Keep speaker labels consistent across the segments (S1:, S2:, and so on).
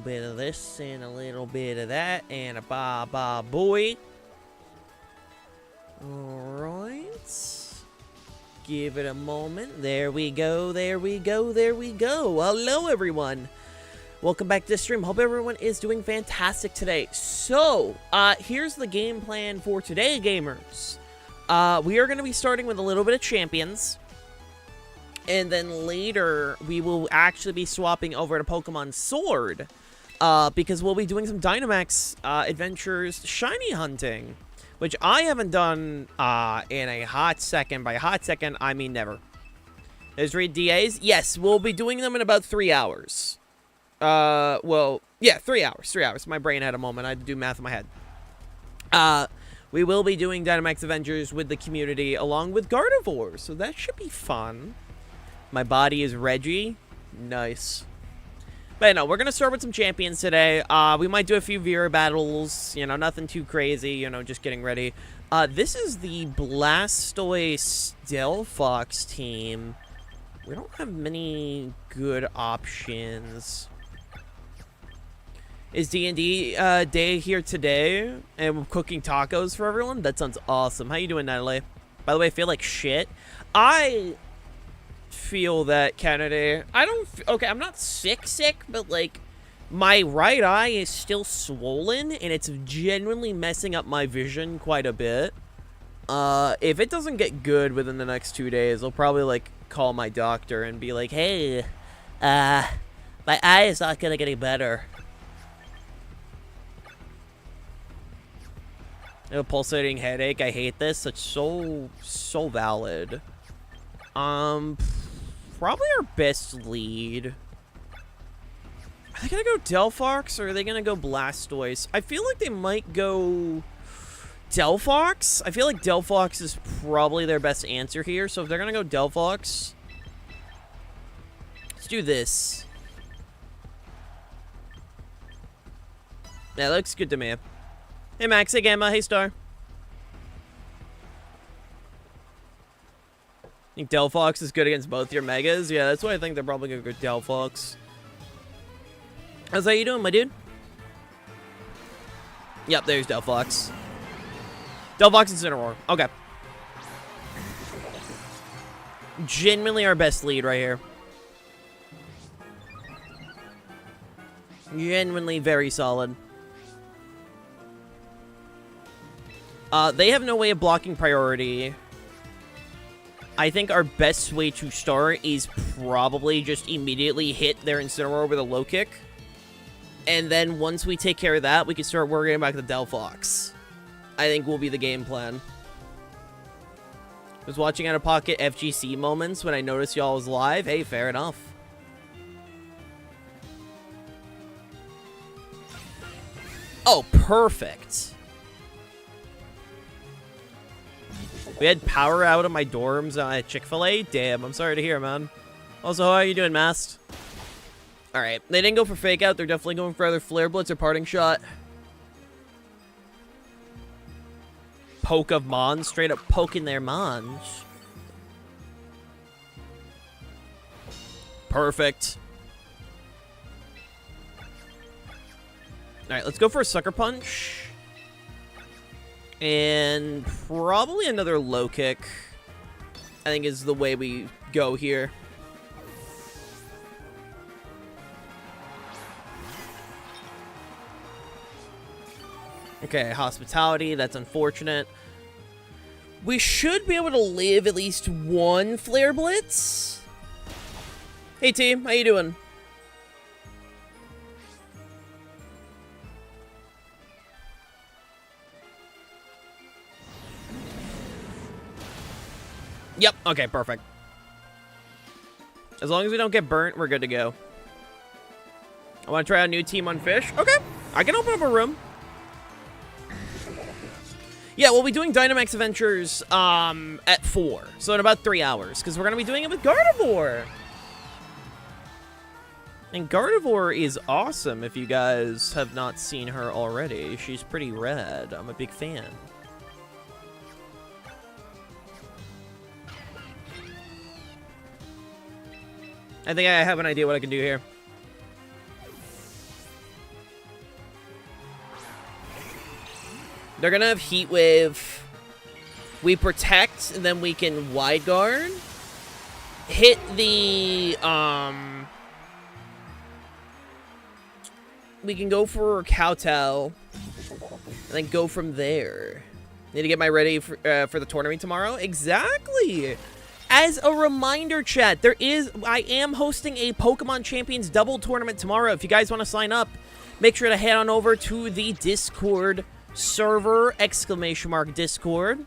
S1: bit of this and a little bit of that and a ba boy. Alright. Give it a moment. There we go, there we go, there we go. Hello, everyone. Welcome back to the stream. Hope everyone is doing fantastic today. So, here's the game plan for today, gamers. We are going to be starting with a little bit of champions. And then later, we will actually be swapping over to Pokemon Sword. Because we'll be doing some Dynamax adventures shiny hunting. Which I haven't done in a hot second. By hot second, I mean never. Let's read DAs. Yes, we'll be doing them in about 3 hours. Well, yeah, 3 hours. 3 hours. My brain had a moment. I had to do math in my head. We will be doing Dynamax Adventures with the community along with Gardevoir. So that should be fun. My body is Reggie. Nice. But no, we're going to start with some champions today. We might do a few Vera battles. You know, nothing too crazy. You know, just getting ready. This is the Blastoise Delphox team. We don't have many good options. Is D&D day here today? And we're cooking tacos for everyone? That sounds awesome. How you doing, Natalie? By the way, I feel like shit. I feel that, Kennedy. Okay, I'm not sick, but, like, my right eye is still swollen, and it's genuinely messing up my vision quite a bit. If it doesn't get good within the next 2 days, I'll probably, like, call my doctor and be like, hey, my eye is not gonna get any better. A pulsating headache. I hate this. It's so valid. Probably our best lead. Are they gonna go Delphox or are they gonna go Blastoise? I feel like they might go Delphox. I feel like Delphox is probably their best answer here. So if they're gonna go Delphox, let's do this. That looks good to me. Hey Max, hey Gamma, hey Star. Think Delphox is good against both your Megas? Yeah, that's why I think they're probably gonna go Delphox. How's that you doing, my dude? Yep, there's Delphox. Delphox and Cineroar. Okay. Genuinely our best lead right here. Genuinely very solid. They have no way of blocking priority. I think our best way to start is probably just immediately hit their Incineroar with a low kick. And then once we take care of that, we can start worrying about the Delphox. I think will be the game plan. I was watching Out of Pocket FGC moments when I noticed y'all was live. Hey, fair enough. Oh, perfect. We had power out of my dorms at Chick-fil-A? Damn, I'm sorry to hear, man. Also, how are you doing, Mast? Alright, they didn't go for Fake Out. They're definitely going for either Flare Blitz or Parting Shot. Poke of Mons. Straight up poking their Mons. Perfect. Alright, let's go for a Sucker Punch. And probably another low kick, I think is the way we go here. Okay, Hospitality, that's unfortunate. We should be able to live at least one Flare Blitz. Hey team, how you doing? Yep, okay, perfect. As long as we don't get burnt, we're good to go. I want to try a new team on Fish. Okay, I can open up a room. Yeah, we'll be doing Dynamax Adventures at 4. So in about 3 hours, because we're going to be doing it with Gardevoir. And Gardevoir is awesome if you guys have not seen her already. She's pretty rad. I'm a big fan. I think I have an idea what I can do here. They're gonna have Heat Wave. We protect, and then we can wide guard. Hit the, we can go for Kowtow. And then go from there. Need to get my ready for the tournament tomorrow? Exactly! As a reminder, chat, I am hosting a Pokemon Champions Double Tournament tomorrow. If you guys want to sign up, make sure to head on over to the Discord server, ¡Discord.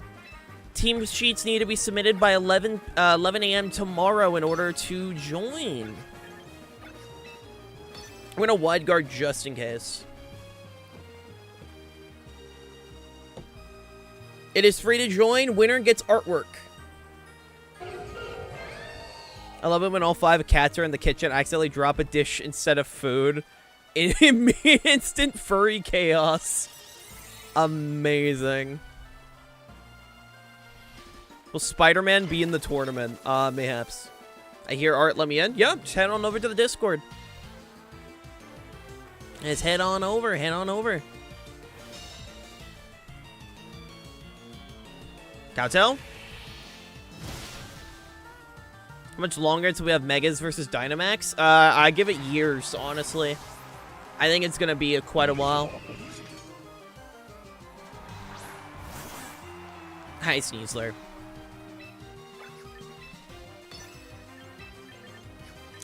S1: Team sheets need to be submitted by 11 a.m. tomorrow in order to join. I'm going to wide guard just in case. It is free to join. Winner gets artwork. I love it when all 5 cats are in the kitchen. I accidentally drop a dish instead of food. Instant furry chaos. Amazing. Will Spider-Man be in the tournament? Mayhaps. I hear Art, let me in. Yep, just head on over to the Discord. Just head on over, head on over. Kowtow? How much longer until we have Megas versus Dynamax? I give it years, honestly. I think it's gonna be quite a while. Hi, Sneasler.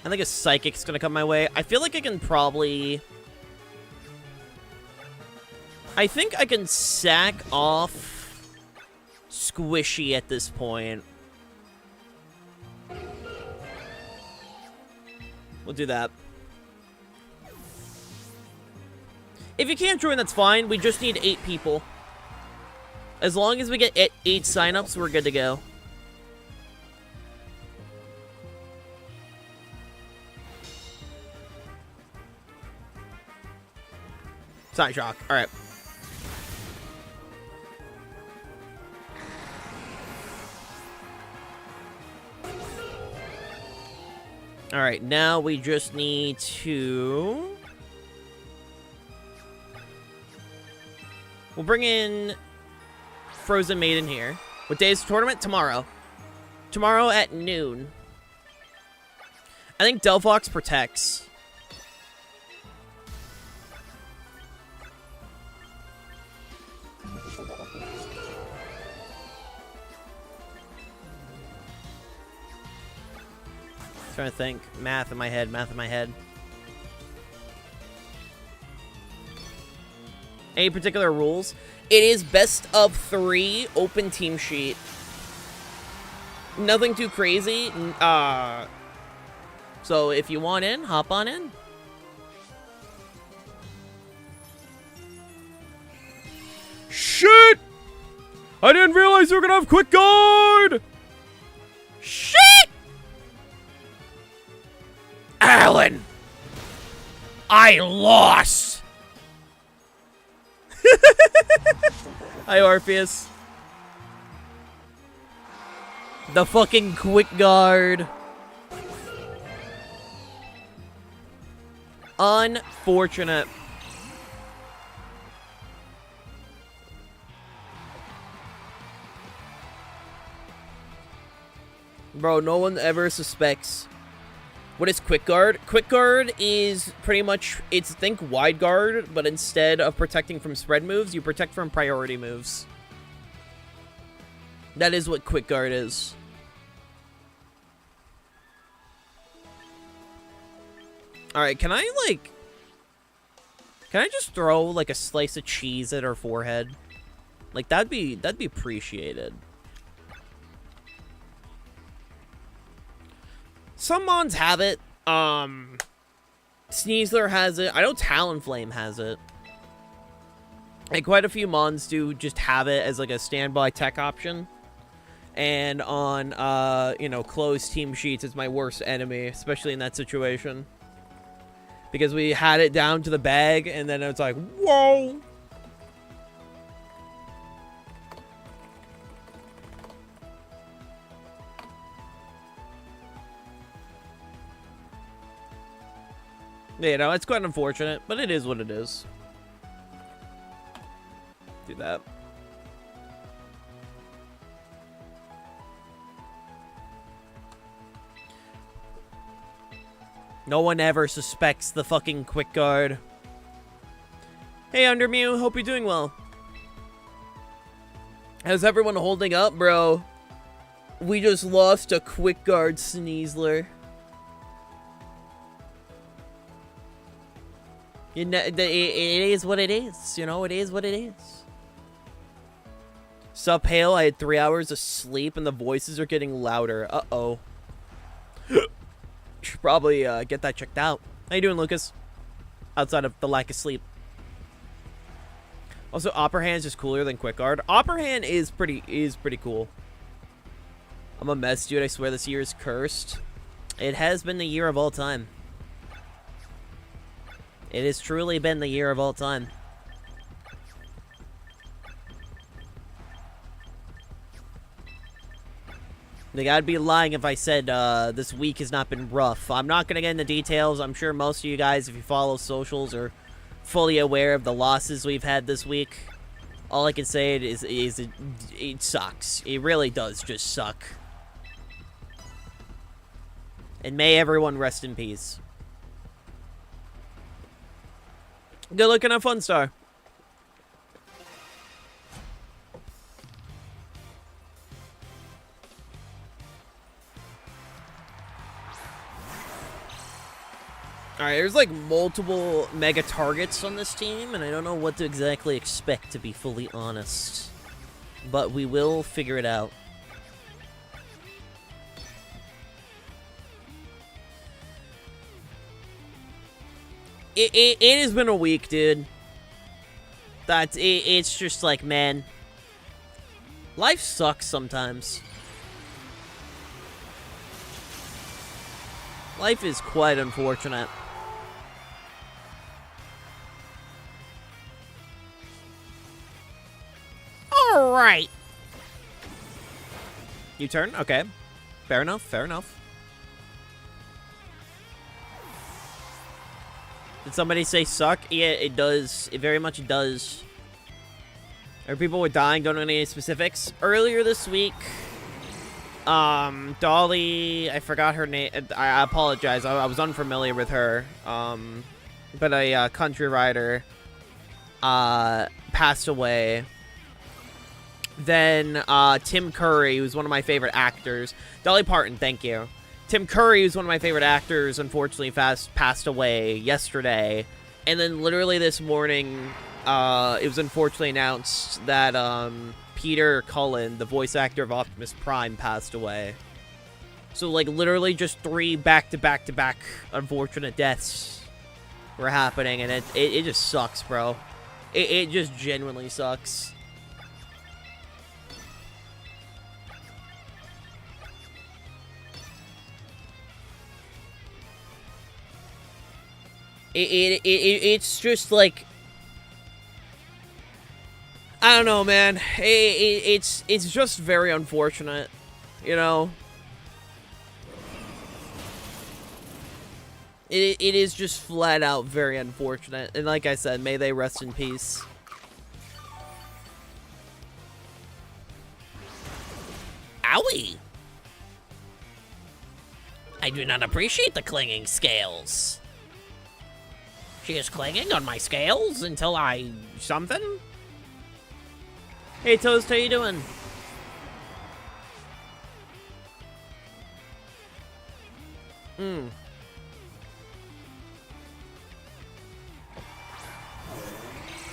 S1: I think a Psychic's gonna come my way. I feel like I can probably... I think I can sack off Squishy at this point. We'll do that. If you can't join, that's fine. We just need 8 people. As long as we get 8 signups, we're good to go. Side shock. All right. All right, now we just need to... We'll bring in Frozen Maiden here. What day is the tournament? Tomorrow. Tomorrow at noon. I think Delphox protects. Trying to think. Math in my head, math in my head. Any particular rules? It is best of 3 open team sheet. Nothing too crazy. So if you want in, hop on in. Shit! I didn't realize we were gonna have quick guard! Shit! Alan! I lost! Hi, Orpheus. The fucking quick guard. Unfortunate. Bro, no one ever suspects. What is quick guard? Quick guard is pretty much, it's think wide guard, but instead of protecting from spread moves, you protect from priority moves. That is what quick guard is. Alright, can I just throw like a slice of cheese at her forehead? Like that'd be appreciated. Some mons have it. Sneasler has it. I know Talonflame has it. And quite a few mons do just have it as like a standby tech option. And on, you know, closed team sheets, it's my worst enemy, especially in that situation. Because we had it down to the bag, and then it's like, whoa! You know, it's quite unfortunate, but it is what it is. Do that. No one ever suspects the fucking quick guard. Hey, Undermew, hope you're doing well. How's everyone holding up, bro? We just lost a quick guard Sneasler. You know, it is what it is. You know, it is what it is. Sup, Hale? I had 3 hours of sleep and the voices are getting louder. Uh-oh. Should probably get that checked out. How you doing, Lucas? Outside of the lack of sleep. Also, Upper Hand is just cooler than Quick Guard. Upper Hand is pretty cool. I'm a mess, dude. I swear this year is cursed. It has been the year of all time. It has truly been the year of all time. Like, I'd be lying if I said this week has not been rough. I'm not going to get into details. I'm sure most of you guys, if you follow socials, are fully aware of the losses we've had this week. All I can say is it sucks. It really does just suck. And may everyone rest in peace. Good looking at Funstar. Alright, there's like multiple mega targets on this team, and I don't know what to exactly expect, to be fully honest. But we will figure it out. It has been a week, dude. It's just like, man. Life sucks sometimes. Life is quite unfortunate. Alright. You turn? Okay. Fair enough, fair enough. Did somebody say suck? Yeah, it does. It very much does. Or people were dying, don't know any specifics. Earlier this week, Dolly, I forgot her name. I apologize. I was unfamiliar with her. But a country rider passed away. Then Tim Curry, who's one of my favorite actors. Dolly Parton, thank you. Tim Curry, who's one of my favorite actors, unfortunately passed away yesterday. And then literally this morning, it was unfortunately announced that Peter Cullen, the voice actor of Optimus Prime, passed away. So, like, literally just 3 back-to-back-to-back unfortunate deaths were happening, and it just sucks, bro. It just genuinely sucks. It's just like, I don't know, man. It's just very unfortunate, you know. It is just flat out very unfortunate, and like I said, may they rest in peace. Owie! I do not appreciate the clinging scales. She is clinging on my scales until I... something? Hey, Toast, how you doing?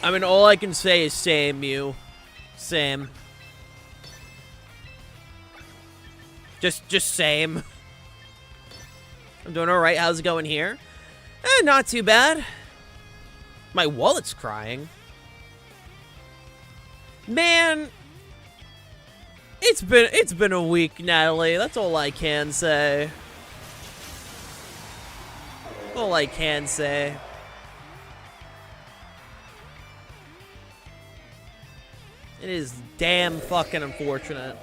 S1: I mean, all I can say is same, Mew. Same. Just same. I'm doing alright. How's it going here? Not too bad. My wallet's crying. Man, it's been a week, Natalie. That's all I can say. All I can say. It is damn fucking unfortunate.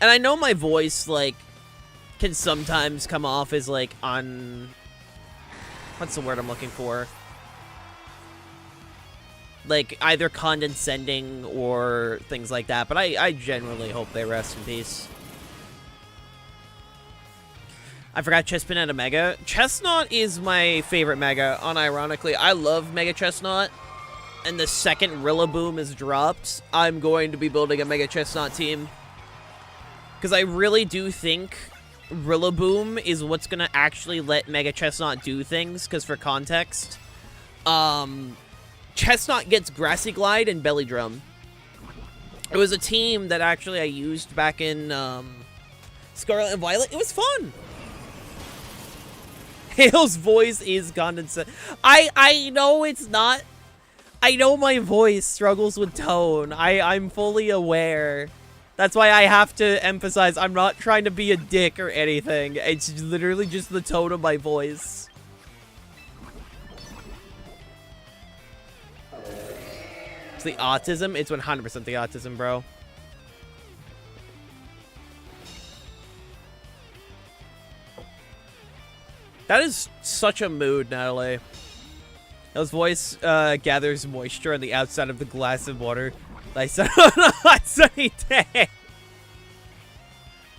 S1: And I know my voice, like, can sometimes come off as, like, what's the word I'm looking for? Like, either condescending or things like that. But I genuinely hope they rest in peace. I forgot Chespin had a Mega. Chestnut is my favorite Mega, unironically. I love Mega Chestnut. And the second Rillaboom is dropped, I'm going to be building a Mega Chestnut team. Because I really do think Rillaboom is what's going to actually let Mega Chestnut do things. Because for context, Chestnut gets Grassy Glide and Belly Drum. It was a team that actually I used back in Scarlet and Violet. It was fun. Hale's voice is condensate. I know it's not. I know my voice struggles with tone. I'm fully aware. That's why I have to emphasize I'm not trying to be a dick or anything. It's literally just the tone of my voice. It's the autism. It's 100% the autism, bro. That is such a mood, Natalie. His voice gathers moisture on the outside of the glass of water. Like on a hot sunny day.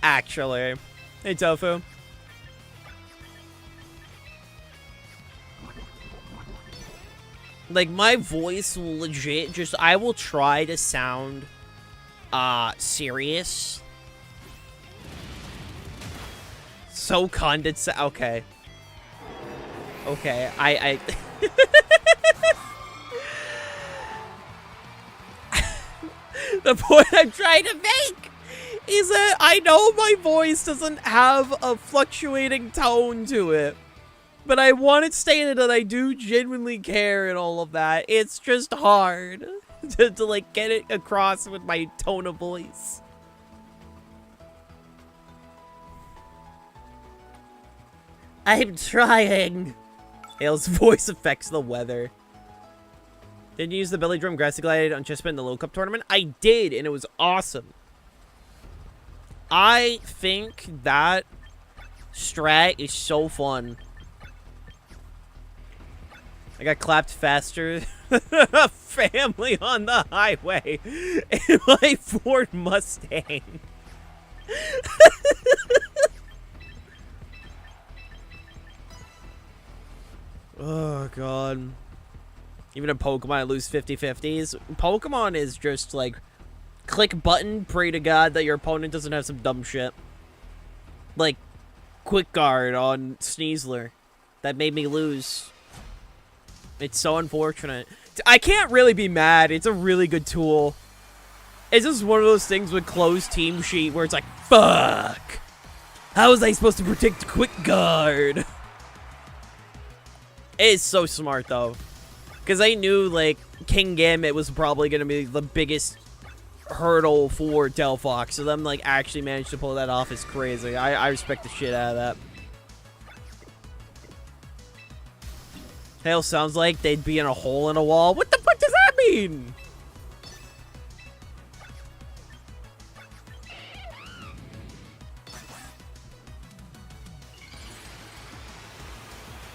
S1: Actually. Hey, Tofu. Like, my voice will legit just... I will try to sound serious. So condensate. Okay. Okay, I the point I'm trying to make is that I know my voice doesn't have a fluctuating tone to it, but I want it stated that I do genuinely care and all of that. It's just hard to like get it across with my tone of voice. I'm trying. Hale's voice affects the weather. Did you use the Belly Drum Grassy Glide on Chespin in the Low Cup tournament? I did, and it was awesome. I think that strat is so fun. I got clapped faster. Family on the highway in my Ford Mustang. Oh, God. Even a Pokemon, I lose 50-50s. Pokemon is just, like, click button, pray to God that your opponent doesn't have some dumb shit. Like, Quick Guard on Sneasler. That made me lose. It's so unfortunate. I can't really be mad. It's a really good tool. It's just one of those things with closed team sheet where it's like, fuck. How was I supposed to predict Quick Guard? It's so smart, though. Because I knew, like, King Gambit was probably going to be the biggest hurdle for Delphox. So them, like, actually managed to pull that off is crazy. I respect the shit out of that. Hell, sounds like they'd be in a hole in a wall. What the fuck does that mean?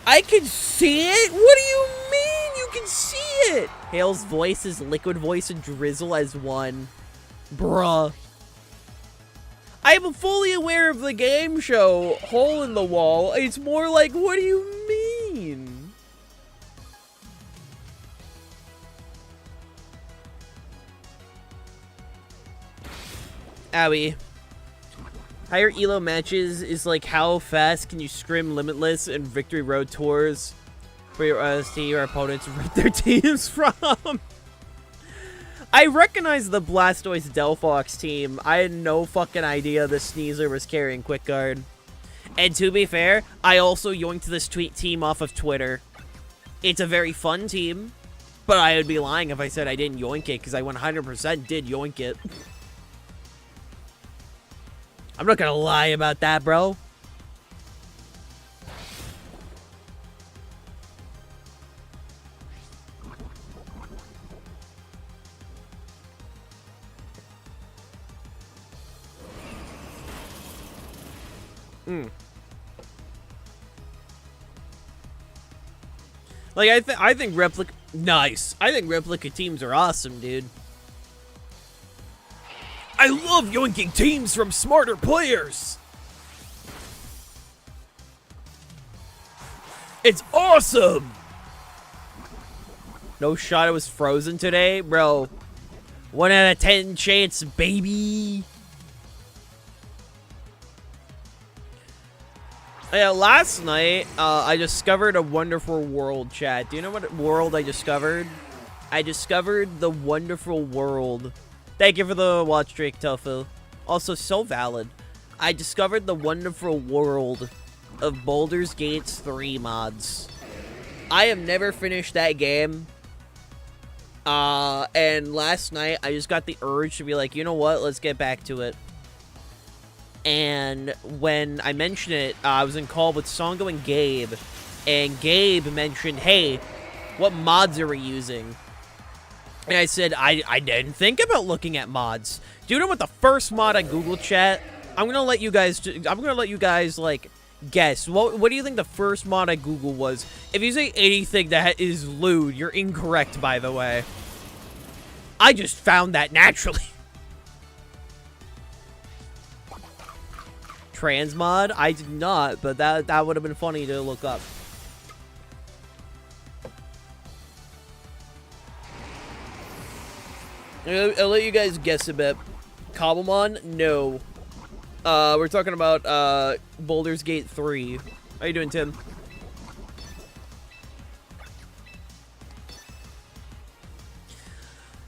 S1: I can see it? What do you mean you can see it? Hale's voice is Liquid Voice and Drizzle as one. Bruh. I am fully aware of the game show Hole in the Wall. It's more like, what do you mean? Owie. Higher elo matches is like how fast can you scrim Limitless and Victory Road tours where your OST or opponents rip their teams from. I recognize the Blastoise Delphox team. I had no fucking idea the Sneasler was carrying Quick Guard. And to be fair, I also yoinked this team off of Twitter. It's a very fun team, but I would be lying if I said I didn't yoink it because I 100% did yoink it. I'm not gonna lie about that, bro. Like, I think replica... Nice. I think replica teams are awesome, dude. I love yoinking teams from smarter players. It's awesome! No shot it was frozen today? Bro, 1 out of 10 chance, baby! Yeah, last night, I discovered a wonderful world, chat. Do you know what world I discovered? I discovered the wonderful world. Thank you for the watch streak, Tofu. Also, so valid. I discovered the wonderful world of Baldur's Gate 3 mods. I have never finished that game. And last night, I just got the urge to be like, you know what? Let's get back to it. And when I mentioned it, I was in call with Songo and Gabe. And Gabe mentioned, hey, what mods are we using? And I said, I didn't think about looking at mods. Do you know what the first mod I Googled, chat? I'm gonna let you guys, like, guess. What do you think the first mod I Googled was? If you say anything that is lewd, you're incorrect, by the way. I just found that naturally. Transmod? I did not, but that would have been funny to look up. I'll let you guys guess a bit. Cobblemon? No. We're talking about Baldur's Gate 3. How you doing, Tim?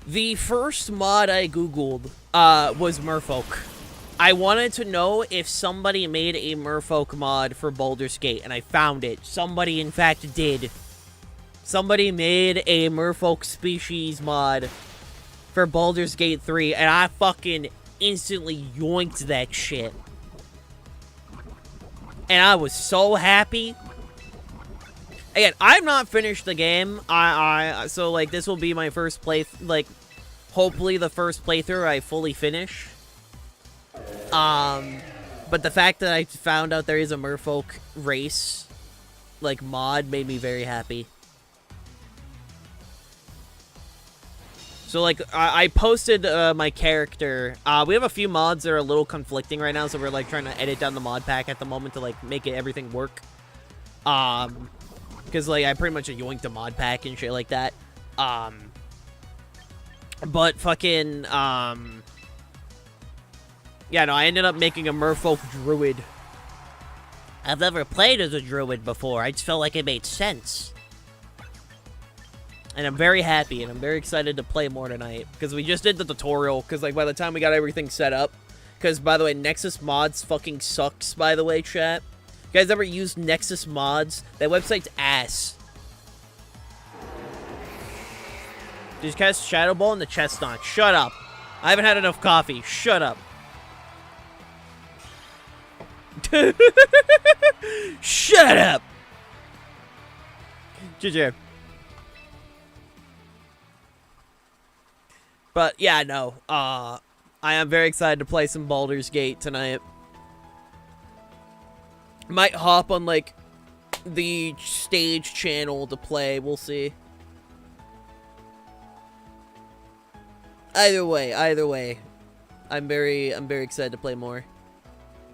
S1: The first mod I Googled was Merfolk. I wanted to know if somebody made a Merfolk mod for Baldur's Gate, and I found it. Somebody, in fact, did. Somebody made a Merfolk species mod for Baldur's Gate 3, and I fucking instantly yoinked that shit. And I was so happy. Again, I've not finished the game. So, like, this will be my first like, hopefully the first playthrough I fully finish. But the fact that I found out there is a Merfolk race, like, mod made me very happy. So, like, I posted my character. We have a few mods that are a little conflicting right now, so we're, like, trying to edit down the mod pack at the moment to, like, make everything work. Because, like, I pretty much yoinked the mod pack and shit like that. But fucking, yeah, no, I ended up making a Merfolk druid. I've never played as a druid before. I just felt like it made sense. And I'm very happy, and I'm very excited to play more tonight. Because we just did the tutorial, because, like, by the time we got everything set up. Because, by the way, Nexus Mods fucking sucks, by the way, chat. You guys ever used Nexus Mods? That website's ass. Just cast Shadow Ball in the chestnut. Shut up. I haven't had enough coffee. Shut up. Shut up. GG. But yeah, no. I am very excited to play some Baldur's Gate tonight. Might hop on, like, the stage channel to play. We'll see. Either way. I'm very excited to play more.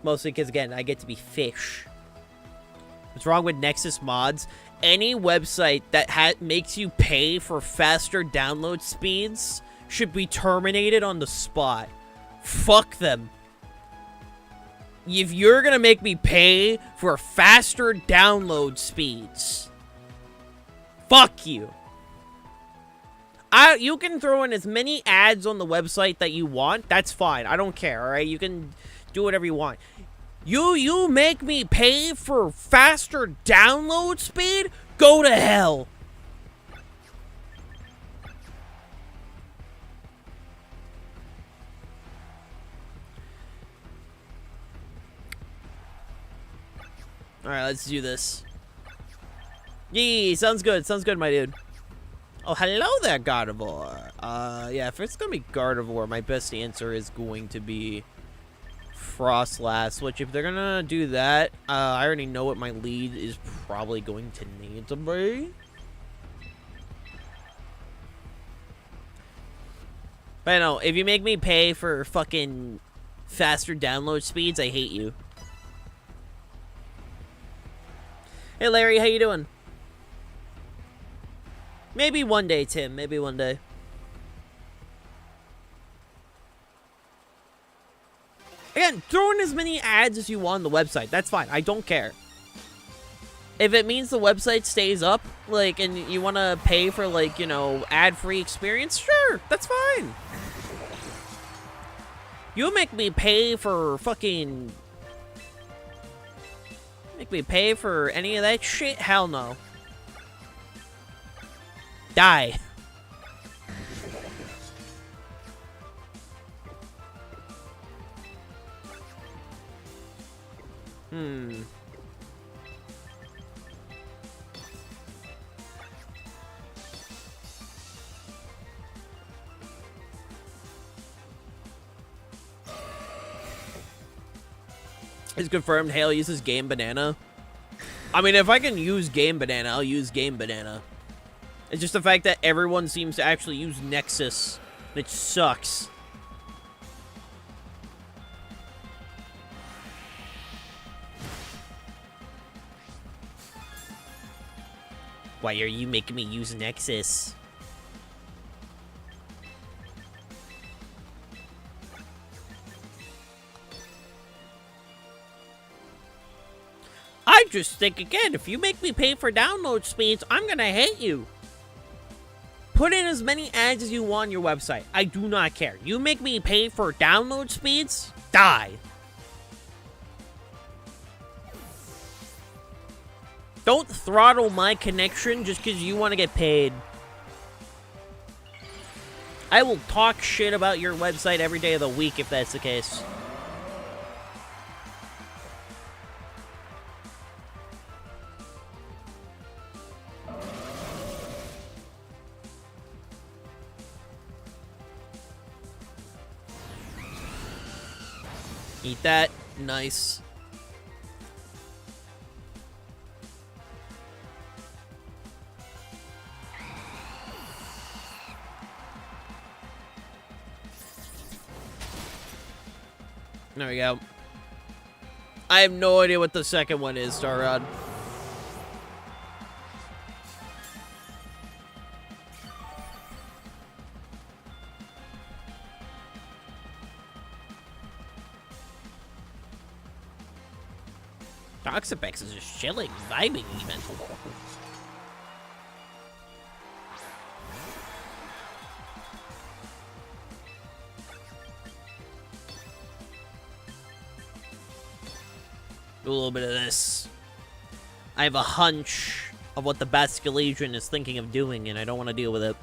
S1: Mostly because, again, I get to be fish. What's wrong with Nexus Mods? Any website that makes you pay for faster download speeds should be terminated on the spot. Fuck them. If you're gonna make me pay for faster download speeds, fuck you. You can throw in as many ads on the website that you want. That's fine. I don't care, alright? You can do whatever you want. You make me pay for faster download speed? Go to hell. Alright, let's do this. Yee, sounds good. Sounds good, my dude. Oh, hello there, Gardevoir. Yeah, if it's gonna be Gardevoir, my best answer is going to be Frostlass, which if they're gonna do that, I already know what my lead is probably going to need to be. But I know, if you make me pay for fucking faster download speeds, I hate you. Hey Larry, how you doing? Maybe one day, Tim. Maybe one day. Again, throw in as many ads as you want on the website. That's fine. I don't care. If it means the website stays up, like, and you want to pay for, like, you know, ad-free experience, sure, that's fine. You make me pay for fucking... Make me pay for any of that shit? Hell no. Die. It's confirmed Hale uses Game Banana. I mean, if I can use Game Banana, I'll use Game Banana. It's just the fact that everyone seems to actually use Nexus, which sucks. Why are you making me use Nexus? I just think, again, if you make me pay for download speeds, I'm gonna hate you. Put in as many ads as you want on your website. I do not care. You make me pay for download speeds? Die. Don't throttle my connection just because you want to get paid. I will talk shit about your website every day of the week if that's the case. Eat that. Nice. There we go. I have no idea what the second one is, Starrod. Toxapex is just chilling, vibing even. Do a little bit of this. I have a hunch of what the Basque Legion is thinking of doing, and I don't want to deal with it.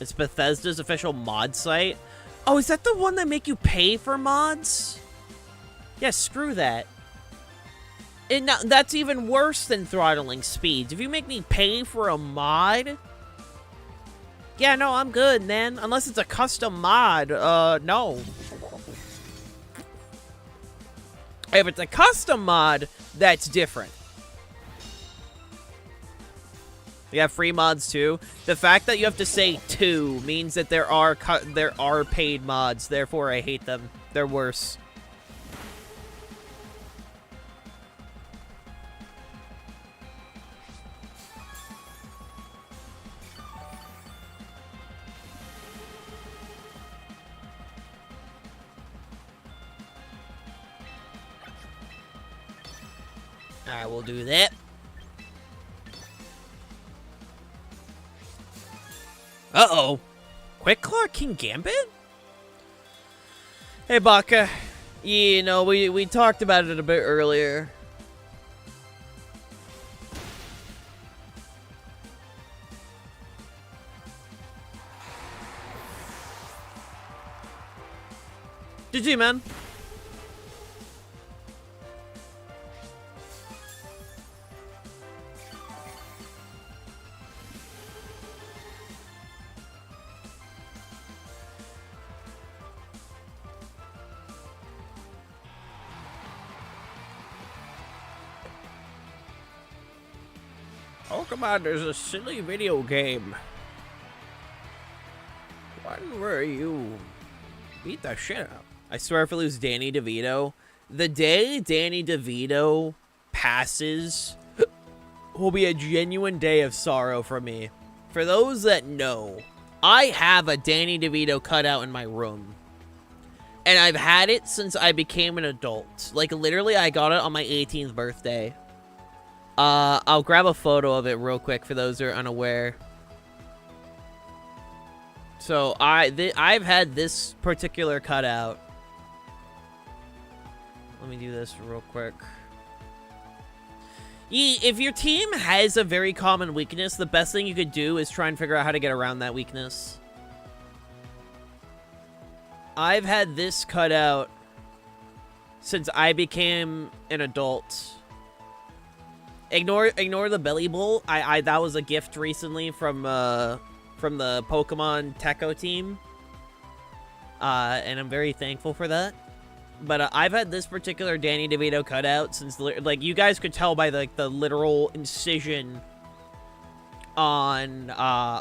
S1: It's Bethesda's official mod site. Oh, is that the one that make you pay for mods? Yeah, screw that. And now, that's even worse than throttling speeds. If you make me pay for a mod... Yeah, no, I'm good, man. Unless it's a custom mod, no. If it's a custom mod, that's different. You have free mods too. The fact that you have to say 2 means that there are paid mods. Therefore, I hate them. They're worse. Alright, we'll do that. Uh-oh. Quick Claw King Gambit? Hey, Baka. You know, we talked about it a bit earlier. GG, man. Oh, come on, there's a silly video game. When were you? Beat the shit out. I swear if I lose Danny DeVito, the day Danny DeVito passes will be a genuine day of sorrow for me. For those that know, I have a Danny DeVito cutout in my room. And I've had it since I became an adult. Like, literally, I got it on my 18th birthday. I'll grab a photo of it real quick for those who are unaware. So, I've had this particular cutout. Let me do this real quick. If your team has a very common weakness, the best thing you could do is try and figure out how to get around that weakness. I've had this cutout since I became an adult. Ignore the belly bowl. That was a gift recently from the Pokemon Techo team. And I'm very thankful for that. But I've had this particular Danny DeVito cutout since, like, you guys could tell by, like, the literal incision on,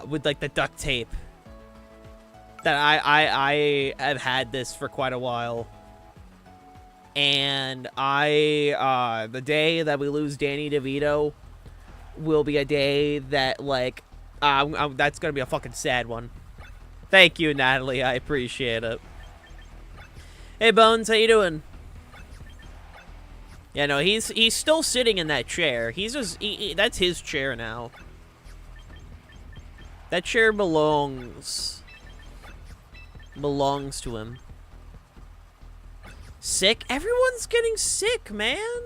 S1: with, like, the duct tape. That I have had this for quite a while. And the day that we lose Danny DeVito will be a day that, like, that's gonna be a fucking sad one. Thank you, Natalie. I appreciate it. Hey, Bones, how you doing? Yeah, no, he's still sitting in that chair. He's just, that's his chair now. That chair belongs to him. Sick? Everyone's getting sick, man.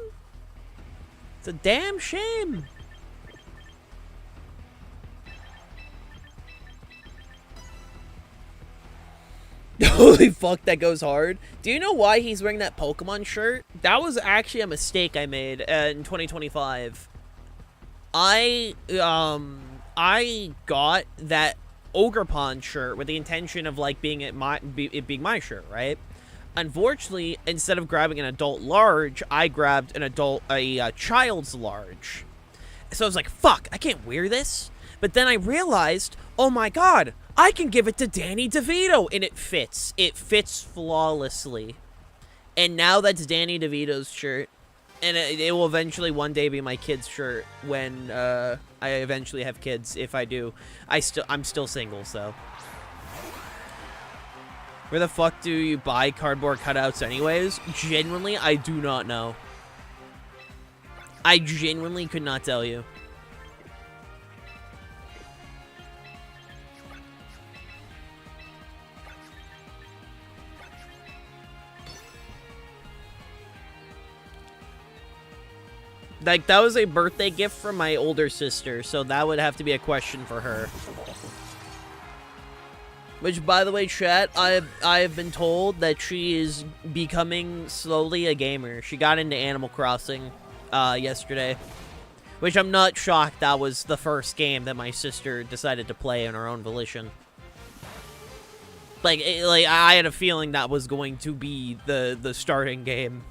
S1: It's a damn shame. Holy fuck, that goes hard. Do you know why he's wearing that Pokemon shirt? That was actually a mistake I made in 2025. I got that Ogre Pond shirt with the intention of, like, being it being my shirt, right? Unfortunately, instead of grabbing an adult large, I grabbed a child's large. So I was like, fuck, I can't wear this. But then I realized, oh my god, I can give it to Danny DeVito, and it fits. It fits flawlessly. And now that's Danny DeVito's shirt. And it will eventually one day be my kid's shirt when I eventually have kids, if I do. I'm still single, so. Where the fuck do you buy cardboard cutouts anyways? Genuinely, I do not know. I genuinely could not tell you. Like, that was a birthday gift from my older sister, so that would have to be a question for her. Which, by the way, chat, I've been told that she is becoming slowly a gamer. She got into Animal Crossing yesterday. Which I'm not shocked that was the first game that my sister decided to play on her own volition. Like I had a feeling that was going to be the starting game.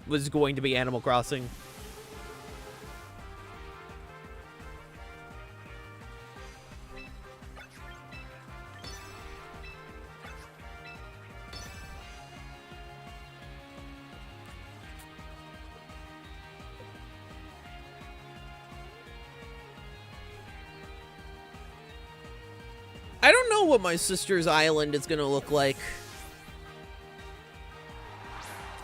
S1: Was going to be Animal Crossing. I don't know what my sister's island is going to look like.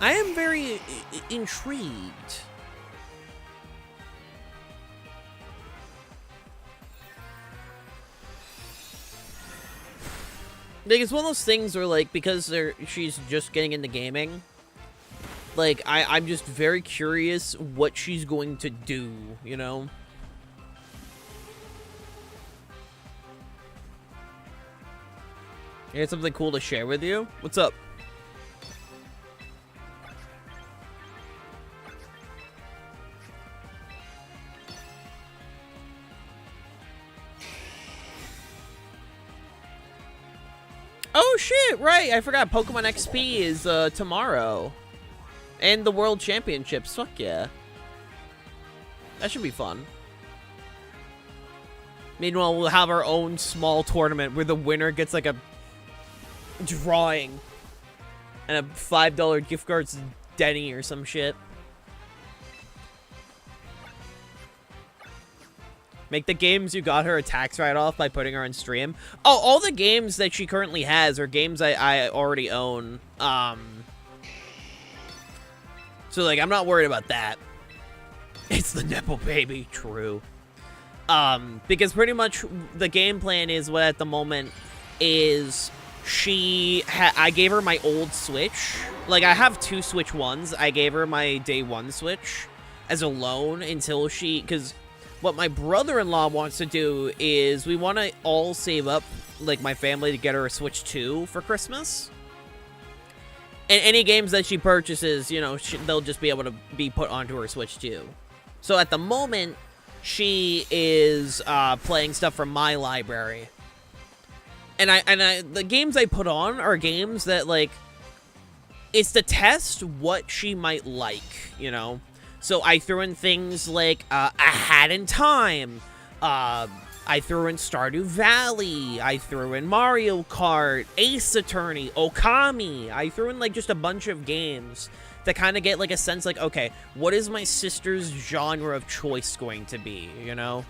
S1: I am very intrigued. Like, it's one of those things where, like, because she's just getting into gaming, like, I'm just very curious what she's going to do, you know? I got something cool to share with you. What's up? Oh shit, right. I forgot Pokemon XP is tomorrow. And the World Championships. Fuck yeah. That should be fun. Meanwhile, we'll have our own small tournament where the winner gets like a drawing and a $5 gift card to Denny or some shit. Make the games you got her a tax write-off by putting her on stream. Oh, all the games that she currently has are games I already own. So, like, I'm not worried about that. It's the Nepo baby. True. Because pretty much the game plan is what at the moment is I gave her my old Switch. Like, I have 2 Switch 1s. I gave her my day 1 Switch as a loan until because what my brother-in-law wants to do is we want to all save up, like, my family to get her a Switch 2 for Christmas. And any games that she purchases, you know, they'll just be able to be put onto her Switch 2. So at the moment, she is playing stuff from my library. And the games I put on are games that, like, it's to test what she might like, you know? So I threw in things like A Hat in Time. I threw in Stardew Valley. I threw in Mario Kart, Ace Attorney, Okami. I threw in, like, just a bunch of games to kind of get, like, a sense, like, okay, what is my sister's genre of choice going to be, you know?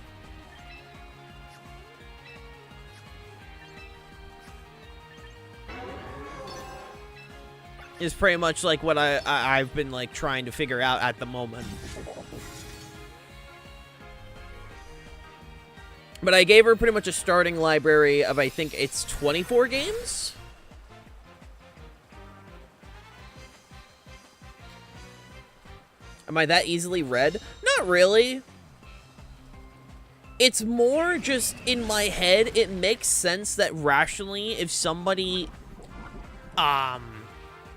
S1: Is pretty much, like, what I've been, like, trying to figure out at the moment. But I gave her pretty much a starting library of, I think it's 24 games? Am I that easily read? Not really. It's more just in my head, it makes sense that rationally, if somebody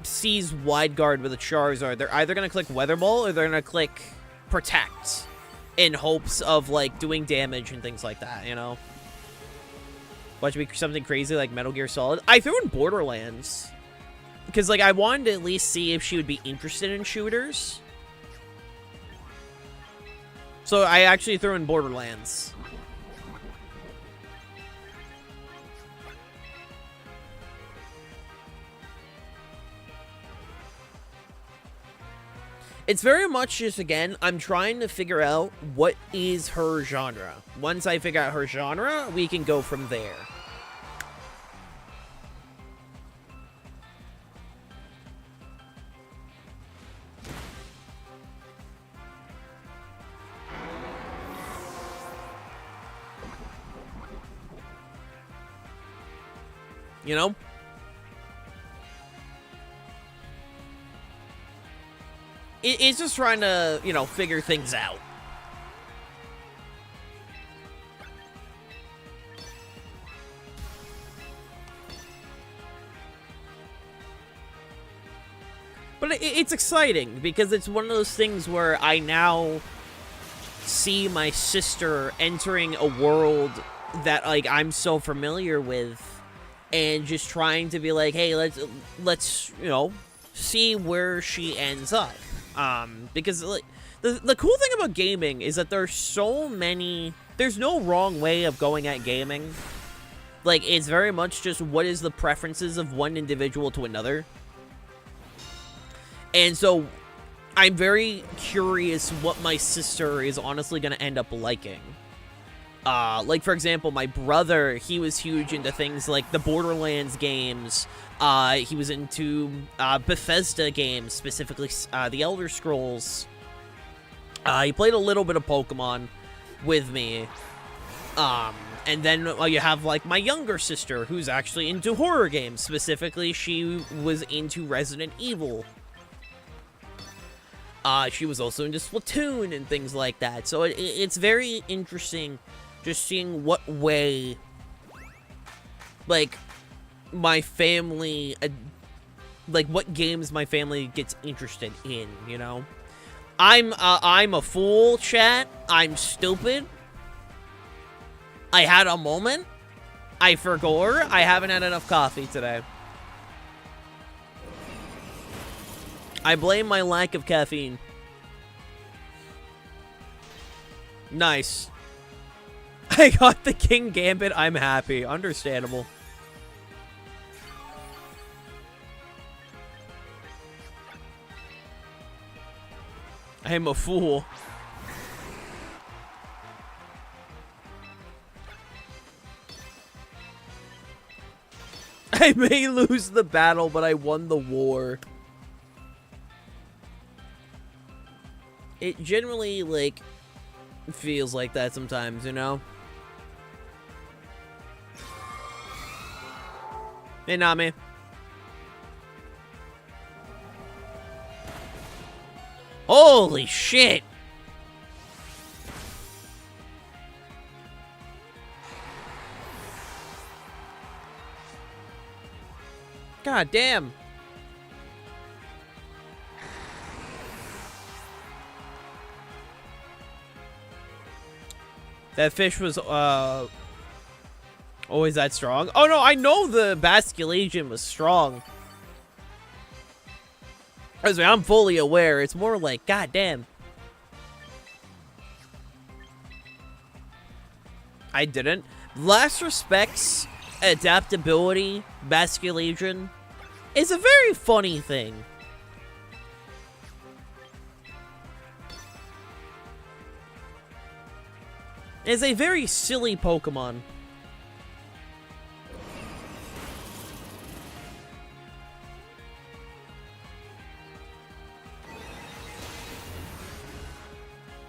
S1: sees Wide Guard with a Charizard, they're either going to click Weather Ball or they're going to click Protect in hopes of, like, doing damage and things like that, you know? Watch me something crazy like Metal Gear Solid. I threw in Borderlands because, like, I wanted to at least see if she would be interested in shooters. So I actually threw in Borderlands. It's very much just, again, I'm trying to figure out what is her genre. Once I figure out her genre, we can go from there. You know? It's just trying to, you know, figure things out. But it's exciting because it's one of those things where I now see my sister entering a world that, like, I'm so familiar with, and just trying to be like, hey, let's you know, see where she ends up. Because, like, the cool thing about gaming is that there's so many, there's no wrong way of going at gaming. Like, it's very much just what is the preferences of one individual to another. And so, I'm very curious what my sister is honestly going to end up liking. Like, for example, my brother, he was huge into things like the Borderlands games. He was into Bethesda games, specifically the Elder Scrolls. He played a little bit of Pokemon with me. And then you have, like, my younger sister, who's actually into horror games. Specifically, she was into Resident Evil. She was also into Splatoon and things like that. So it's very interesting just seeing what way, like, my family, like, what games my family gets interested in, you know? I'm a fool, chat. I'm stupid. I had a moment. I forgot. I haven't had enough coffee today. I blame my lack of caffeine. Nice. I got the King Gambit. I'm happy. Understandable. I am a fool. I may lose the battle, but I won the war. It generally, like, feels like that sometimes, you know? Hey, Nami. Holy shit! God damn. That fish was, always that strong? Oh, no, I know the Basculation was strong. I'm fully aware. It's more like, god damn. I didn't. Last Respect's adaptability, Basculation, is a very funny thing. It's a very silly Pokemon.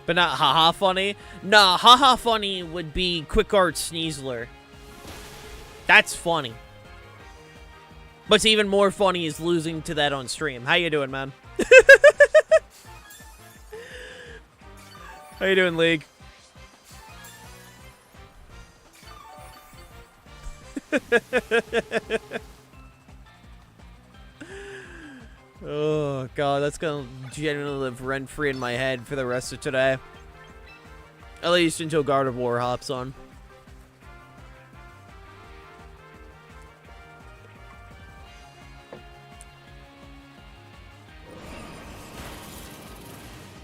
S1: But not haha funny? Nah, haha funny would be Quick Art Sneasler. That's funny. What's even more funny is losing to that on stream. How you doing, man? How you doing, League? Oh, God, that's gonna genuinely live rent-free in my head for the rest of today. At least until Gardevoir hops on.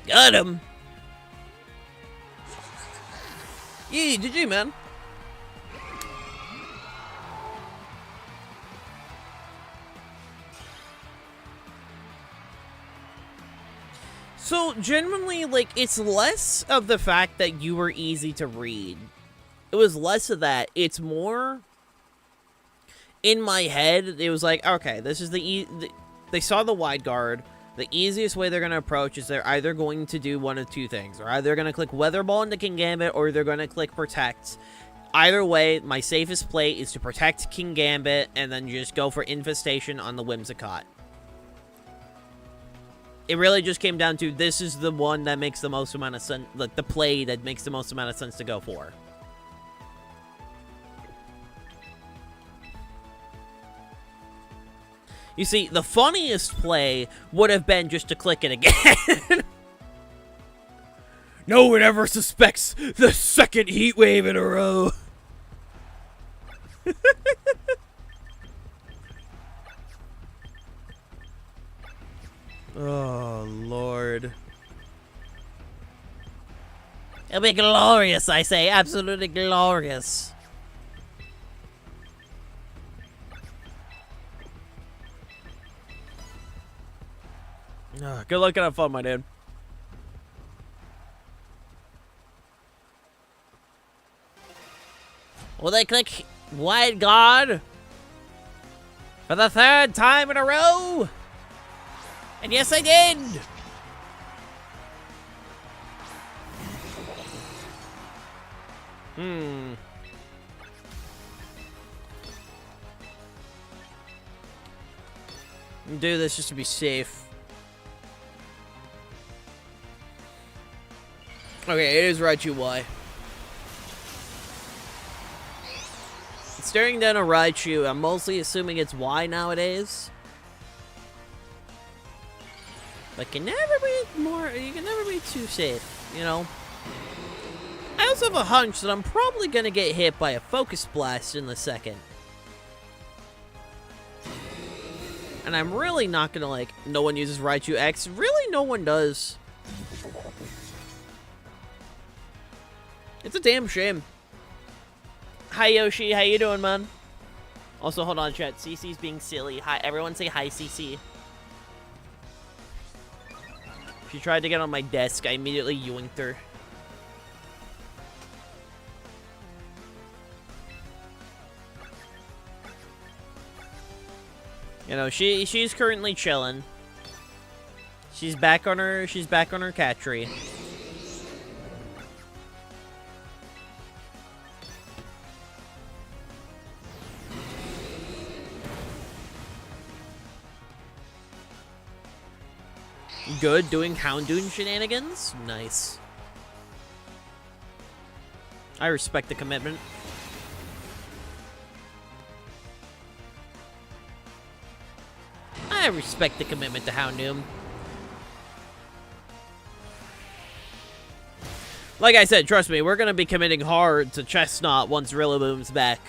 S1: Got him! Yeah, GG, man. So, genuinely, like, it's less of the fact that you were easy to read. It was less of that. It's more... In my head, it was like, okay, this is they saw the wide guard. The easiest way they're going to approach is they're either going to do one of two things. They're either going to click Weather Ball into Kingambit, or they're going to click Protect. Either way, my safest play is to protect Kingambit, and then just go for Infestation on the Whimsicott. It really just came down to, this is the one that makes the most amount of sense, like, the play that makes the most amount of sense to go for. You see, the funniest play would have been just to click it again. No one ever suspects the second heat wave in a row. Oh, Lord. It'll be glorious, I say. Absolutely glorious. Good luck and have fun, my dude. Will they click Wide Guard for the third time in a row? And yes, I did! Do this just to be safe. Okay, it is Raichu Y. Staring down a Raichu, I'm mostly assuming it's Y nowadays. But you can never be too safe, you know? I also have a hunch that I'm probably gonna get hit by a Focus Blast in the second. And I'm really not gonna, like, no one uses Raichu X. Really, no one does. It's a damn shame. Hi, Yoshi. How you doing, man? Also, hold on, chat. CC's being silly. Hi, everyone say hi, CC. She tried to get on my desk. I immediately yoinked her. You know, she's currently chilling. She's back on her cat tree. Good, doing Houndoon shenanigans. Nice. I respect the commitment. I respect the commitment to Houndoom. Like I said, trust me, we're gonna be committing hard to Chestnut once Rillaboom's back.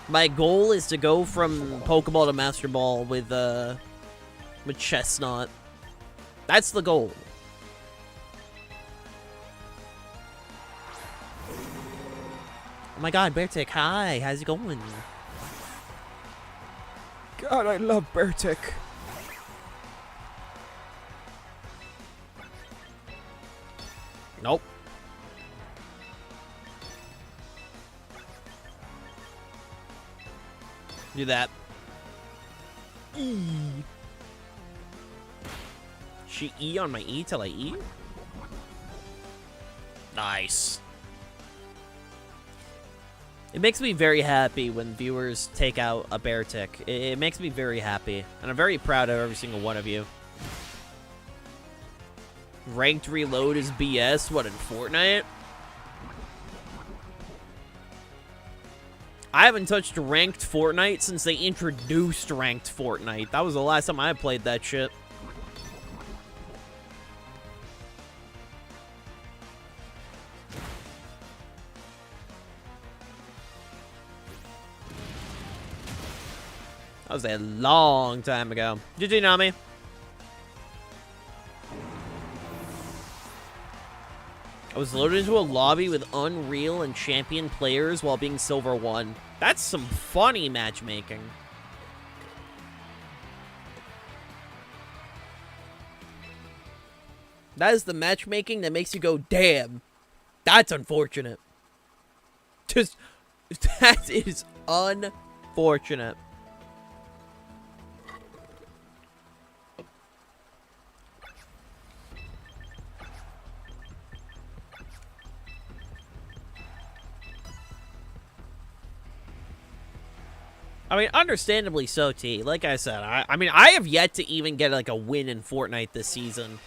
S1: My goal is to go from Pokeball to Master Ball with Chestnut. That's the goal. Oh my god, Beartick, hi, how's it going? God, I love Beartick. Nope. Do that. E. She E on my E till I E? Nice. It makes me very happy when viewers take out a Beartick. It makes me very happy. And I'm very proud of every single one of you. Ranked reload is BS? What, in Fortnite? I haven't touched ranked Fortnite since they introduced ranked Fortnite. That was the last time I played that shit. That was a long time ago. GG, Nami. I was loaded into a lobby with Unreal and Champion players while being Silver 1. That's some funny matchmaking. That is the matchmaking that makes you go, damn. That's unfortunate. Just, that is unfortunate. I mean, understandably so, T. Like I said, I mean, I have yet to even get, like, a win in Fortnite this season.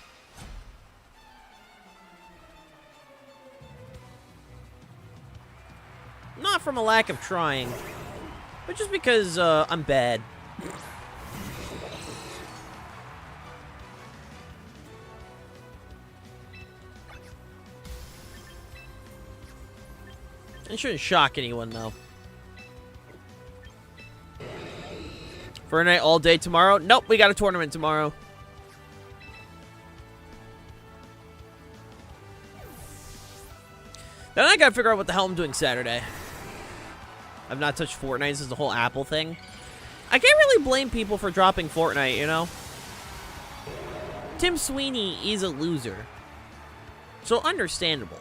S1: Not from a lack of trying, but just because, I'm bad. It shouldn't shock anyone, though. Fortnite all day tomorrow? Nope, we got a tournament tomorrow. Then I gotta figure out what the hell I'm doing Saturday. I've not touched Fortnite since the whole Apple thing. I can't really blame people for dropping Fortnite, you know? Tim Sweeney is a loser. So understandable.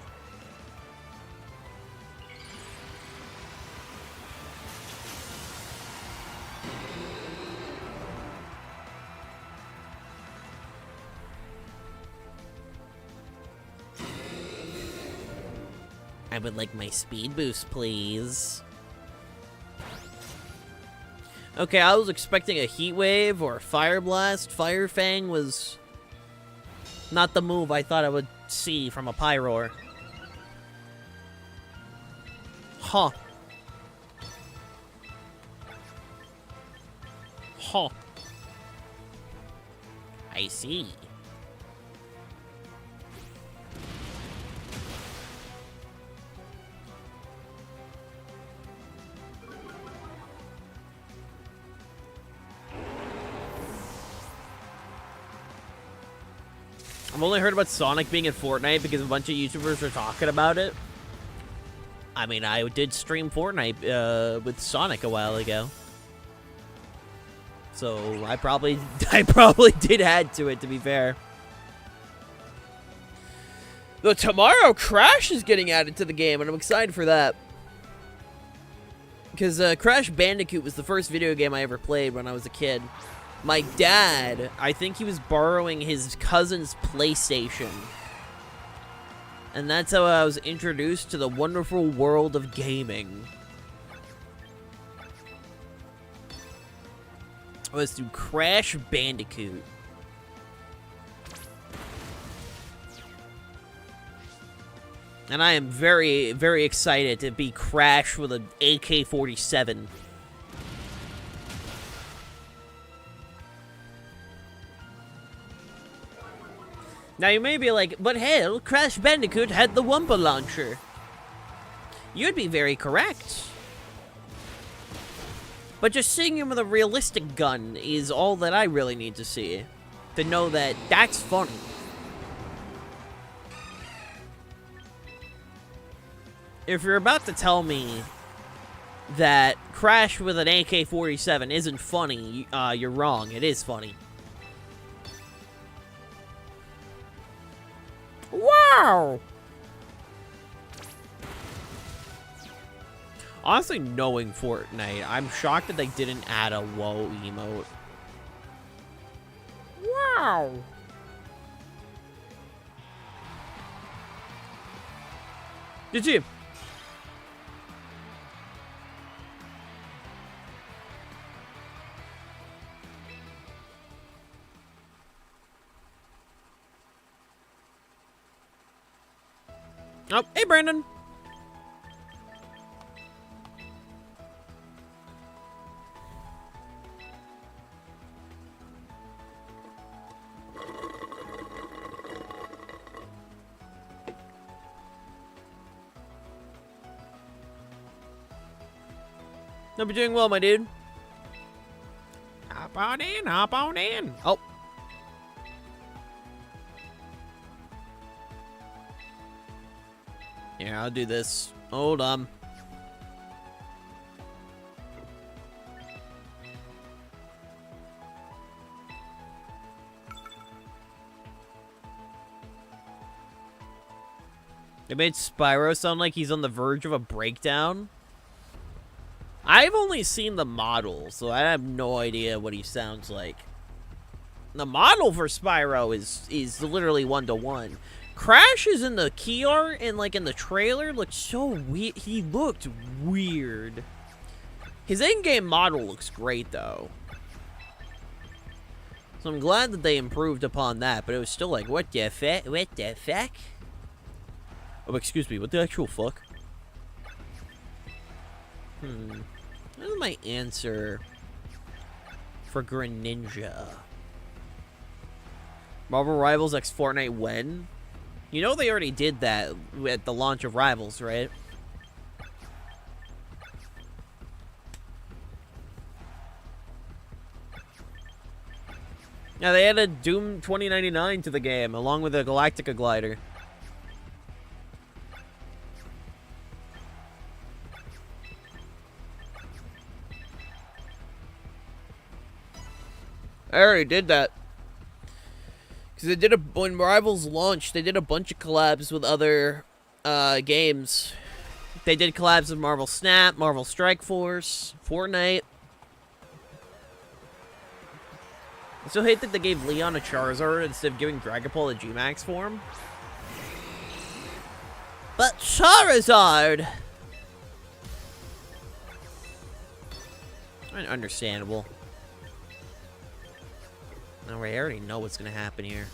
S1: I would like my speed boost, please. Okay, I was expecting a heat wave or a fire blast. Fire Fang was not the move I thought I would see from a Pyroar. Huh. Huh. I see. I've only heard about Sonic being in Fortnite because a bunch of YouTubers are talking about it. I mean, I did stream Fortnite with Sonic a while ago. So I probably did add to it, to be fair. Though tomorrow, Crash is getting added to the game, and I'm excited for that. Because Crash Bandicoot was the first video game I ever played when I was a kid. My dad, I think he was borrowing his cousin's PlayStation. And that's how I was introduced to the wonderful world of gaming. It was through Crash Bandicoot. And I am very, very excited to be Crash with an AK-47. Now you may be like, but hell, Crash Bandicoot had the Wumpa launcher. You'd be very correct. But just seeing him with a realistic gun is all that I really need to see. To know that that's funny. If you're about to tell me that Crash with an AK-47 isn't funny, you're wrong. It is funny. Wow! Honestly, knowing Fortnite, I'm shocked that they didn't add a whoa emote. Wow! Did you? Oh, hey, Brandon. Hope you're doing well, my dude. Hop on in, hop on in. Oh. Yeah, I'll do this. Hold on. It made Spyro sound like he's on the verge of a breakdown. I've only seen the model, so I have no idea what he sounds like. The model for Spyro is literally 1-to-1. Crash is in the key art and like in the trailer looked so weird. He looked weird. His in-game model looks great though. So I'm glad that they improved upon that, but it was still like, what the fuck? What the fuck? Oh, excuse me, what the actual fuck? What is my answer for Greninja? Marvel Rivals X Fortnite when? You know they already did that at the launch of Rivals, right? Yeah, they added Doom 2099 to the game, along with the Galactica glider. I already did that. Because they did when Rivals launched, they did a bunch of collabs with other games. They did collabs with Marvel Snap, Marvel Strike Force, Fortnite. I still hate that they gave Leon a Charizard instead of giving Dragapult a G-Max form. But Charizard! Understandable. Alright, I already know what's gonna happen here.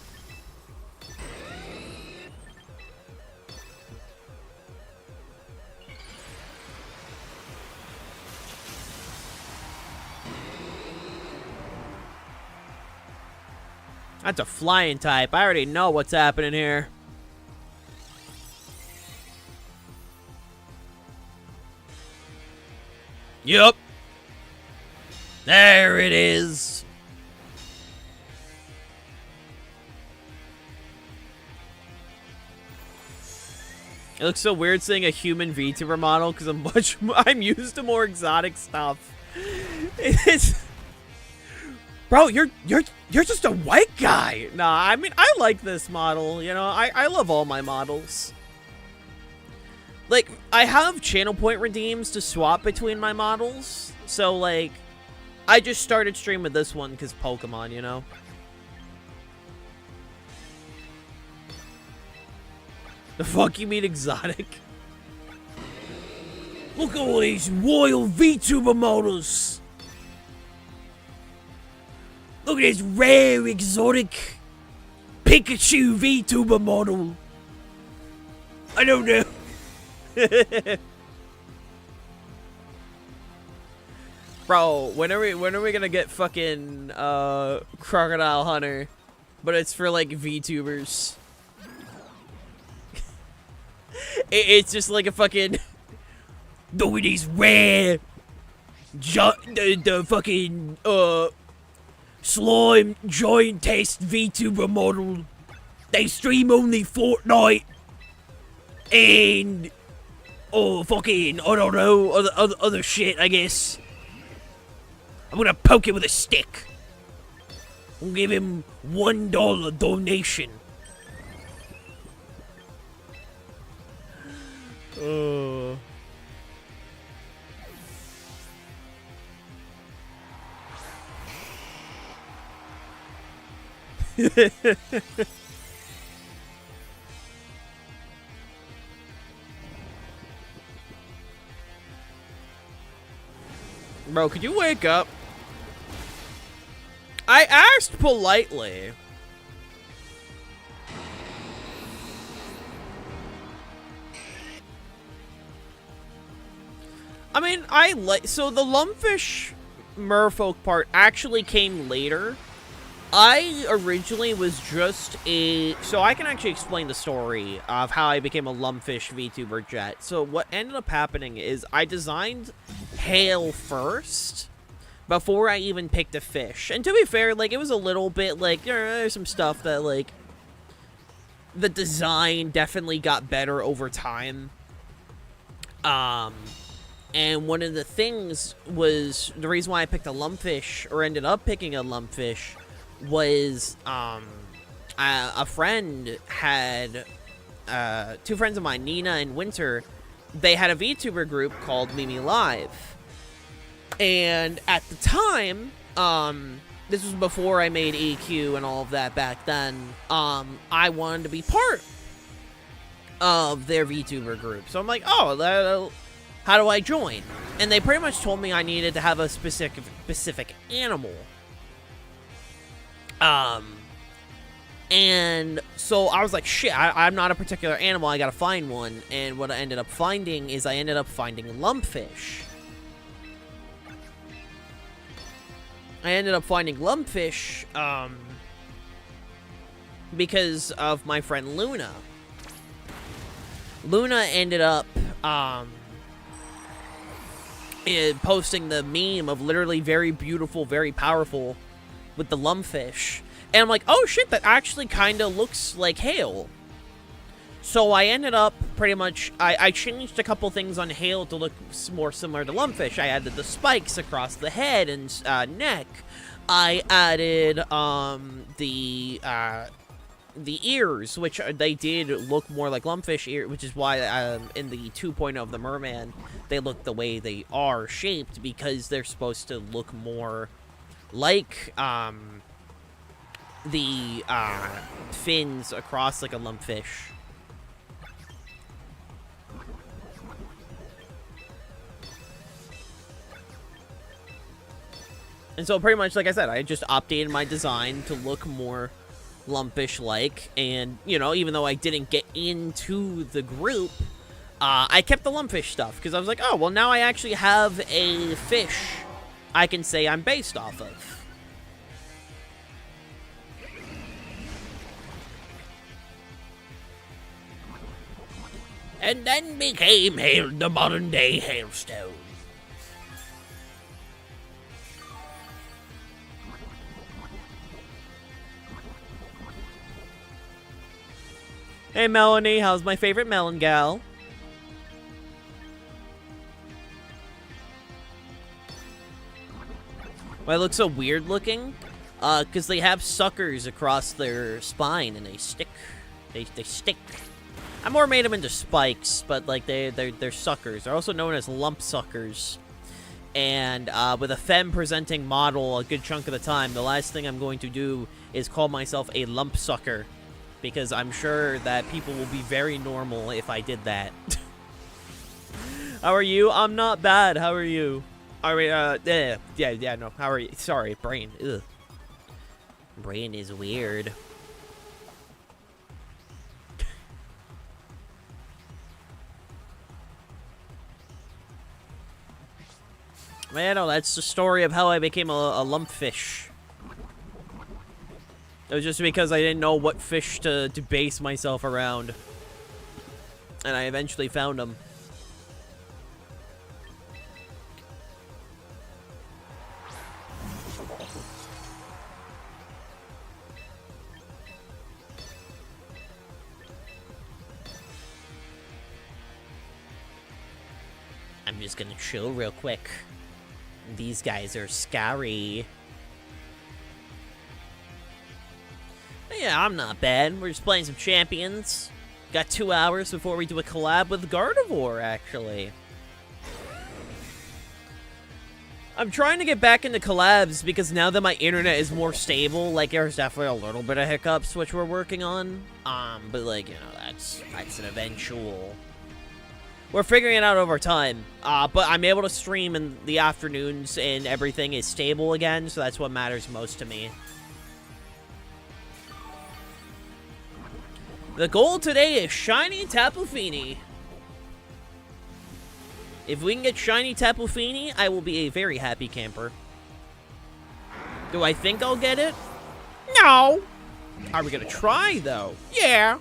S1: That's a flying type. I already know what's happening here. Yup. There it is. It looks so weird seeing a human VTuber model because I'm used to more exotic stuff. It's, bro, you're just a white guy. Nah, I mean I like this model. You know, I love all my models. Like, I have channel point redeems to swap between my models. So, like, I just started stream with this one because Pokemon, you know? The fuck you mean exotic? Look at all these wild VTuber models! Look at this rare exotic Pikachu VTuber model! I don't know. Bro, when are we gonna get fucking Crocodile Hunter? But it's for like VTubers. It's just like a fucking look at these rare the fucking slime giant test VTuber model. They stream only FORTNITE and fucking I don't know other shit, I guess. I'm gonna poke it with a stick. I'll give him $1 donation. Bro, could you wake up? I asked politely. I mean, so the Lumpfish merfolk part actually came later. I originally was just so I can actually explain the story of how I became a Lumpfish VTuber jet. So what ended up happening is I designed Hail first before I even picked a fish. And to be fair, like, it was a little bit like, there's some stuff that, like, the design definitely got better over time. And one of the things was, the reason why I picked a Lumpfish, or ended up picking a Lumpfish, was, a friend had, two friends of mine, Nina and Winter, they had a VTuber group called Mimi Live. And at the time, this was before I made EQ and all of that back then, I wanted to be part of their VTuber group. So I'm like, oh, how do I join? And they pretty much told me I needed to have a specific animal. And so I was like, shit, I'm not a particular animal, I gotta find one. And what I ended up finding is I ended up finding Lumpfish. Because of my friend Luna. Luna ended up, posting the meme of literally very beautiful, very powerful with the Lumpfish. And I'm like, oh shit, that actually kind of looks like Hail. So I ended up pretty much, I changed a couple things on Hail to look more similar to Lumpfish. I added the spikes across the head and neck. I added the ears, which they did look more like Lumpfish ear, which is why in the 2.0 of the Merman, they look the way they are shaped, because they're supposed to look more like the fins across like a Lumpfish. And so pretty much, like I said, I just updated my design to look more Lumpfish-like, and, you know, even though I didn't get into the group, I kept the Lumpfish stuff, because I was like, oh, well, now I actually have a fish I can say I'm based off of. And then became Hail, the modern-day Hailstone. Hey, Melanie, how's my favorite melon gal? Why they look so weird looking? Because they have suckers across their spine and they stick. They stick. I more made them into spikes, but like they're suckers. They're also known as lump suckers. And with a femme presenting model a good chunk of the time, the last thing I'm going to do is call myself a lump sucker, because I'm sure that people will be very normal if I did that. How are you? I'm not bad. How are you? Are we, yeah, no. How are you? Sorry, brain. Ugh. Brain is weird. Man, no, that's the story of how I became a lumpfish. It was just because I didn't know what fish to base myself around. And I eventually found them. I'm just gonna chill real quick. These guys are scary. Yeah, I'm not bad. We're just playing some champions. Got 2 hours before we do a collab with Gardevoir, actually. I'm trying to get back into collabs because now that my internet is more stable, like, there's definitely a little bit of hiccups, which we're working on. But, like, you know, that's an eventual... We're figuring it out over time, but I'm able to stream in the afternoons and everything is stable again, so that's what matters most to me. The goal today is Shiny Tapu Fini. If we can get Shiny Tapu Fini, I will be a very happy camper. Do I think I'll get it? No! Are we gonna try, though? Yeah!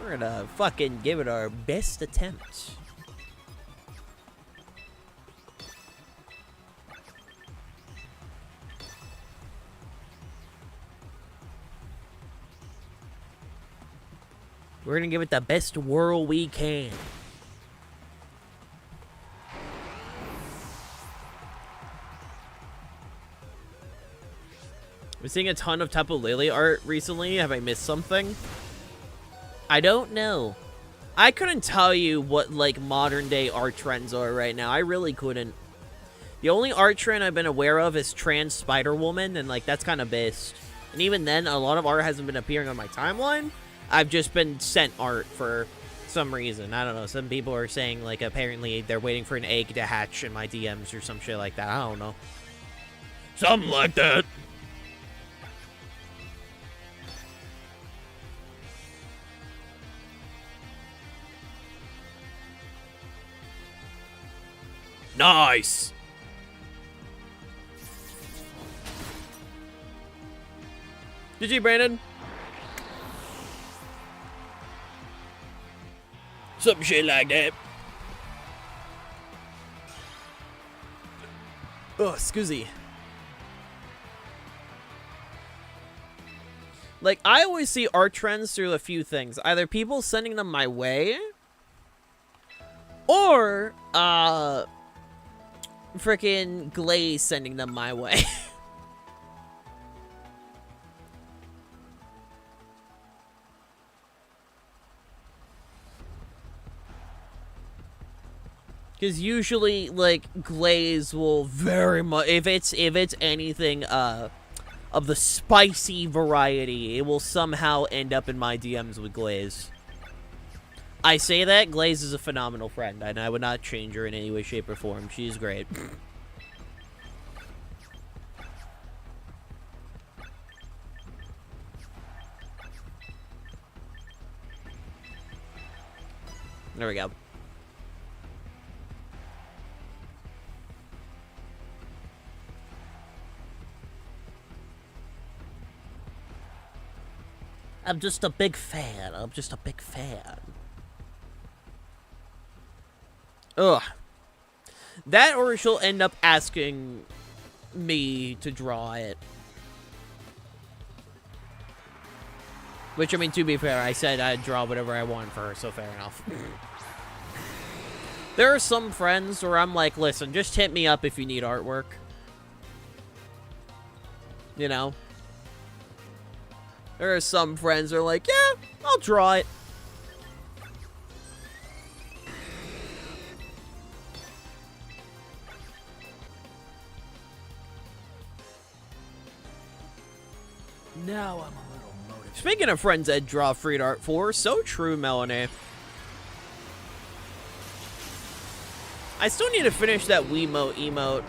S1: We're gonna fucking give it our best attempt. We're gonna give it the best whirl we can. We're seeing a ton of Tapu Lele art recently. Have I missed something? I don't know. I couldn't tell you what, like, modern-day art trends are right now. I really couldn't. The only art trend I've been aware of is trans Spider-Woman, and, like, that's kind of based. And even then, a lot of art hasn't been appearing on my timeline. I've just been sent art for some reason. I don't know. Some people are saying, like, apparently they're waiting for an egg to hatch in my DMs or some shit like that. I don't know. Something like that. Nice! GG, Brandon. Some shit like that. Oh, excuse. Like, I always see art trends through a few things. Either people sending them my way, or, frickin' Glaze sending them my way. Because usually, like, Glaze will very much, if it's anything, of the spicy variety, it will somehow end up in my DMs with Glaze. I say that, Glaze is a phenomenal friend, and I would not change her in any way, shape, or form. She's great. There we go. I'm just a big fan. I'm just a big fan. Ugh. That or she'll end up asking me to draw it. Which, I mean, to be fair, I said I'd draw whatever I want for her, so fair enough. There are some friends where I'm like, listen, just hit me up if you need artwork. You know? There are some friends who are like, yeah, I'll draw it. Now I'm a little motivated. Speaking of friends that draw free art for, so true, Melanie. I still need to finish that Wiimote emote.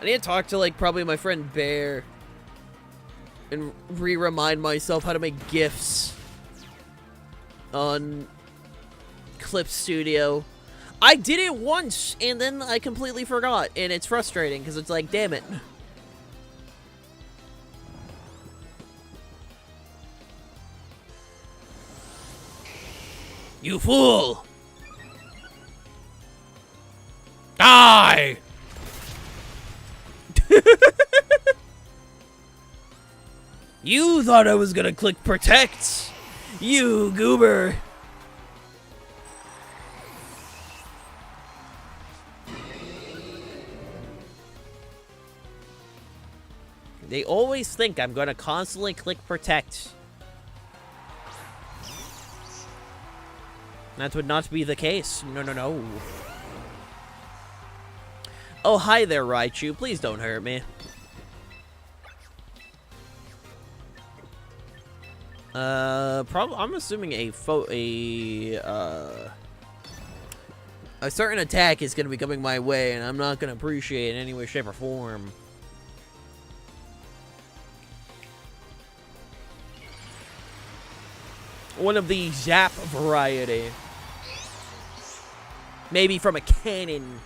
S1: I need to talk to, like, probably my friend Bear and remind myself how to make GIFs on Clip Studio. I did it once, and then I completely forgot, and it's frustrating, because it's like, damn it. You fool! Die! You thought I was gonna click protect! You goober! They always think I'm gonna constantly click protect. That would not be the case. No, no, no. Oh, hi there, Raichu. Please don't hurt me. Probably. I'm assuming a certain attack is gonna be coming my way, and I'm not gonna appreciate it in any way, shape, or form. One of the zap variety. Maybe from a cannon.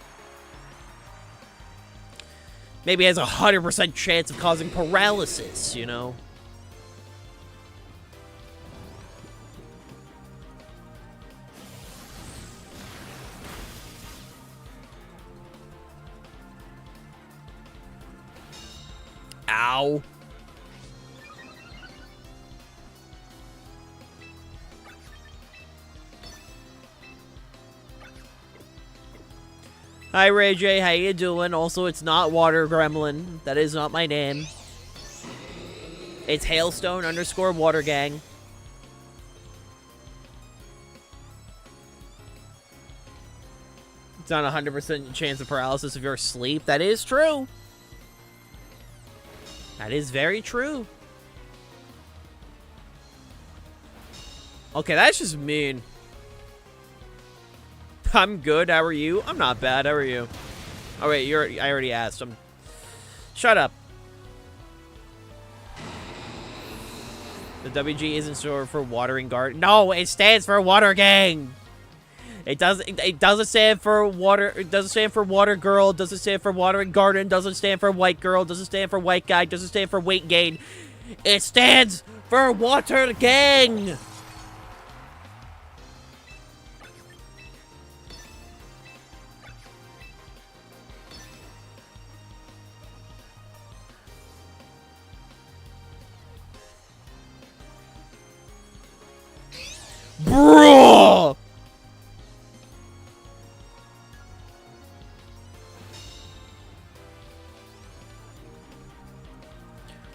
S1: Maybe has a 100% chance of causing paralysis, you know? Ow. Hi, Ray J. How you doing? Also, it's not Water Gremlin. That is not my name. It's Hailstone _ Water Gang. It's not a 100% chance of paralysis if you're asleep. That is true. That is very true. Okay, that's just mean. I'm good. How are you? I'm not bad. How are you? Oh wait, I already asked him. Shut up. The WG isn't short for Watering Garden. No, it stands for Water Gang. It doesn't stand for water. It doesn't stand for Water Girl. Doesn't stand for Watering Garden. Doesn't stand for White Girl. Doesn't stand for White Guy. Doesn't stand for Weight Gain. It stands for Water Gang. Bro!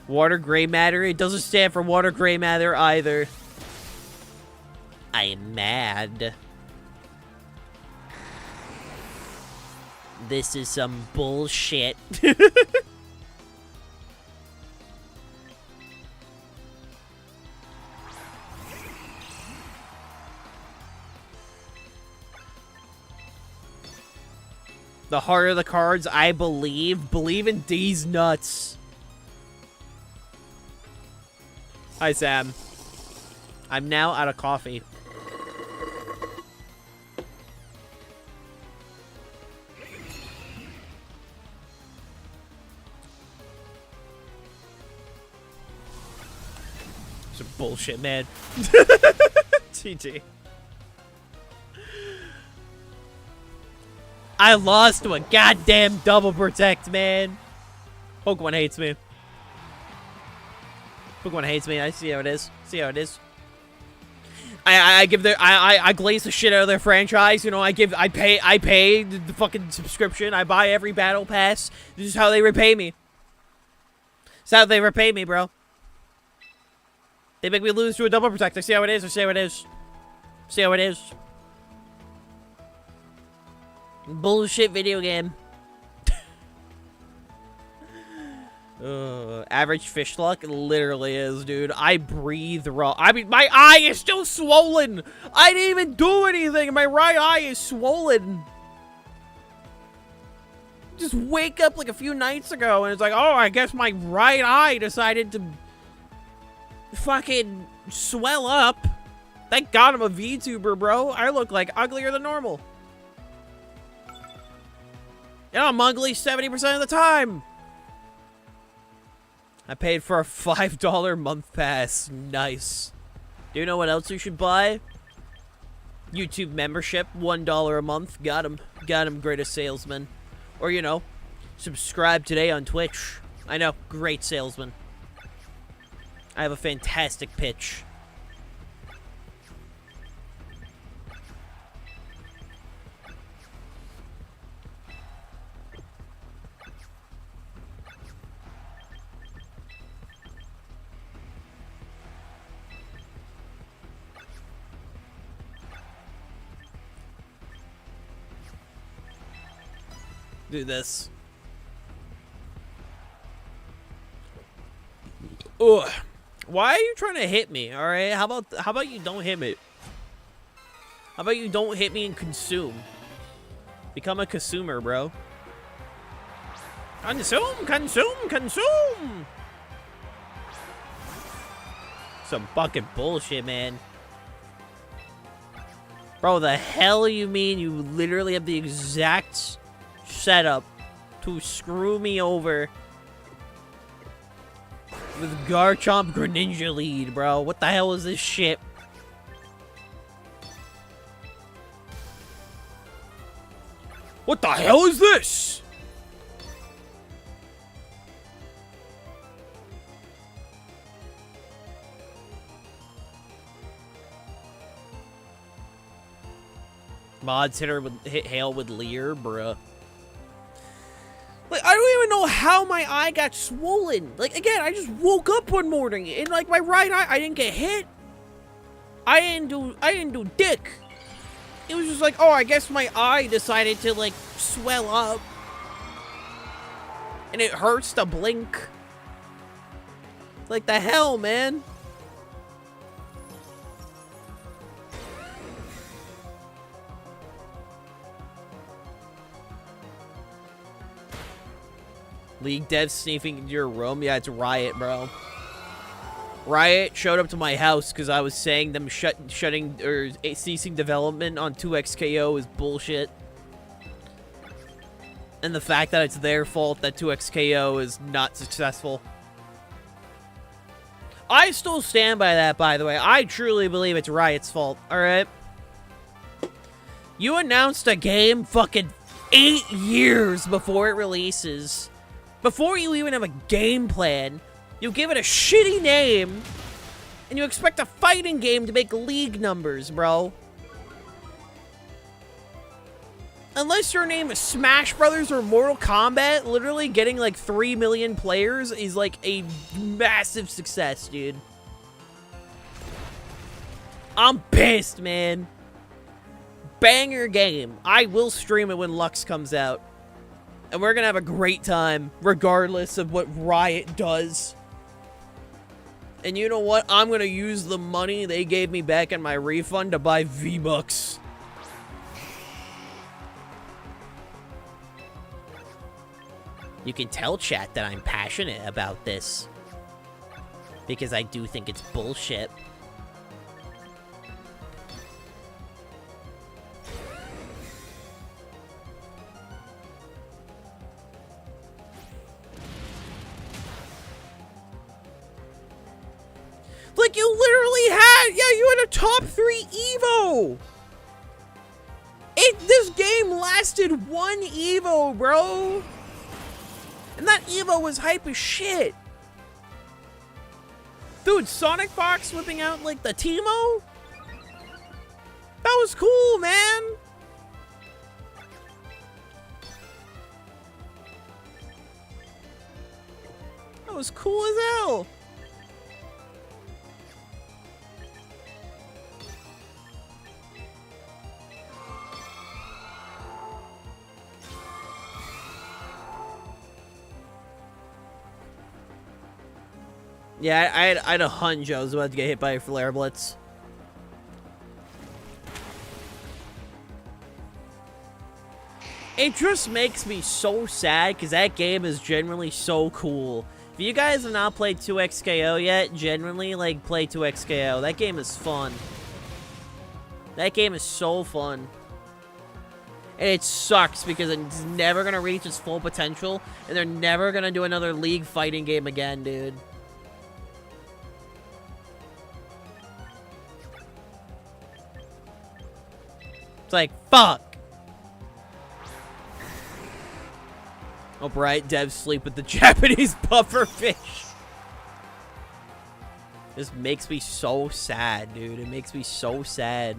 S1: Water gray matter? It doesn't stand for water gray matter either. I am mad. This is some bullshit. The harder the cards, I believe. Believe in these nuts. Hi, Sam. I'm now out of coffee. Some bullshit, man. GG. I lost to a goddamn double protect, man. Pokemon hates me. Pokemon hates me. I see how it is. See how it is. I glaze the shit out of their franchise. You know, I pay the fucking subscription. I buy every battle pass. This is how they repay me. This is how they repay me, bro. They make me lose to a double protect. I see how it is. I see how it is. See how it is. Bullshit video game. Average fish luck literally is, dude. I breathe raw. I mean, my eye is still swollen. I didn't even do anything. My right eye is swollen. Just wake up like a few nights ago and it's like, oh, I guess my right eye decided to fucking swell up. Thank God I'm a VTuber, bro. I look like uglier than normal. And I'm ugly 70% of the time. I paid for a $5 month pass. Nice. Do you know what else you should buy? YouTube membership. $1 a month. Got him. Got him, greatest salesman. Or, you know, subscribe today on Twitch. I know. Great salesman. I have a fantastic pitch. Do this. Ugh. Why are you trying to hit me? All right. How about you don't hit me? How about you don't hit me and consume? Become a consumer, bro. Consume, consume, consume. Some fucking bullshit, man. Bro, the hell you mean you literally have the exact setup to screw me over with Garchomp Greninja lead, bro? What the hell is this shit? What the hell is this? Mods hit Hail with Leer, bruh. Like, I don't even know how my eye got swollen. Like, again, I just woke up one morning and, like, my right eye, I didn't get hit. I didn't do dick. It was just like, oh, I guess my eye decided to, like, swell up. And it hurts to blink. Like, the hell, man? League devs sneaking into your room? Yeah, it's Riot, bro. Riot showed up to my house because I was saying them shutting or ceasing development on 2XKO is bullshit. And the fact that it's their fault that 2XKO is not successful. I still stand by that, by the way. I truly believe it's Riot's fault, alright? You announced a game fucking 8 years before it releases. Before you even have a game plan, you give it a shitty name, and you expect a fighting game to make league numbers, bro. Unless your name is Smash Brothers or Mortal Kombat, literally getting like 3 million players is like a massive success, dude. I'm pissed, man. Banger game. I will stream it when Lux comes out. And we're gonna have a great time, regardless of what Riot does. And you know what? I'm gonna use the money they gave me back in my refund to buy V-Bucks. You can tell, chat, that I'm passionate about this. Because I do think it's bullshit. Like, you literally had, yeah, you had a top 3 Evo. This game lasted 1 Evo, bro. And that Evo was hype as shit. Dude, Sonic Fox whipping out, like, the Teemo? That was cool, man. That was cool as hell. Yeah, I had a hunch I was about to get hit by a flare blitz. It just makes me so sad because that game is generally so cool. If you guys have not played 2XKO yet, generally, like, play 2XKO. That game is fun. That game is so fun. And it sucks because it's never going to reach its full potential, and they're never going to do another League fighting game again, dude. It's like, fuck. Oh, right, devs sleep with the Japanese puffer fish. This makes me so sad, dude. It makes me so sad.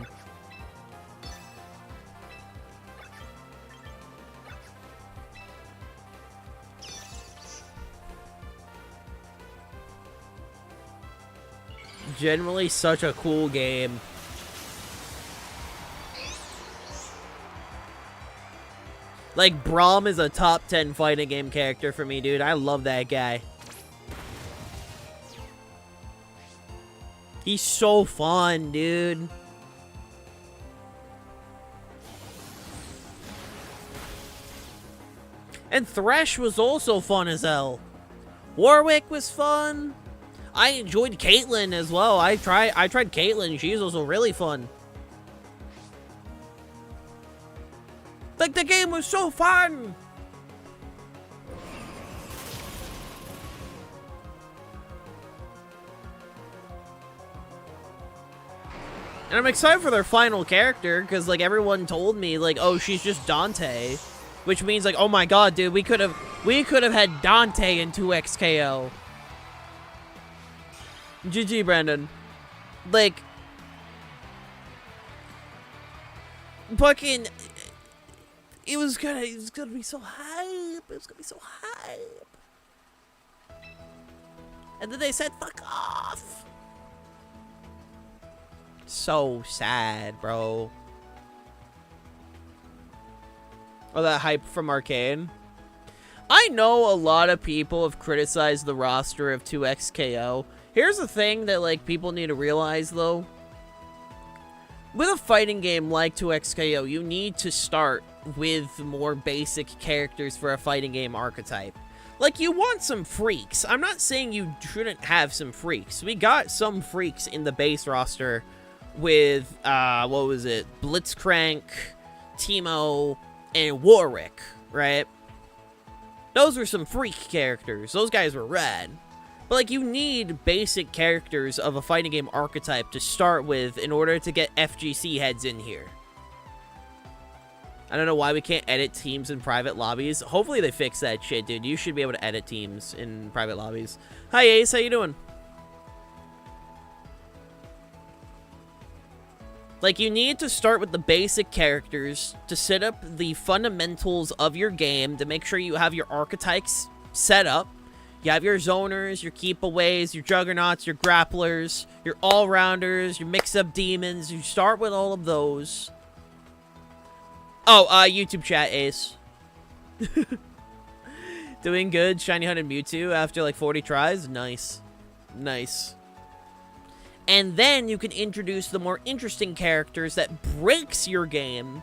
S1: Generally such a cool game. Like, Braum is a top 10 fighting game character for me, dude. I love that guy. He's so fun, dude. And Thresh was also fun as hell. Warwick was fun. I enjoyed Caitlyn as well. I tried Caitlyn. She's also really fun. Like, the game was so fun! And I'm excited for their final character, because, like, everyone told me, like, oh, she's just Dante. Which means, like, oh my god, dude, we could have had Dante in 2XKO. GG, Brandon. Like, fucking... It was gonna be so hype. It was gonna be so hype. And then they said, fuck off. So sad, bro. Oh, that hype from Arcane. I know a lot of people have criticized the roster of 2XKO. Here's the thing that, like, people need to realize, though. With a fighting game like 2XKO, you need to start with more basic characters for a fighting game archetype. Like, you want some freaks. I'm not saying you shouldn't have some freaks. We got some freaks in the base roster with, what was it? Blitzcrank, Teemo, and Warwick, right? Those were some freak characters. Those guys were rad. But, like, you need basic characters of a fighting game archetype to start with in order to get FGC heads in here. I don't know why we can't edit teams in private lobbies. Hopefully they fix that shit, dude. You should be able to edit teams in private lobbies. Hi, Ace. How you doing? Like, you need to start with the basic characters to set up the fundamentals of your game to make sure you have your archetypes set up. You have your zoners, your keep-aways, your juggernauts, your grapplers, your all-rounders, your mix-up demons. You start with all of those. Oh, YouTube chat, Ace. Doing good. Shiny Hunted Mewtwo after like 40 tries. Nice. Nice. And then you can introduce the more interesting characters that breaks your game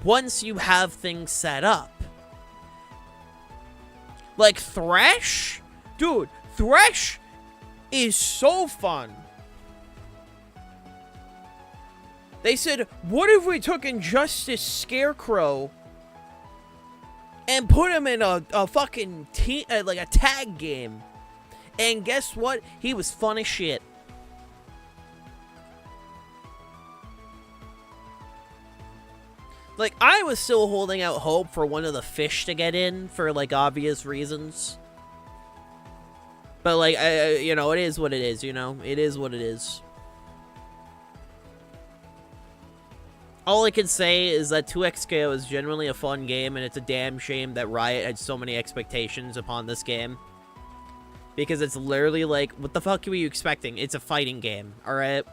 S1: once you have things set up. Like Thresh? Dude, Thresh is so fun. They said, what if we took Injustice Scarecrow and put him in a fucking team, like a tag game? And guess what? He was fun as shit. Like, I was still holding out hope for one of the fish to get in for, like, obvious reasons. But, like, you know, it is what it is, you know? It is what it is. All I can say is that 2XKO is generally a fun game, and it's a damn shame that Riot had so many expectations upon this game. Because it's literally like, what the fuck were you expecting? It's a fighting game, alright?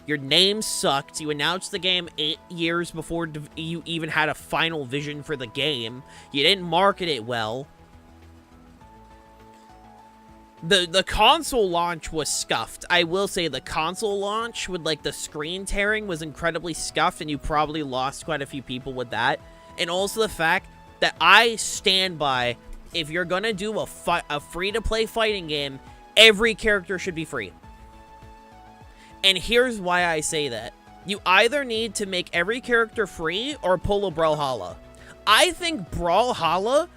S1: Your name sucked. You announced the game 8 years before you even had a final vision for the game. You didn't market it well. The console launch was scuffed. I will say the console launch with like the screen tearing was incredibly scuffed, and you probably lost quite a few people with that. And also the fact that I stand by, if you're gonna do a free-to-play fighting game, every character should be free. And here's why I say that. You either need to make every character free or pull a Brawlhalla. I think Brawlhalla,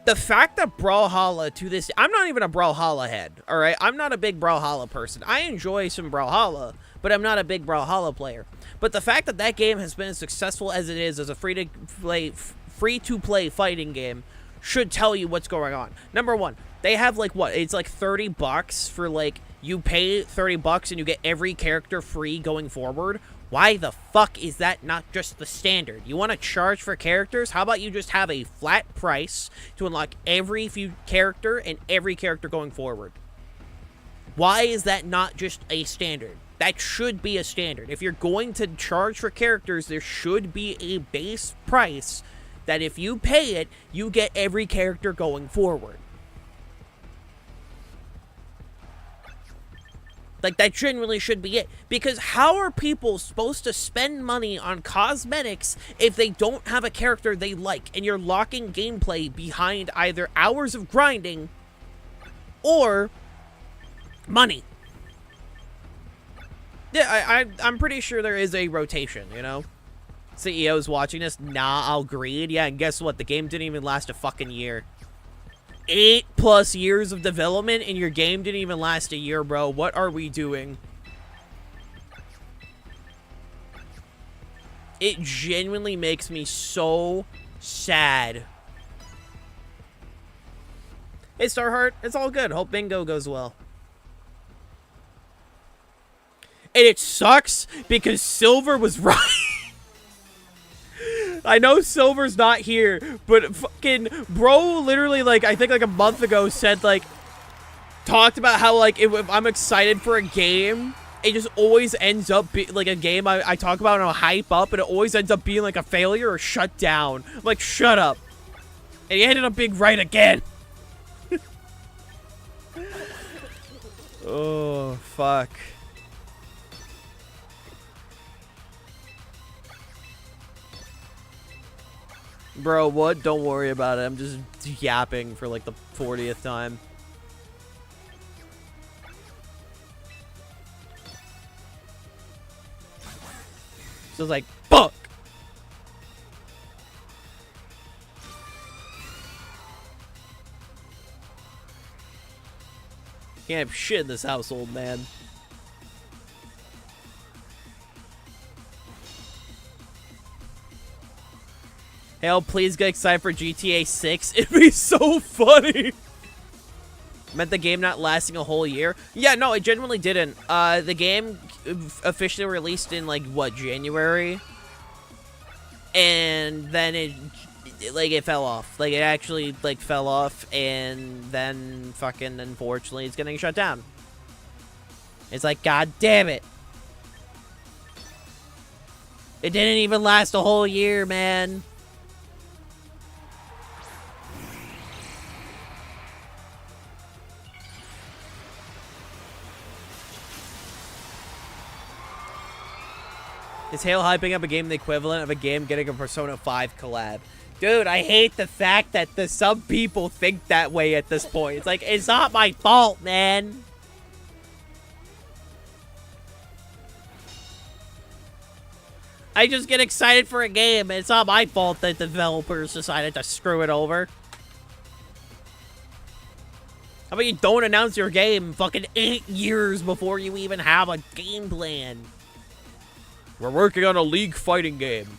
S1: the fact that Brawlhalla to this... I'm not even a Brawlhalla head, alright? I'm not a big Brawlhalla person. I enjoy some Brawlhalla, but I'm not a big Brawlhalla player. But the fact that that game has been as successful as it is as a free-to-play fighting game should tell you what's going on. Number one, they have, like, what? It's like $30 for, like, you pay $30 and you get every character free going forward. Why the fuck is that not just the standard? You want to charge for characters? How about you just have a flat price to unlock every character and every character going forward? Why is that not just a standard? That should be a standard. If you're going to charge for characters, there should be a base price that if you pay it, you get every character going forward. Like, that genuinely should be it. Because how are people supposed to spend money on cosmetics if they don't have a character they like, and you're locking gameplay behind either hours of grinding or money? Yeah, I'm pretty sure there is a rotation, you know? CEO's watching this. Nah, I'll greed. Yeah, and guess what? The game didn't even last a fucking year. 8+ years of development and your game didn't even last a year, bro. What are we doing? It genuinely makes me so sad. Hey, Starheart. It's all good. Hope bingo goes well. And it sucks because Silver was right. I know Silver's not here, but fucking bro literally, like, I think like a month ago said, like, talked about how, like, if I'm excited for a game, it just always ends up like a game I talk about and I'll hype up, and it always ends up being like a failure or shut down. I'm like, shut up. And he ended up being right again. Oh, fuck. Bro, what? Don't worry about it. I'm just yapping for like the 40th time. So it's like, fuck! Can't have shit in this household, man. Hell, please get excited for GTA 6. It'd be so funny. Meant the game not lasting a whole year. Yeah, no, it genuinely didn't. The game officially released in, like, what, January? And then it fell off. Like, it actually, like, fell off, and then fucking, unfortunately, it's getting shut down. It's like, god damn it. It didn't even last a whole year, man. Is Halo hyping up a game the equivalent of a game getting a Persona 5 collab? Dude, I hate the fact that some people think that way at this point. It's like, it's not my fault, man. I just get excited for a game, and it's not my fault that developers decided to screw it over. How about you don't announce your game fucking 8 years before you even have a game plan? We're working on a League fighting game.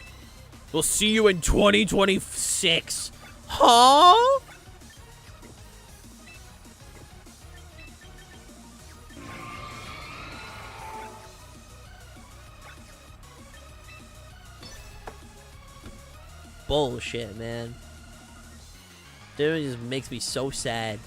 S1: We'll see you in 2026. Huh? Bullshit, man. Dude, it just makes me so sad.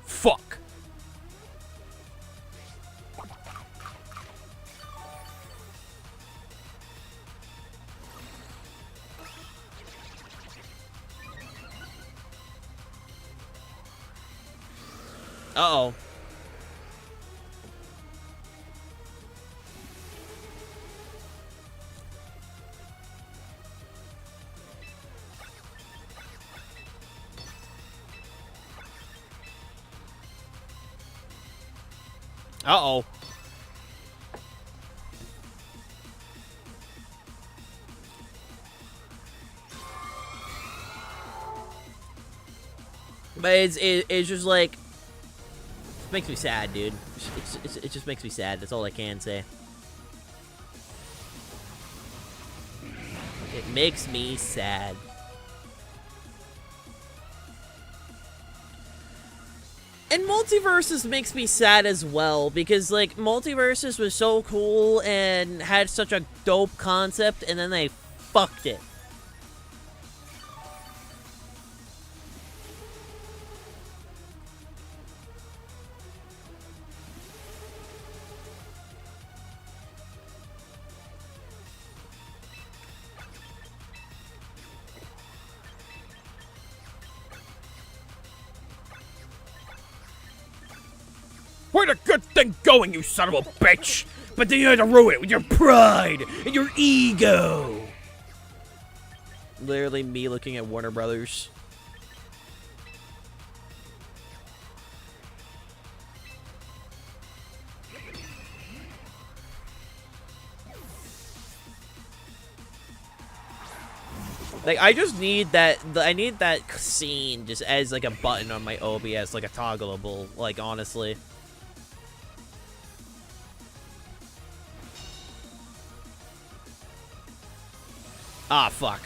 S1: Fuck. Uh-oh. Uh-oh. But it's just like, it makes me sad, dude. It just makes me sad. That's all I can say. It makes me sad. And Multiverses makes me sad as well, because, like, Multiverses was so cool and had such a dope concept, and then they fucked it.
S2: Where the good thing going, you son of a bitch? But then you had to ruin it with your pride and your ego.
S1: Literally me looking at Warner Brothers. Like, I just need that, I need that scene just as, like, a button on my OBS, like a toggleable, like, honestly. Ah, fuck.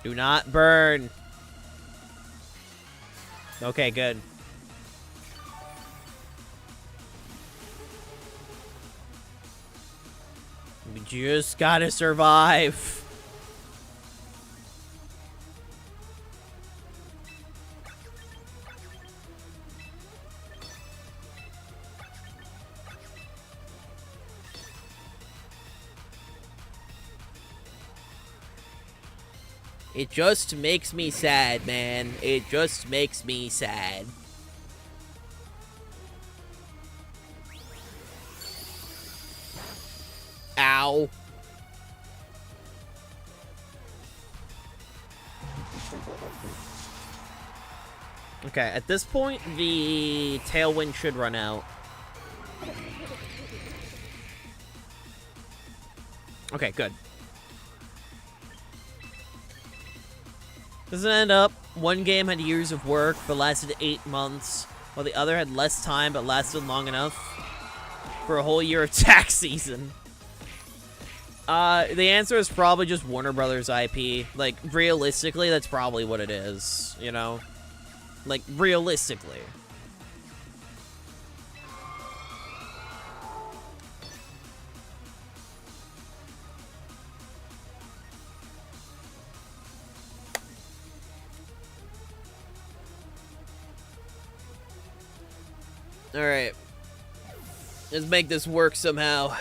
S1: Do not burn. Okay, good. We just gotta survive. It just makes me sad, man. It just makes me sad. Ow. Okay, at this point, the tailwind should run out. Okay, good. Doesn't end up, one game had years of work but lasted 8 months, while the other had less time but lasted long enough for a whole year of tax season. The answer is probably just Warner Brothers IP. Like, realistically, that's probably what it is, you know? Like, realistically. Alright. Let's make this work somehow.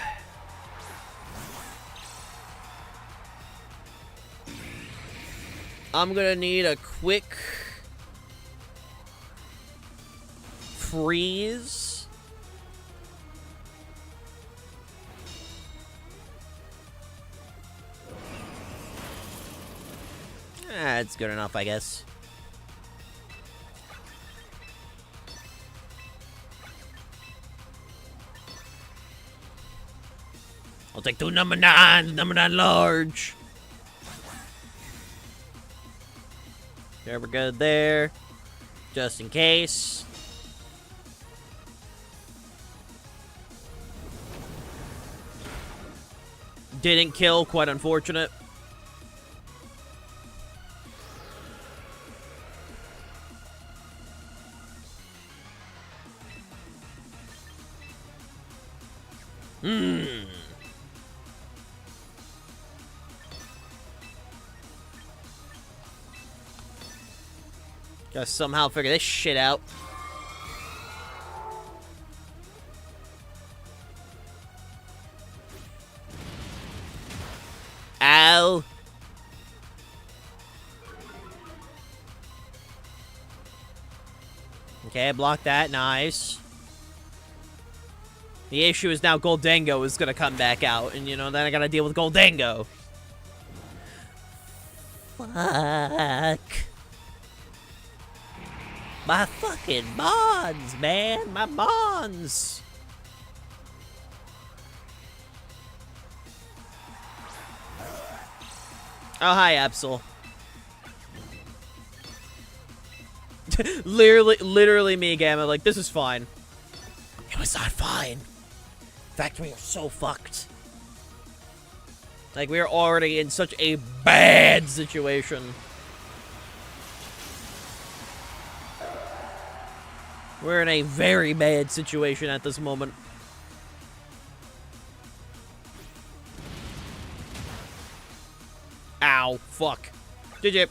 S1: I'm gonna need a quick freeze. It's good enough, I guess. I'll take 2 number 9s, number 9 large. There, we're good there. Just in case. Didn't kill, quite unfortunate. Gotta somehow figure this shit out. Ow. Okay, block that. Nice. The issue is now Goldango is gonna come back out, and you know, then I gotta deal with Goldango. Fuck. My fucking bonds, man. My bonds. Oh, hi, Absol. literally me, Gamma, like, this is fine. It was not fine. In fact, we are so fucked. Like, we are already in such a bad situation. We're in a very bad situation at this moment. Ow, fuck. GG.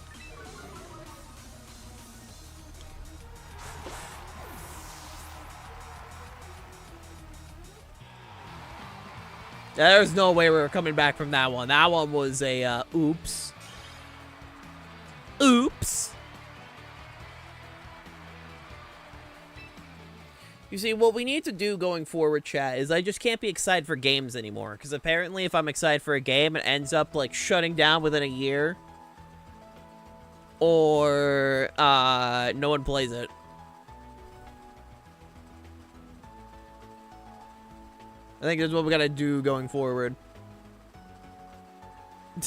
S1: There's no way we were coming back from that one. That one was a, oops. Oops. You see, what we need to do going forward, chat, is I just can't be excited for games anymore. Because apparently if I'm excited for a game, it ends up, like, shutting down within a year. Or, no one plays it. I think that's what we gotta do going forward. I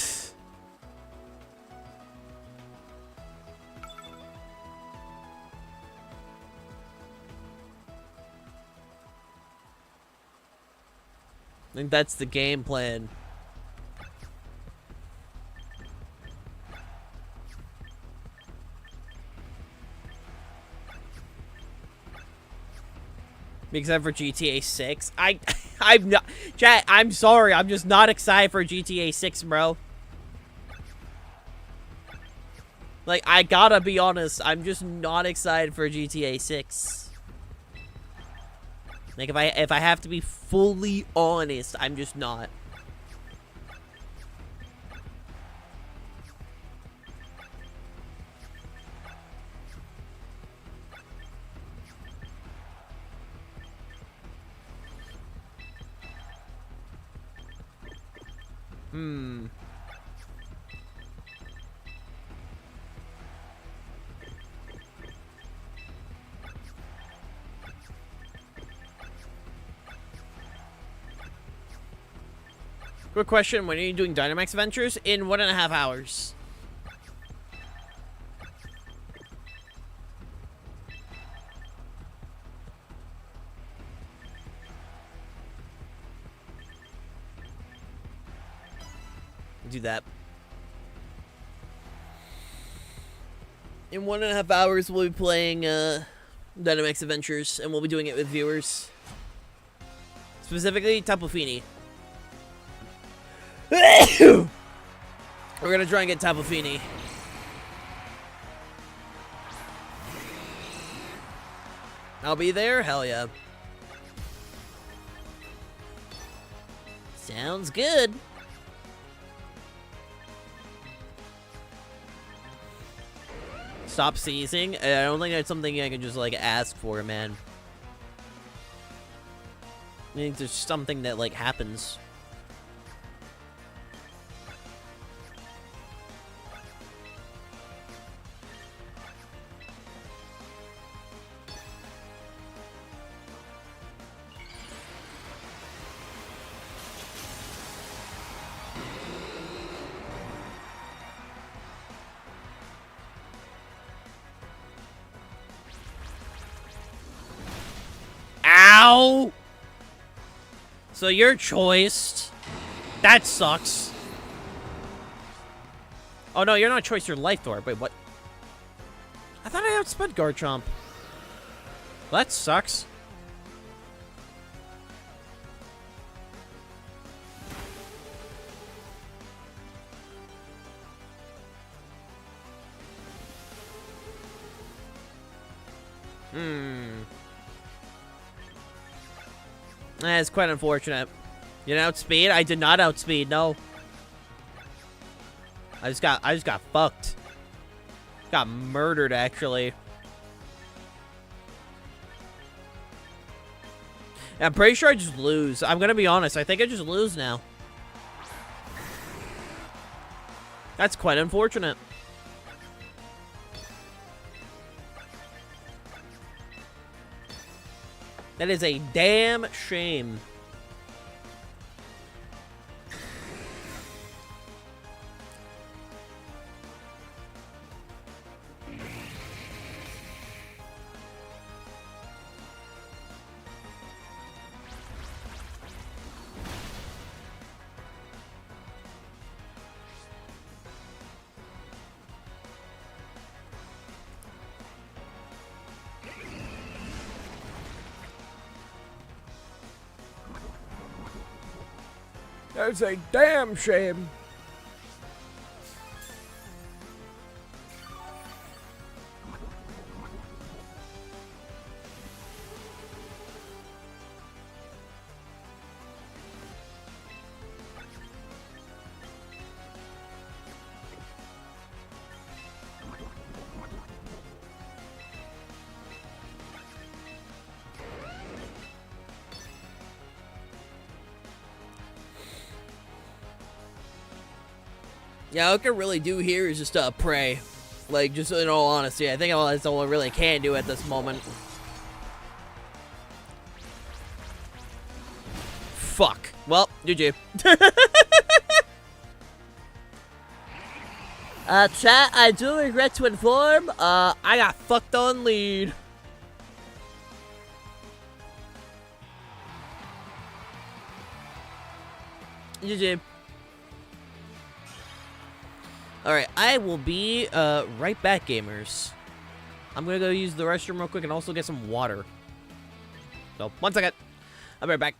S1: think that's the game plan. Except for GTA 6. I'm not... Chat, I'm sorry. I'm just not excited for GTA 6, bro. Like, I gotta be honest. I'm just not excited for GTA 6. Like, if I have to be fully honest, I'm just not. Quick question, when are you doing Dynamax Adventures? In 1.5 hours. Do that. In 1.5 hours, we'll be playing Dynamax Adventures, and we'll be doing it with viewers. Specifically, Tapu Fini. We're gonna try and get Tapu Fini. I'll be there? Hell yeah. Sounds good. Stop seizing? I don't think that's something I can just, like, ask for, man. I think there's something that, like, happens. Ow! So you're choiced. That sucks. Oh no, you're not choiced, you're Life Orb. Wait, what? I thought I outsped Garchomp. Well, that sucks. That's quite unfortunate. You didn't outspeed? I did not outspeed, no. I just got fucked. Got murdered, actually. I'm pretty sure I just lose. I'm gonna be honest. I think I just lose now. That's quite unfortunate. That is a damn shame.
S2: That's a damn shame.
S1: Yeah, all I can really do here is just pray. Like, just in all honesty, I think that's all I really can do at this moment. Fuck. Well, GG. Chat, I do regret to inform, I got fucked on lead. GG. Alright, I will be right back, gamers. I'm gonna go use the restroom real quick and also get some water. So, 1 second. I'll be right back.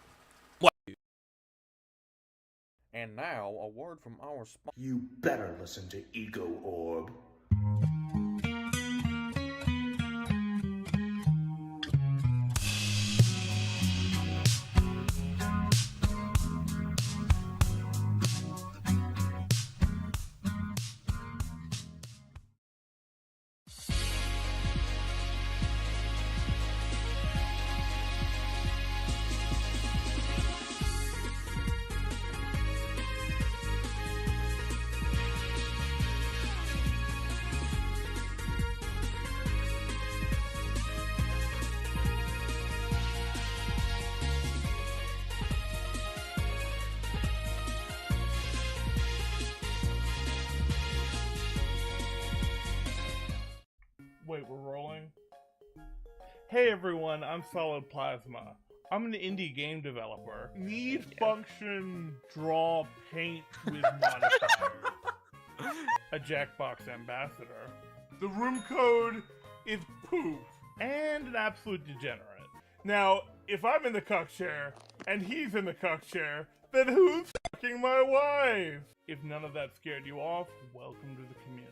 S1: What?
S3: And now, a word from our sponsor.
S4: You better listen to Ego Orb.
S5: Wait, we're rolling? Hey everyone, I'm Solid Plasma. I'm an indie game developer. Need function draw paint with modifiers. A Jackbox ambassador. The room code is poof. And an absolute degenerate. Now, if I'm in the cuck chair, and he's in the cuck chair, then who's fucking my wife? If none of that scared you off, welcome to the community.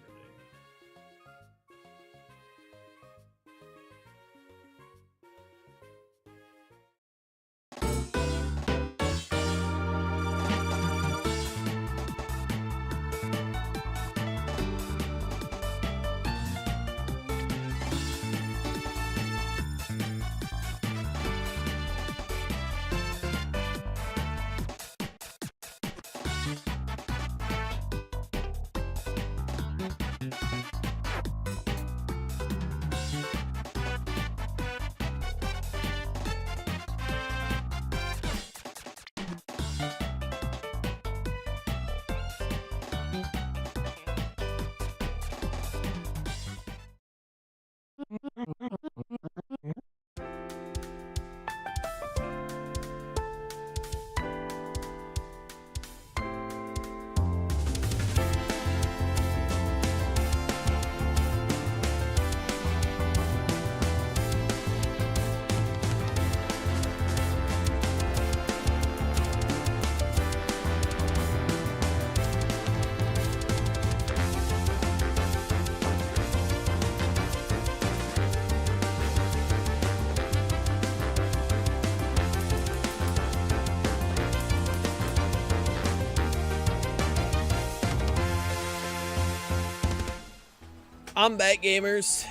S1: I'm back, gamers.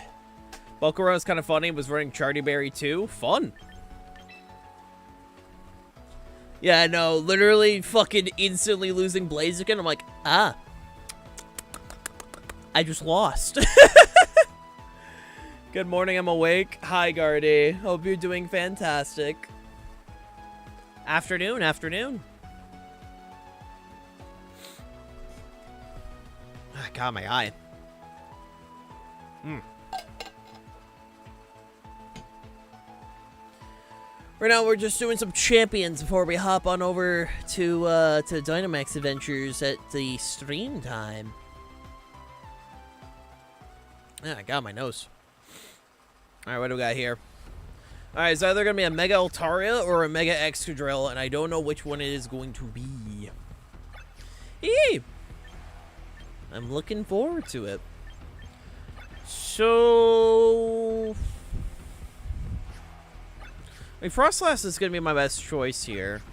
S1: Bokurun was kind of funny. Was running Charty Berry too. Fun. Yeah, no, literally fucking instantly losing Blaziken. I'm like, ah. I just lost. Good morning, I'm awake. Hi, Gardy. Hope you're doing fantastic. Afternoon, afternoon. Ah, God, my eye. Right now, we're just doing some champions before we hop on over to Dynamax Adventures at the stream time. Ah, I got my nose. Alright, what do we got here? Alright, it's either going to be a Mega Altaria or a Mega Excadrill, and I don't know which one it is going to be. Eee! I'm looking forward to it. So... I mean, Frostlass is going to be my best choice here.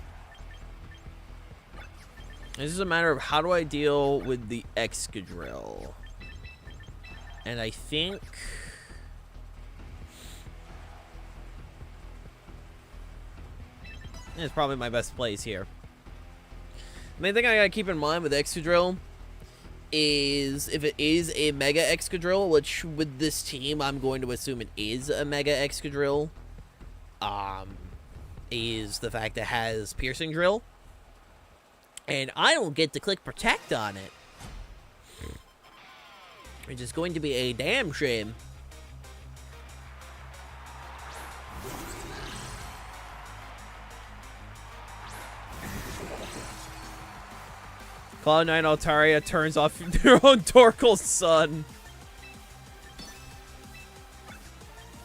S1: This is a matter of how do I deal with the Excadrill. And I think... it's probably my best plays here. The main thing I gotta keep in mind with Excadrill is if it is a Mega Excadrill, which with this team I'm going to assume it is a Mega Excadrill, is the fact that it has Piercing Drill. And I don't get to click Protect on it. Which is going to be a damn shame. Cloud9 Altaria turns off their own Torkoal's son.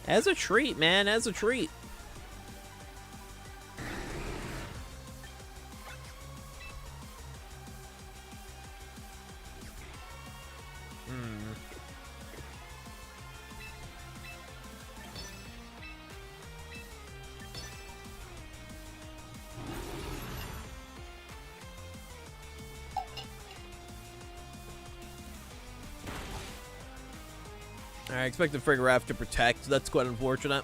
S1: As a treat, man. As a treat. I expected Frigoraph to protect. That's quite unfortunate.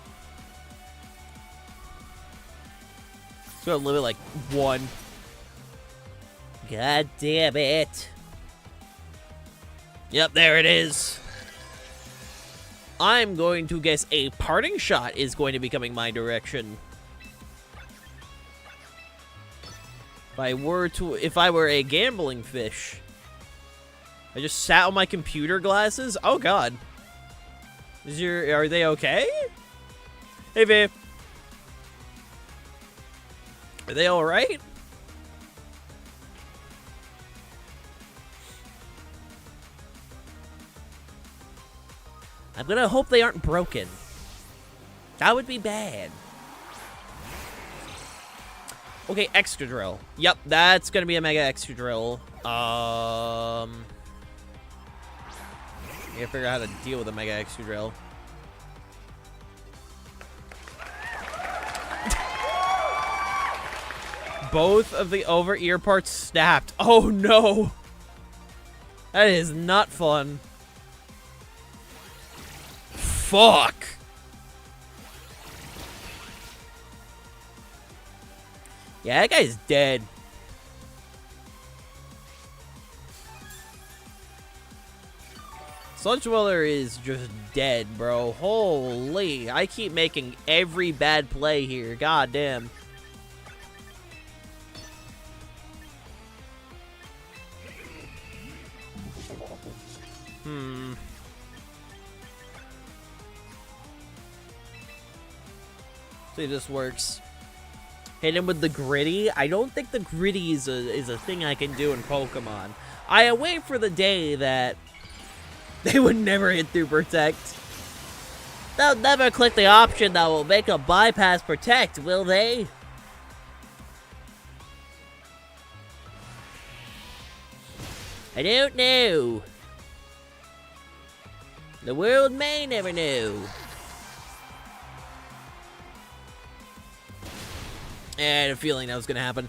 S1: It's gonna live at like 1. God damn it. Yep, there it is. I'm going to guess a Parting Shot is going to be coming my direction. If I were a gambling fish. I just sat on my computer glasses. Oh god. Are they okay? Hey, babe. Are they alright? I'm gonna hope they aren't broken. That would be bad. Okay, Excadrill. Yep, that's gonna be a Mega Excadrill. I gotta figure out how to deal with a Mega Excadrill. Both of the over-ear parts snapped. Oh no! That is not fun. Fuck! Yeah, that guy's dead. Sludge Dweller is just dead, bro. Holy. I keep making every bad play here. God damn. See if this works. Hit him with the Gritty. I don't think the Gritty is a thing I can do in Pokemon. I wait for the day that they would never hit through Protect. They'll never click the option that will make a bypass Protect, will they? I don't know. The world may never know. I had a feeling that was gonna happen.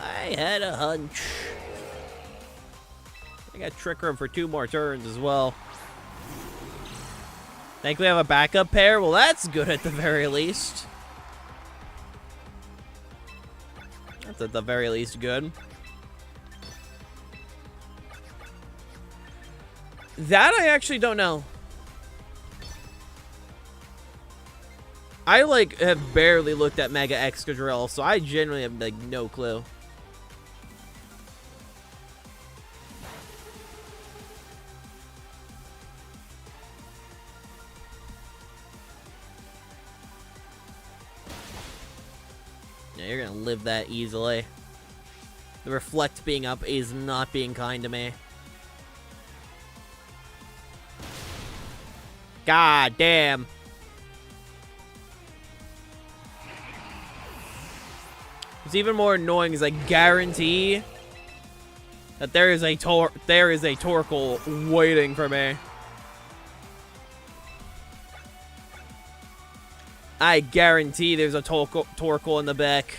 S1: I had a hunch. I got Trick Room for 2 more turns as well. Think we have a backup pair? Well, that's good at the very least. That's at the very least good. That I actually don't know. I, like, have barely looked at Mega Excadrill, so I genuinely have, like, no clue. Yeah, you're gonna live that easily. The Reflect being up is not being kind to me. God damn. What's even more annoying is I guarantee that there is a Torkoal waiting for me. I guarantee there's a Torkoal in the back.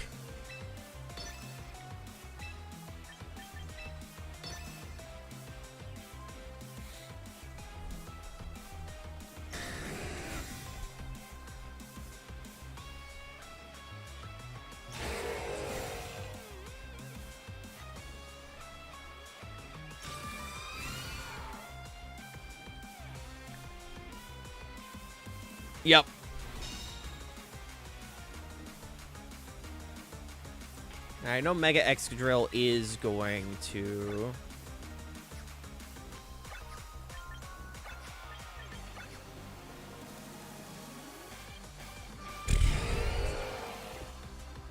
S1: Yep. I know Mega Excadrill is going to...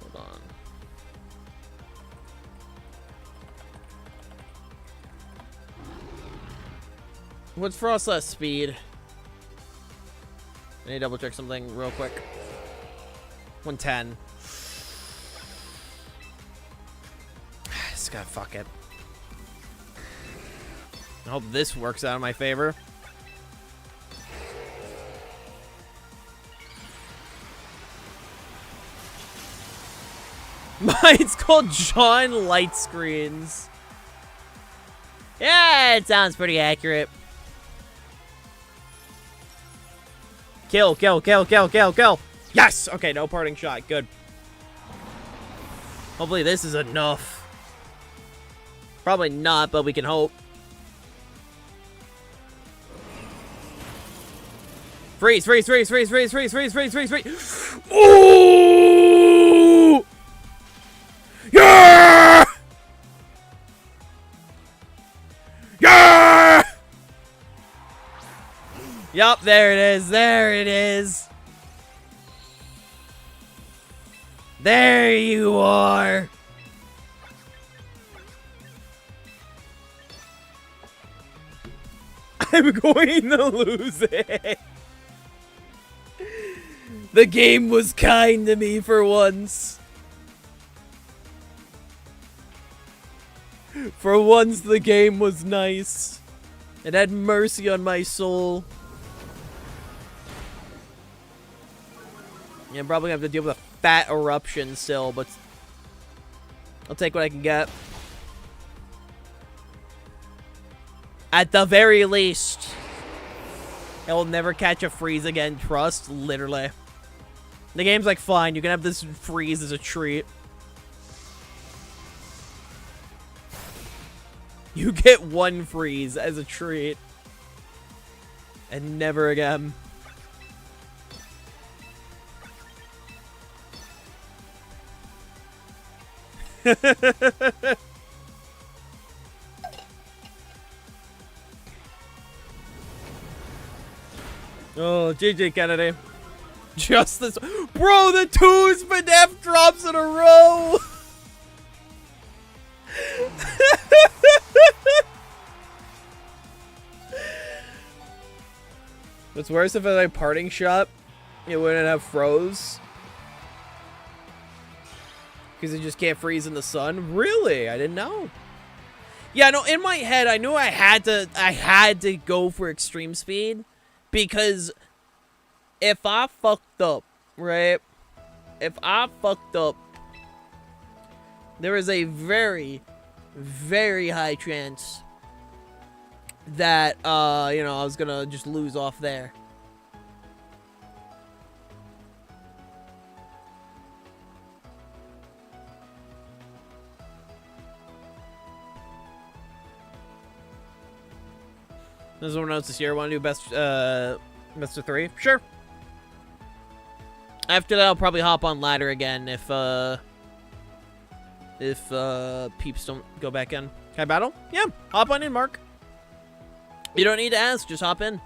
S1: Hold on. What's Frostlass speed? I need to double check something real quick. 110. Just gotta fuck it. I hope this works out in my favor. Mine's called John Light Screens. Yeah, it sounds pretty accurate. Kill, kill, kill, kill, kill, kill. Yes! Okay, no parting shot. Good. Hopefully this is enough. Probably not, but we can hope. Freeze, freeze, freeze, freeze, freeze, freeze, freeze, freeze, freeze, freeze. Ooh! Yeah! Yeah! Yup, there it is. There it is. There you are. I'm going to lose it. The game was kind to me for once. For once, the game was nice. It had mercy on my soul. Yeah, I'm probably gonna have to deal with a fat eruption still, but I'll take what I can get. At the very least, I will never catch a freeze again, trust, literally. The game's like, fine, you can have this freeze as a treat. You get one freeze as a treat. And never again. Oh, GG Kennedy. Just this. Bro, the 2 FNAF drops in a row. What's worse, if I had a parting shot, it wouldn't have froze. Because it just can't freeze in the sun. Really? I didn't know. Yeah, no, in my head, I knew I had to go for extreme speed. Because if I fucked up, right? If I fucked up, there is a very, very high chance that, you know, I was gonna just lose off there. Does someone else this year want to do best of 3? Sure. After that, I'll probably hop on ladder again if peeps don't go back in. Can I battle? Yeah, hop on in, Mark. You don't need to ask, just hop in.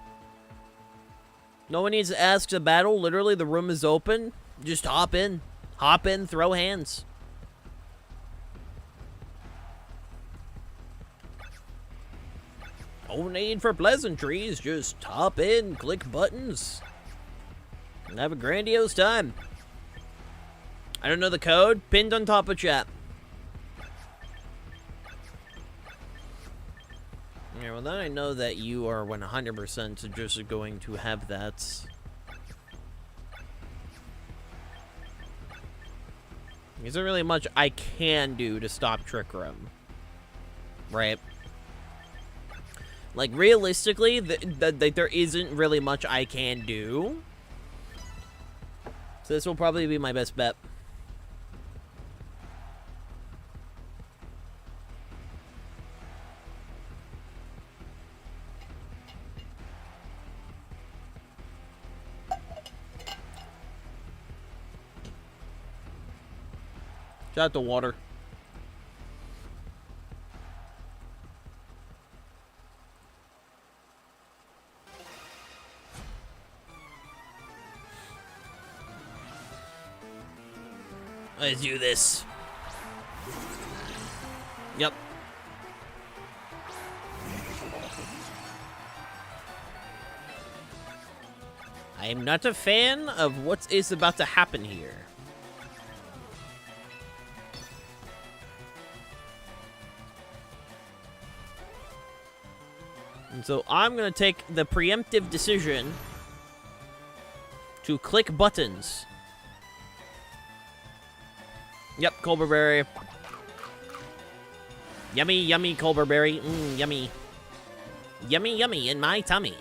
S1: No one needs to ask to battle. Literally, the room is open. Just hop in. Hop in, throw hands. No need for pleasantries. Just hop in, click buttons, and have a grandiose time. I don't know the code. Pinned on top of chat. Yeah, well, then I know that you are 100% just going to have that. Isn't really much I can do to stop Trick Room, right? Like, realistically, there isn't really much I can do. So this will probably be my best bet. Shout out to water. Let's do this. Yep. I am not a fan of what is about to happen here. And so I'm going to take the preemptive decision to click buttons. Yep, Colberberry. Yummy, yummy Colberberry. Yummy. Yummy, yummy in my tummy.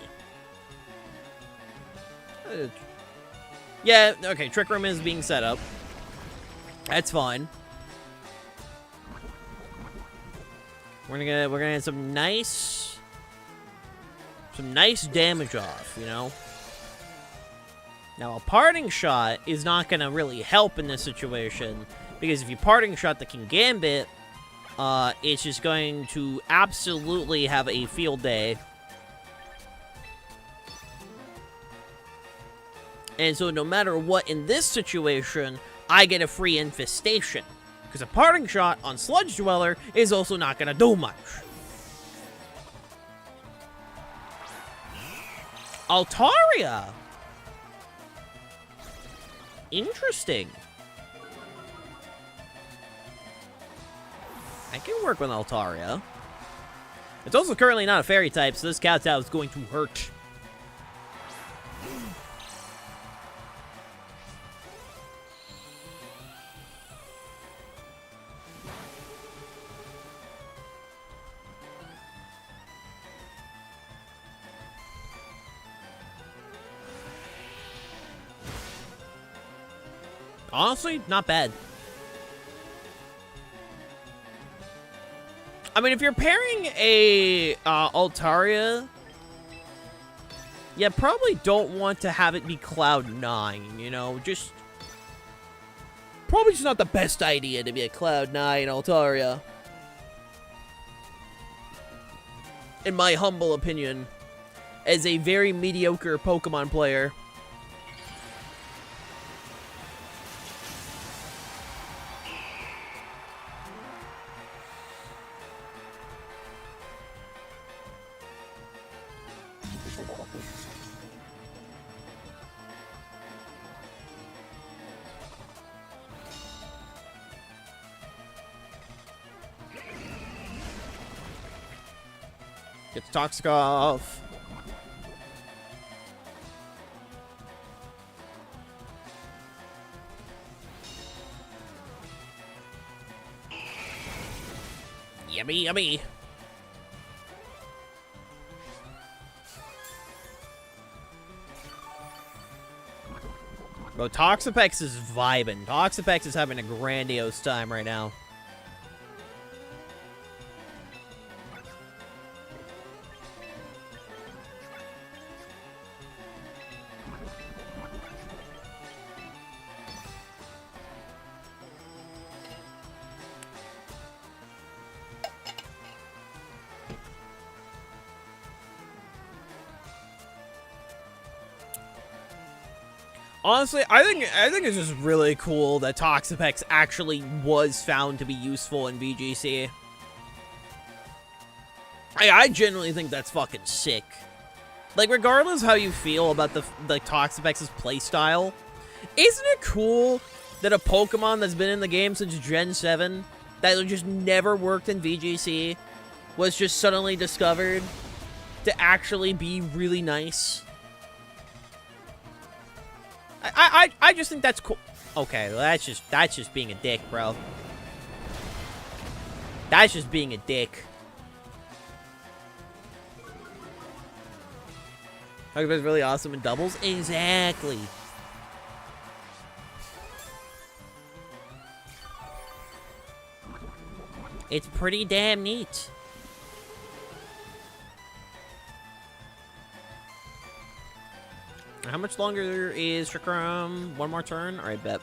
S1: Yeah, okay, Trick Room is being set up. That's fine. We're gonna get some nice damage off, you know? Now, a parting shot is not gonna really help in this situation, because if you parting shot the King Gambit, it's just going to absolutely have a field day. And so no matter what in this situation, I get a free infestation. Because a parting shot on Sludge Dweller is also not going to do much. Altaria! Interesting. I can work with Altaria. It's also currently not a fairy type, so this Kowtow is going to hurt. Honestly, not bad. I mean, if you're pairing a Altaria, you probably don't want to have it be Cloud 9, you know? Just... probably just not the best idea to be a Cloud 9 Altaria. In my humble opinion, as a very mediocre Pokemon player. Get the Toxic off. Yummy, yummy. Bro, Toxapex is vibing. Toxapex is having a grandiose time right now. Honestly, I think it's just really cool that Toxapex actually was found to be useful in VGC. I genuinely think that's fucking sick. Like, regardless how you feel about the Toxapex's playstyle, isn't it cool that a Pokemon that's been in the game since Gen 7, that just never worked in VGC, was just suddenly discovered to actually be really nice? I just think that's cool. Okay, well, that's just being a dick, bro. That's just being a dick. Toxapex really awesome in doubles? Exactly. It's pretty damn neat. How much longer is Shakram? One more turn? Alright, bet.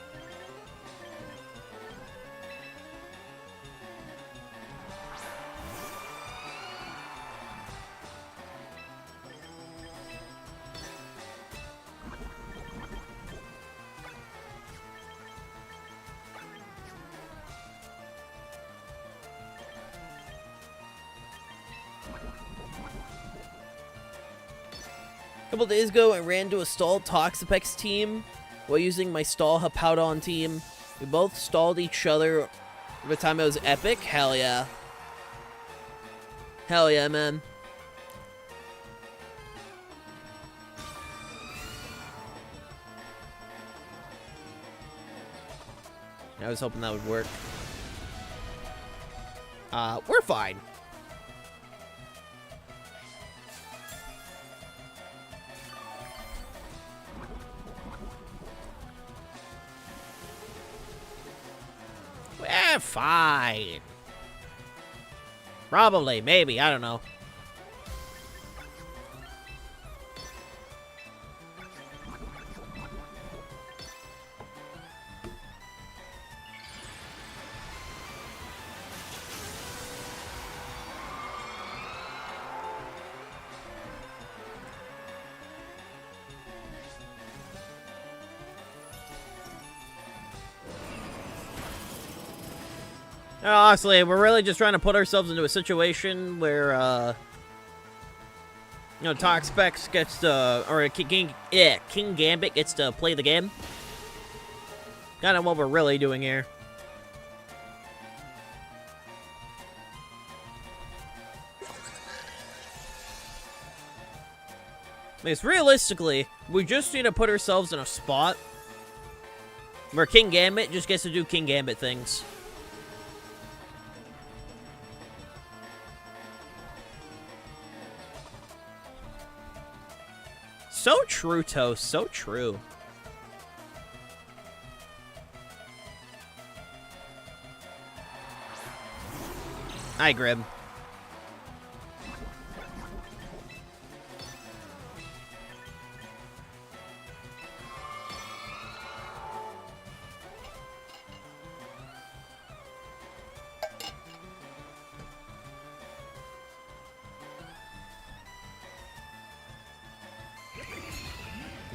S1: A couple days ago, I ran to a stalled Toxapex team while using my stall Hippowdon team. We both stalled each other by the time it was epic. Hell yeah. Hell yeah, man. I was hoping that would work. We're fine. We're fine. Probably, maybe, I don't know. Honestly, we're really just trying to put ourselves into a situation where, you know, Toxapex gets to, or King Gambit gets to play the game. Kind of what we're really doing here. Because realistically, we just need to put ourselves in a spot where King Gambit just gets to do King Gambit things. So true, Toast. So true. Hi, Grim.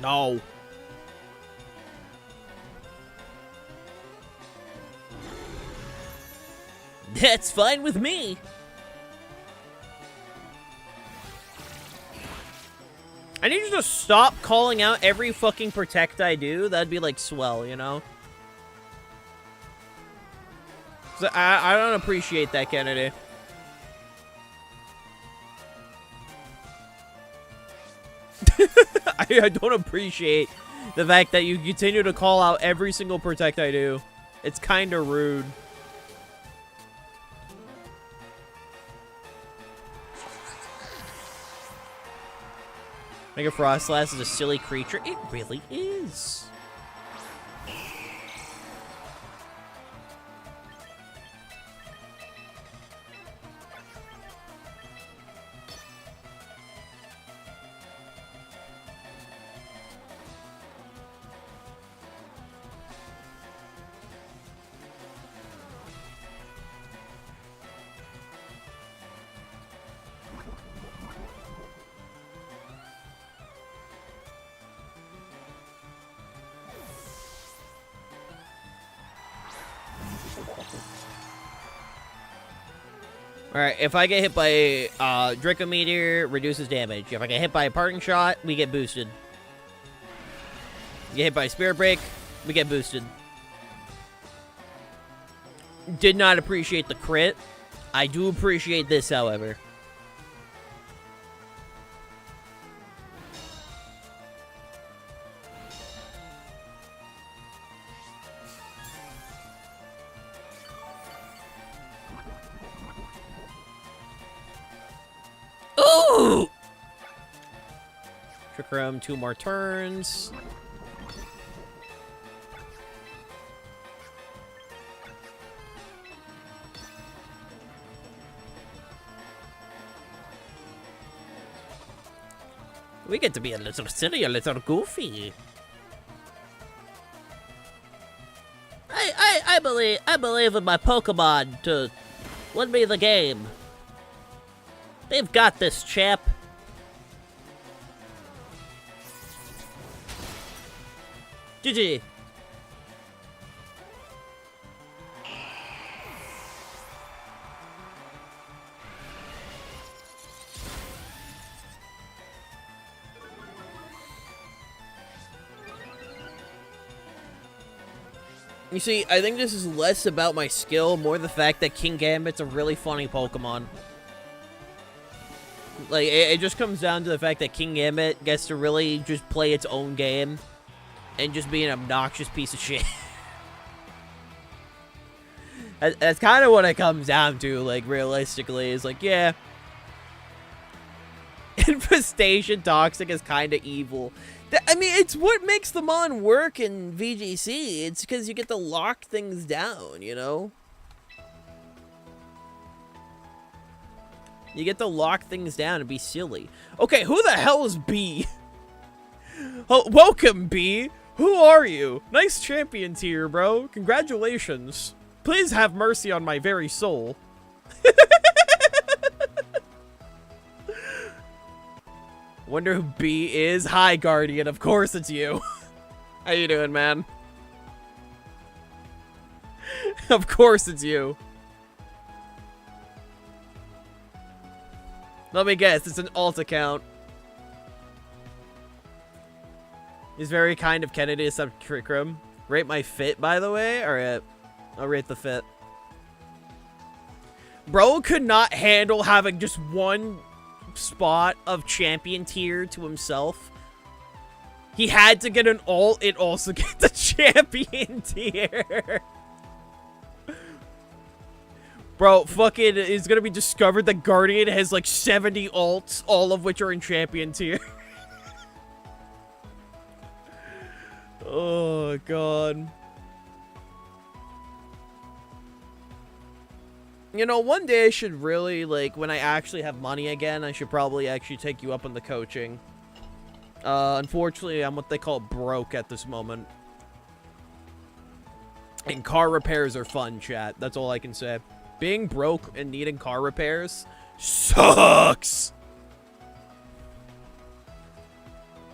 S1: No. That's fine with me. I need you to stop calling out every fucking protect I do. That'd be like swell, you know? So I don't appreciate that, Kennedy. I don't appreciate the fact that you continue to call out every single protect I do. It's kind of rude. Mega Frostlass is a silly creature. It really is. Alright, if I get hit by Draco Meteor, reduces damage. If I get hit by a parting shot, we get boosted. Get hit by Spirit Break, we get boosted. Did not appreciate the crit. I do appreciate this, however. Ooh! Trick Room, 2 more turns. We get to be a little silly, a little goofy. I believe in my Pokemon to win me the game. They've got this, champ. GG. You see, I think this is less about my skill, more the fact that King Gambit's a really funny Pokemon. Like, it just comes down to the fact that King Gambit gets to really just play its own game and just be an obnoxious piece of shit. That's kind of what it comes down to, like, realistically, is like, yeah. Infestation Toxic is kind of evil. I mean, it's what makes the Mon work in VGC. It's because you get to lock things down, you know? You get to lock things down and be silly. Okay, who the hell is B? Oh, welcome, B. Who are you? Nice champion tier, bro. Congratulations. Please have mercy on my very soul. Wonder who B is. Hi, Guardian. Of course it's you. How you doing, man? Of course it's you. Let me guess. It's an alt account. He's very kind of Kennedy sub Trick Room. Rate my fit, by the way. Alright. I'll rate the fit. Bro could not handle having just one spot of champion tier to himself. He had to get an alt and also get the champion tier. Bro, fucking is gonna be discovered that Guardian has like 70 alts, all of which are in champion tier. Oh, God. You know, one day I should really, like, when I actually have money again, I should probably actually take you up on the coaching. Unfortunately, I'm what they call broke at this moment. And car repairs are fun, chat. That's all I can say. Being broke and needing car repairs sucks.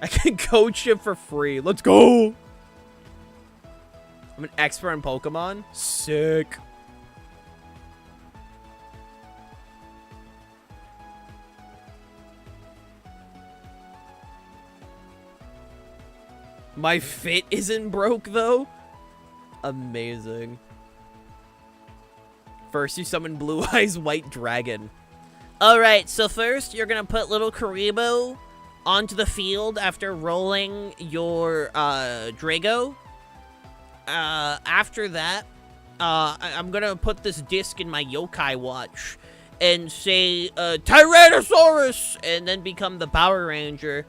S1: I can coach him for free. Let's go. I'm an expert in Pokemon. Sick. My fit isn't broke, though. Amazing. First, you summon Blue Eyes White Dragon. Alright, so first, you're gonna put little Karibo onto the field after rolling your Drago. After that, I'm gonna put this disc in my Yokai Watch and say, Tyrannosaurus! And then become the Power Ranger.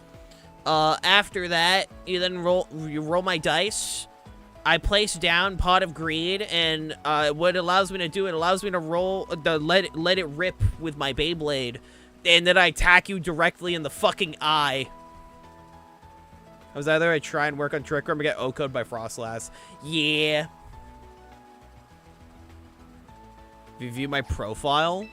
S1: After that, you roll my dice. I place down Pot of Greed, and what it allows me to do, it allows me to roll, let it rip with my Beyblade, and then I attack you directly in the fucking eye. I was either I try and work on Trick Room or get O-Code by Frostlass. Yeah. If you view my profile,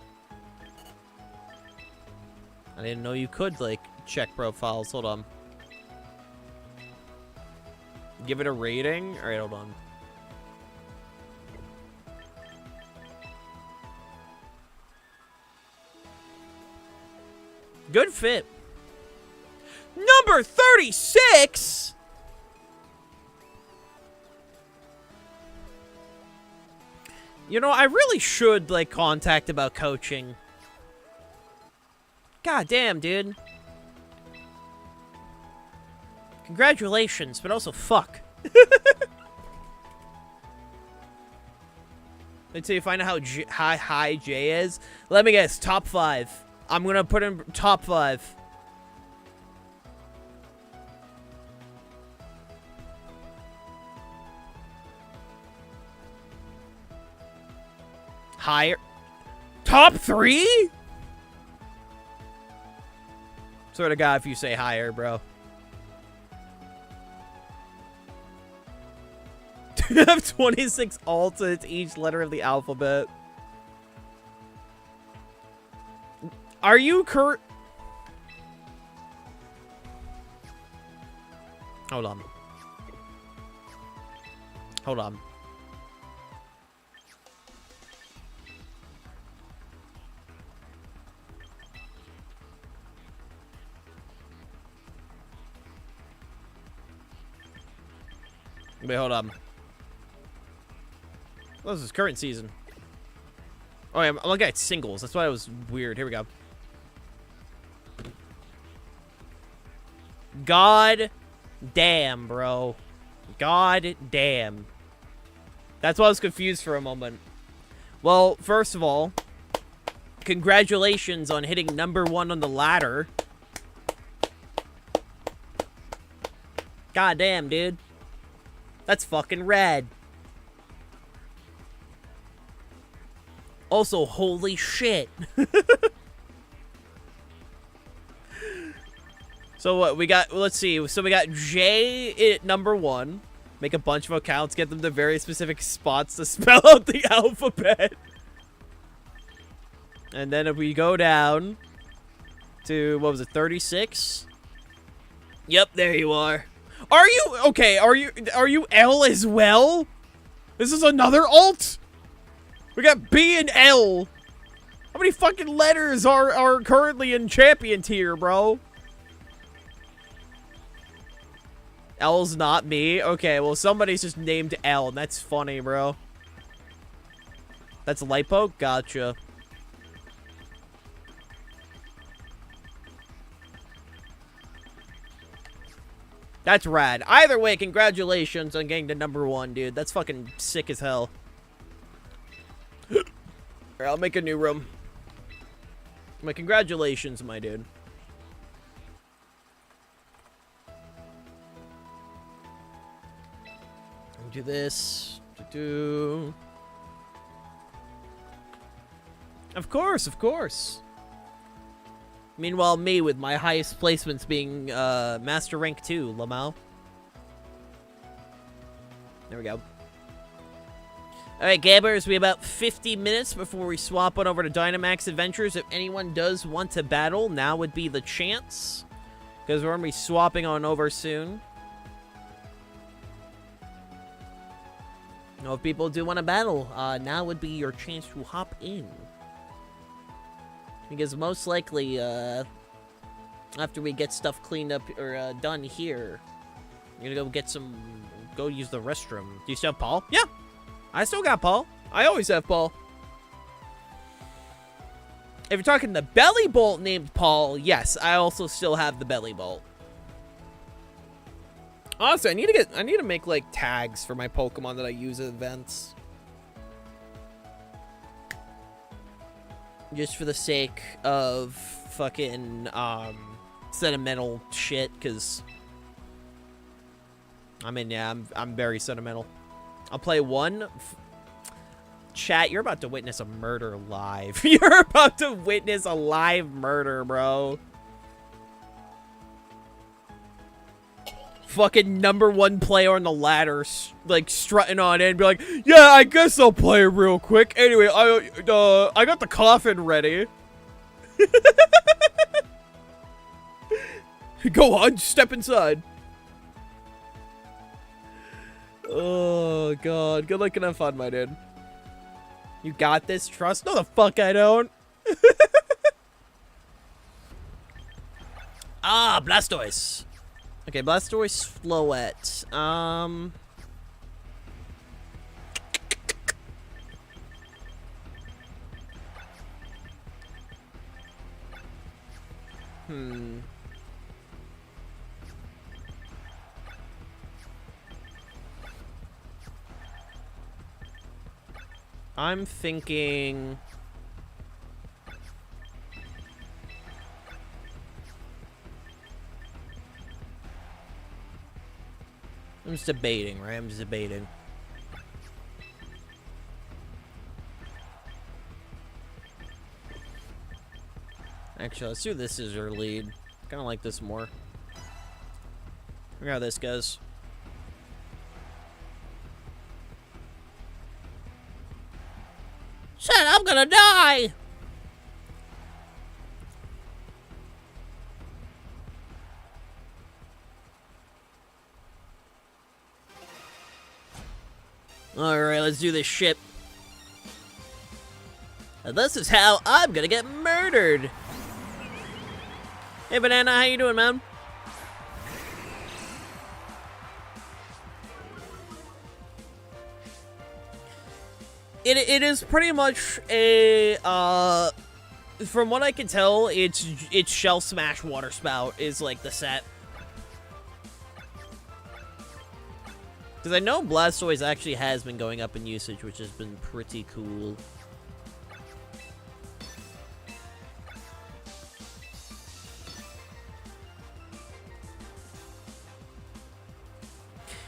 S1: I didn't know you could, like, check profiles. Hold on. Give it a rating? Alright, hold on. Good fit. Number 36? You know, I really should, like, contact about coaching. God damn, dude. Congratulations, but also fuck. Until you find out how high Jay is. Let me guess, top 5. I'm gonna put him top 5. Higher. Top 3? Swear to God if you say higher, bro. You have 26 alts to each letter of the alphabet. Are you Hold on. Hold on. Wait, hold on. Well, this is current season. Oh, yeah, I'm looking at singles. That's why it was weird. Here we go. God damn, bro. God damn. That's why I was confused for a moment. Well, first of all, congratulations on hitting number 1 on the ladder. God damn, dude. That's fucking rad. Also, holy shit. So what we got? Let's see. So we got Jay at number 1. Make a bunch of accounts, get them to very specific spots to spell out the alphabet. And then if we go down to, what was it, 36? Yep, there you are. Are you okay? Are you L as well? This is another alt? We got B and L. How many fucking letters are currently in champion tier, bro? L's not me? Okay, well, somebody's just named L, and that's funny, bro. That's Lipo? Gotcha. That's rad. Either way, congratulations on getting to number 1, dude. That's fucking sick as hell. Alright, I'll make a new room. My congratulations, my dude. Do this. Of course, of course. Meanwhile, me with my highest placements being Master Rank 2, Lamau. There we go. Alright, Gabbers, we have about 50 minutes before we swap on over to Dynamax Adventures. If anyone does want to battle, now would be the chance. Because we're going to be swapping on over soon. If people do want to battle, now would be your chance to hop in. Because most likely, after we get stuff cleaned up or done here, I'm gonna go get some, go use the restroom. Do you still have Paul? Yeah, I still got Paul. I always have Paul. If you're talking the belly bolt named Paul, yes, I also still have the belly bolt. Honestly, I need to make like tags for my Pokemon that I use at events. Just for the sake of fucking sentimental shit, because I'm very sentimental. I'll play one. Chat, you're about to witness a murder live. You're about to witness a live murder, bro. Fucking #1 player on the ladder, like, strutting on in and be like, yeah, I guess I'll play it real quick. Anyway, I got the coffin ready. Go on, step inside. Oh, God. Good luck and have fun, my dude. You got this, trust? No, the fuck I don't. Ah, Blastoise. Okay, Blastoise, Floette. I'm thinking... I'm just debating, right? I'm just debating. Actually, let's do this as our lead. Kind of like this more. Look how this goes. Shit, I'm gonna die! Alright, let's do this shit. And this is how I'm gonna get murdered! Hey, Banana, how you doing, man? It is pretty much a, from what I can tell, it's Shell Smash Water Spout is, like, the set. Because I know Blastoise actually has been going up in usage, which has been pretty cool.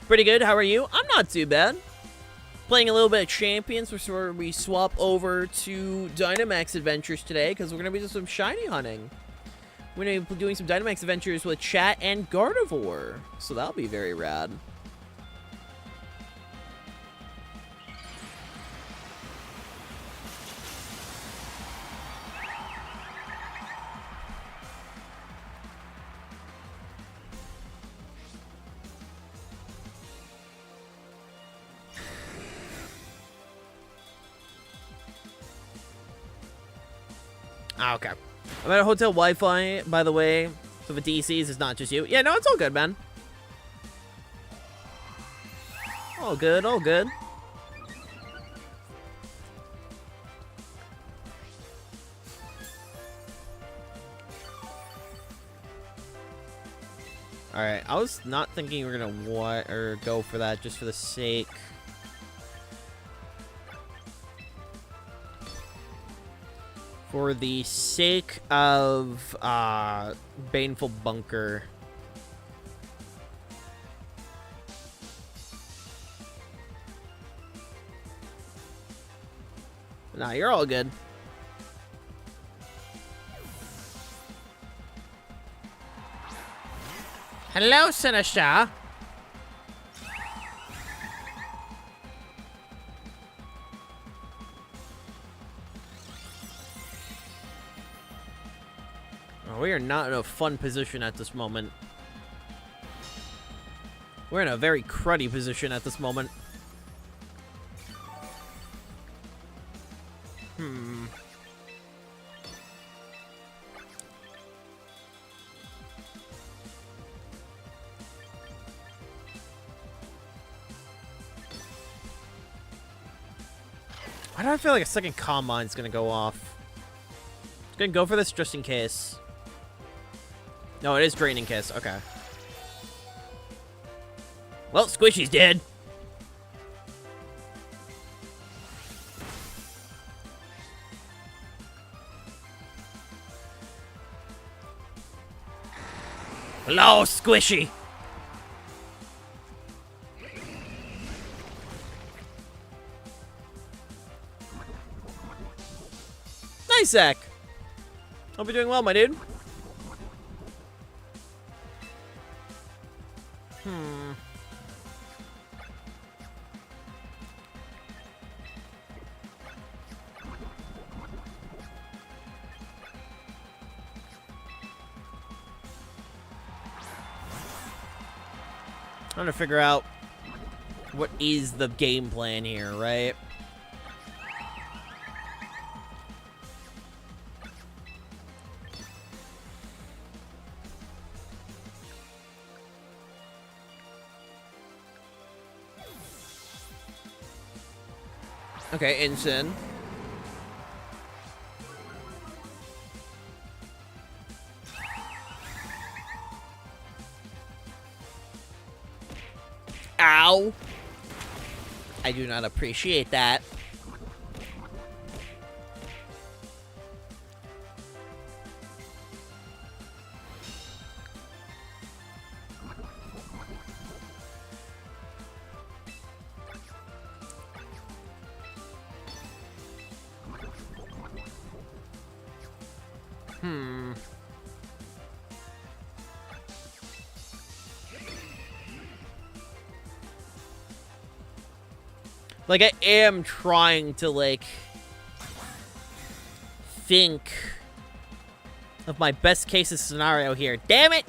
S1: Pretty good, how are you? I'm not too bad. Playing a little bit of Champions before we swap over to Dynamax Adventures today, because we're going to be doing some shiny hunting. We're going to be doing some Dynamax Adventures with Chat and Gardevoir, so that'll be very rad. Ah, okay. I'm at a hotel Wi-Fi, by the way. So the DCs is not just you. Yeah, no, it's all good, man. All good, all good. Alright, I was not thinking we were gonna go for that just for the sake. For the sake of Baneful Bunker. Nah, you're all good. Hello, Sinister. We are not in a fun position at this moment. We're in a very cruddy position at this moment. Why do I feel like a second Combine's gonna go off? Just gonna go for this just in case. No, it is Draining Kiss. Okay. Well, Squishy's dead. Hello, Squishy. Nice, Zach. Hope you're doing well, my dude. Trying to figure out what is the game plan here, right? Okay, Ensign. Ow! I do not appreciate that. Like, I am trying to, like, think of my best case scenario here. Damn it!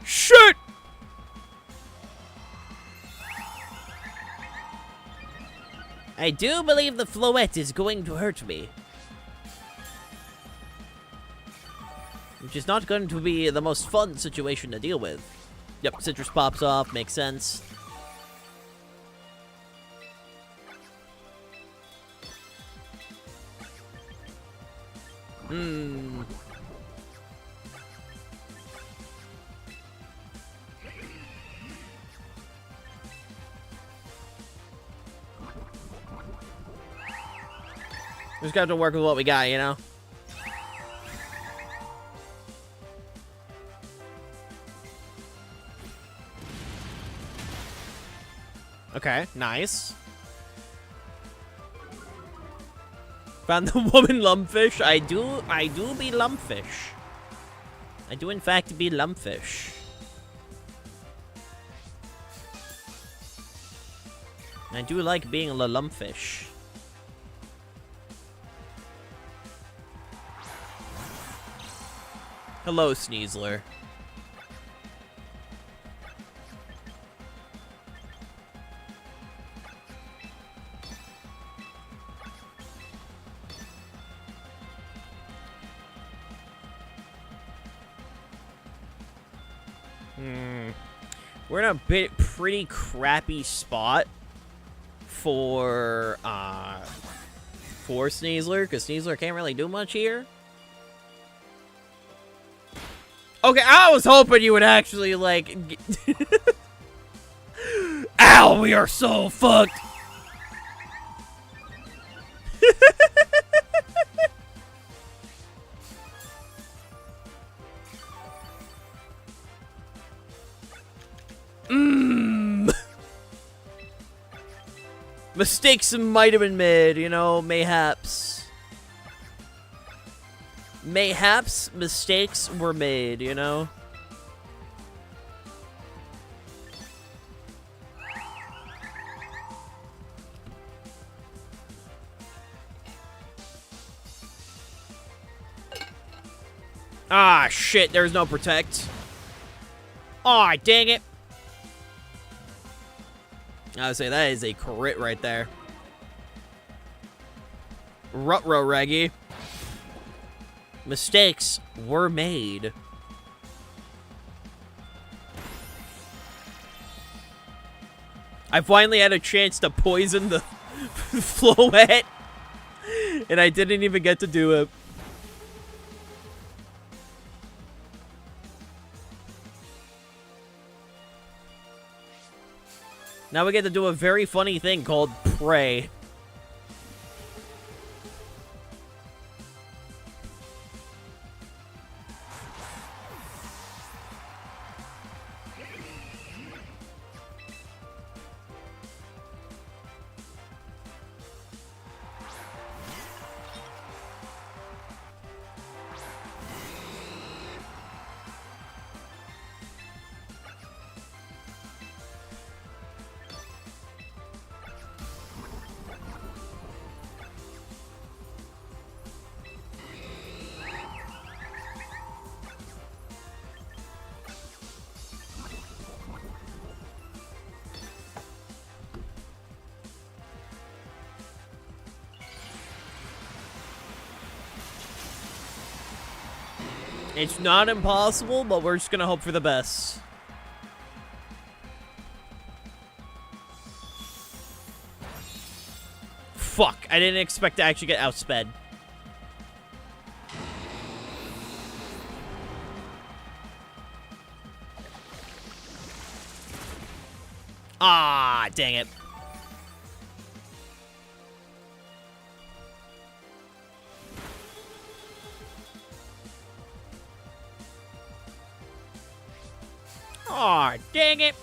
S1: Shit! I do believe the floette is going to hurt me. Which is not going to be the most fun situation to deal with. Yep, citrus pops off, makes sense. Just got to work with what we got, you know? Okay, nice. Found the woman lumpfish. I do be lumpfish. I do in fact be lumpfish. I do like being a lumpfish. Hello, Sneasler. We're in a pretty crappy spot for Sneasler, because Sneasler can't really do much here. Okay, I was hoping you would actually, like... Ow, we are so fucked! Mistakes might have been made, you know, mayhaps. Mayhaps mistakes were made, you know? Ah, shit, there's no protect. Aw, dang it. I would say that is a crit right there. Rutro Reggie. Mistakes were made. I finally had a chance to poison the Floette, and I didn't even get to do it. Now we get to do a very funny thing called pray. It's not impossible, but we're just gonna hope for the best. fuck. I didn't expect to actually get outsped. Ah, dang it. Aw, dang it.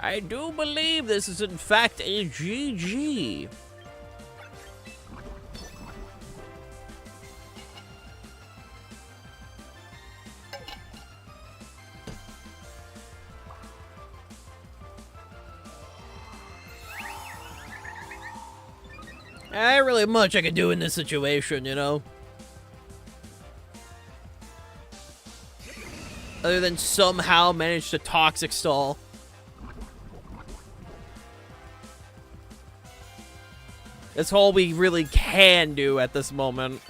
S1: I do believe this is in fact a GG. Ain't really much I can do in this situation, you know? Other than somehow manage to toxic stall. That's all we really can do at this moment.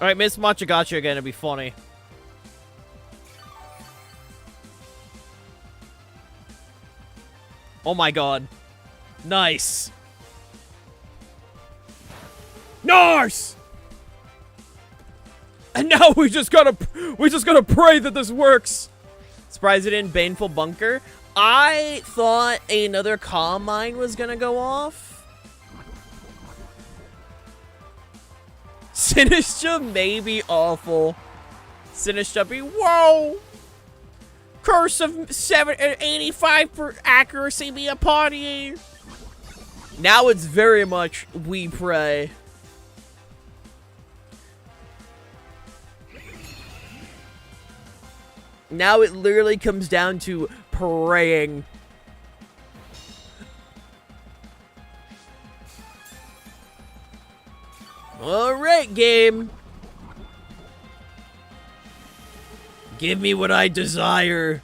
S1: Alright, Miss Machagacha again, it'd be funny. Oh my god. Nice.
S2: Nice! And now we just gotta pray that this works.
S1: Surprised it didn't Baneful Bunker. I thought another Calm Mine was gonna go off. Sinistra may be awful. Sinistra be, whoa! Curse of 85 for accuracy be upon you. Now it's very much we pray. Now it literally comes down to praying. Alright, game. Give me what I desire.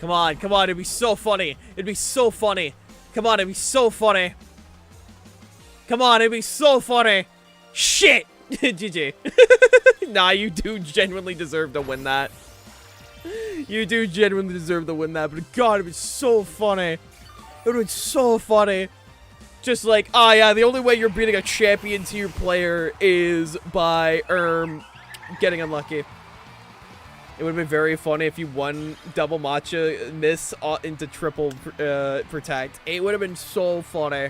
S1: Come on, come on, it'd be so funny. It'd be so funny. Come on, it'd be so funny. Come on, it'd be so funny. Shit! GG. Nah, you do genuinely deserve to win that. You do genuinely deserve to win that, but god, it'd be so funny. It would be so funny. Just like, oh yeah, the only way you're beating a champion tier player is by, getting unlucky. It would have been very funny if you won double matcha, miss into triple protect. It would have been so funny.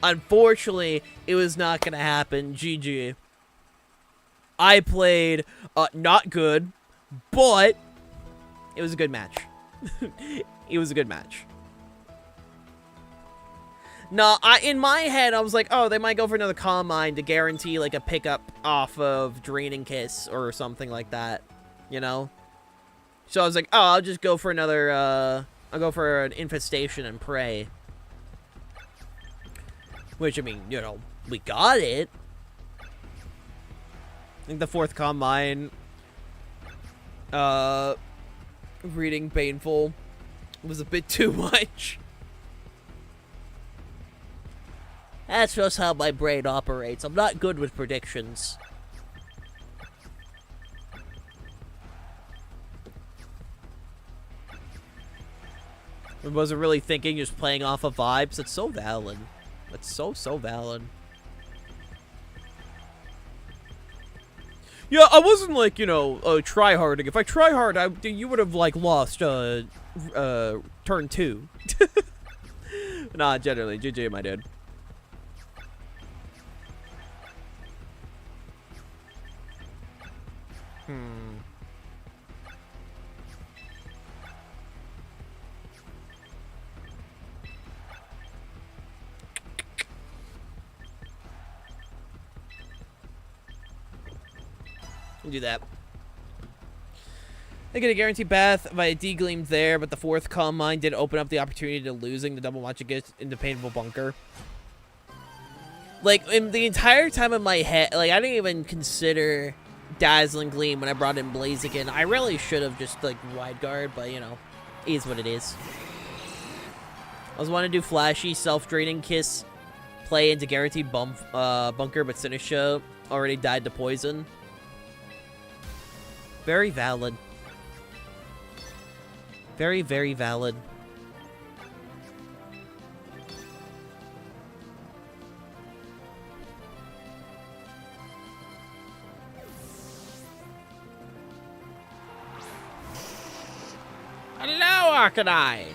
S1: Unfortunately, it was not going to happen. GG. I played not good, but it was a good match. It was a good match. No, in my head, I was like, oh, they might go for another Calm Mind to guarantee, like, a pickup off of Draining Kiss or something like that, you know? So I was like, oh, I'll just go for another, I'll go for an Infestation and Pray. Which, I mean, you know, we got it. I think the fourth Calm Mind, reading Baneful was a bit too much. That's just how my brain operates. I'm not good with predictions. I wasn't really thinking, just playing off of vibes. That's so valid. That's so valid. Yeah, I wasn't like, you know, try-harding. If I try hard, you would have, like, lost, turn 2. Nah, generally. GG, my dude. We'll do that. I get a guaranteed bath if I degleamed there, but the 4th calm mine did open up the opportunity to losing the double watch against into painful bunker. Like, in the entire time in my head, like, I didn't even consider Dazzling Gleam when I brought in Blaziken. I really should have just, like, wide guard, but, you know, it is what it is. I was wanting to do flashy, self-draining kiss, play into guaranteed bunker, but Sinisha already died to poison. Very valid. Very, very valid. Hello, Arcanine!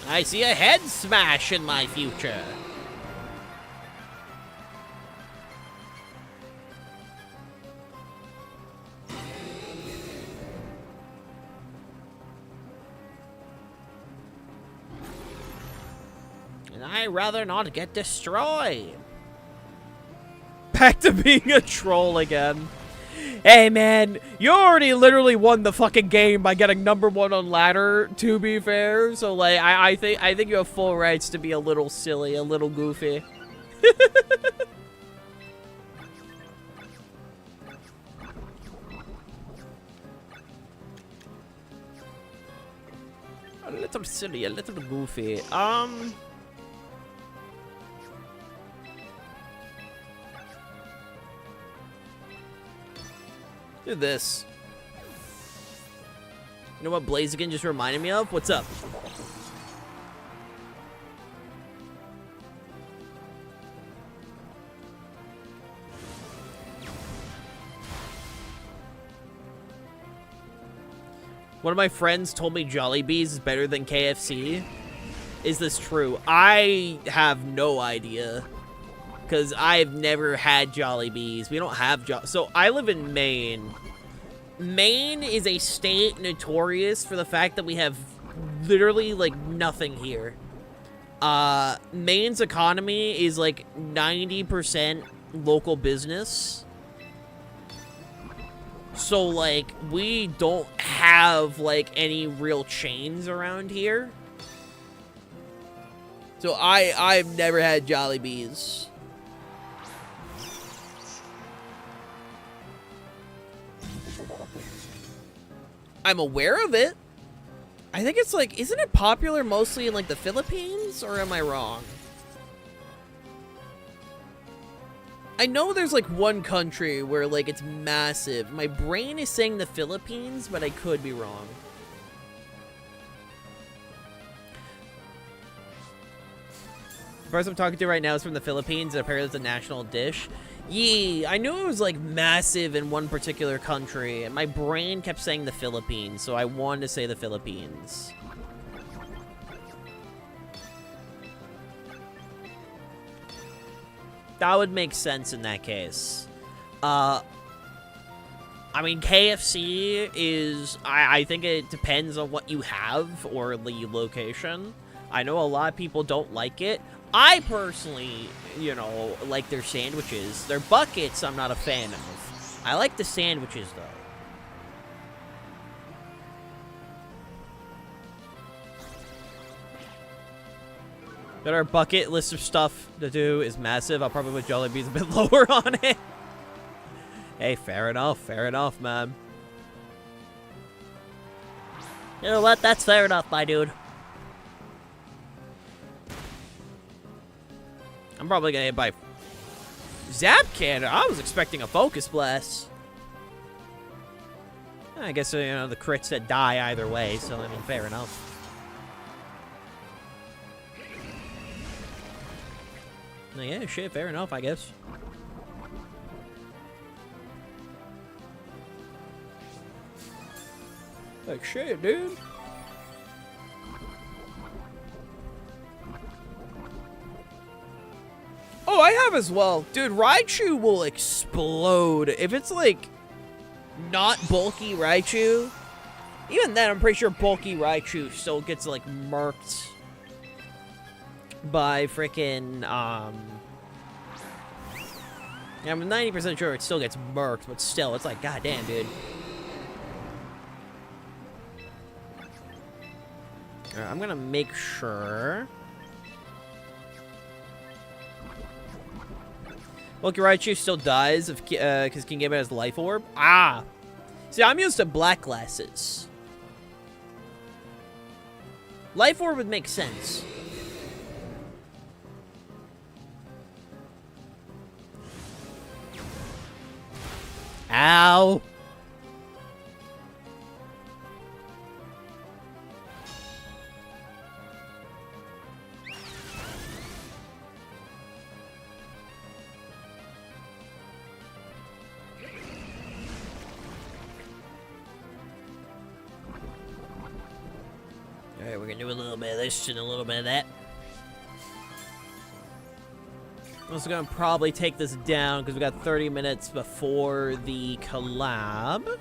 S1: I see a head smash in my future. And I'd rather not get destroyed. Back to being a troll again. Hey, man, you already literally won the fucking game by getting #1 on ladder, to be fair. So, like, I think you have full rights to be a little silly, a little goofy. A little silly, a little goofy. Do this. You know what Blaziken just reminded me of? What's up? One of my friends told me Jollibees is better than KFC. Is this true? I have no idea. Because I've never had Jollibees. We don't have So I live in Maine. Maine is a state notorious for the fact that we have literally, like, nothing here. Maine's economy is, like, 90% local business. So, like, we don't have, like, any real chains around here. So I've never had Jollibees. I'm aware of it. I think it's like, isn't it popular mostly in like the Philippines, or am I wrong? I know there's like one country where like it's massive. My brain is saying the Philippines, but I could be wrong. The person I'm talking to right now is from the Philippines, and apparently it's a national dish. Yeah, I knew it was, like, massive in one particular country, and my brain kept saying the Philippines, so I wanted to say the Philippines. That would make sense in that case. I mean, KFC is... I think it depends on what you have, or the location. I know a lot of people don't like it. I personally, you know, like their sandwiches. Their buckets, I'm not a fan of. I like the sandwiches, though. But our bucket list of stuff to do is massive. I'll probably put Jollibees a bit lower on it. Hey, fair enough, man. You know what? That's fair enough, my dude. I'm probably gonna hit by Zap Cannon. I was expecting a Focus Blast. I guess, you know, the crits that die either way, so, I mean, fair enough. Yeah, shit, fair enough, I guess. Like, shit, dude. Oh, I have as well. Dude, Raichu will explode. If it's, like, not bulky Raichu, even then, I'm pretty sure bulky Raichu still gets, like, murked by frickin', Yeah, I'm 90% sure it still gets murked, but still, it's like, goddamn, dude. Alright, I'm gonna make sure. Loki Raichu still dies if because King Game has Life Orb. Ah! See, I'm used to black glasses. Life Orb would make sense. Ow! Alright, we're gonna do a little bit of this and a little bit of that. I'm also gonna probably take this down because we got 30 minutes before the collab.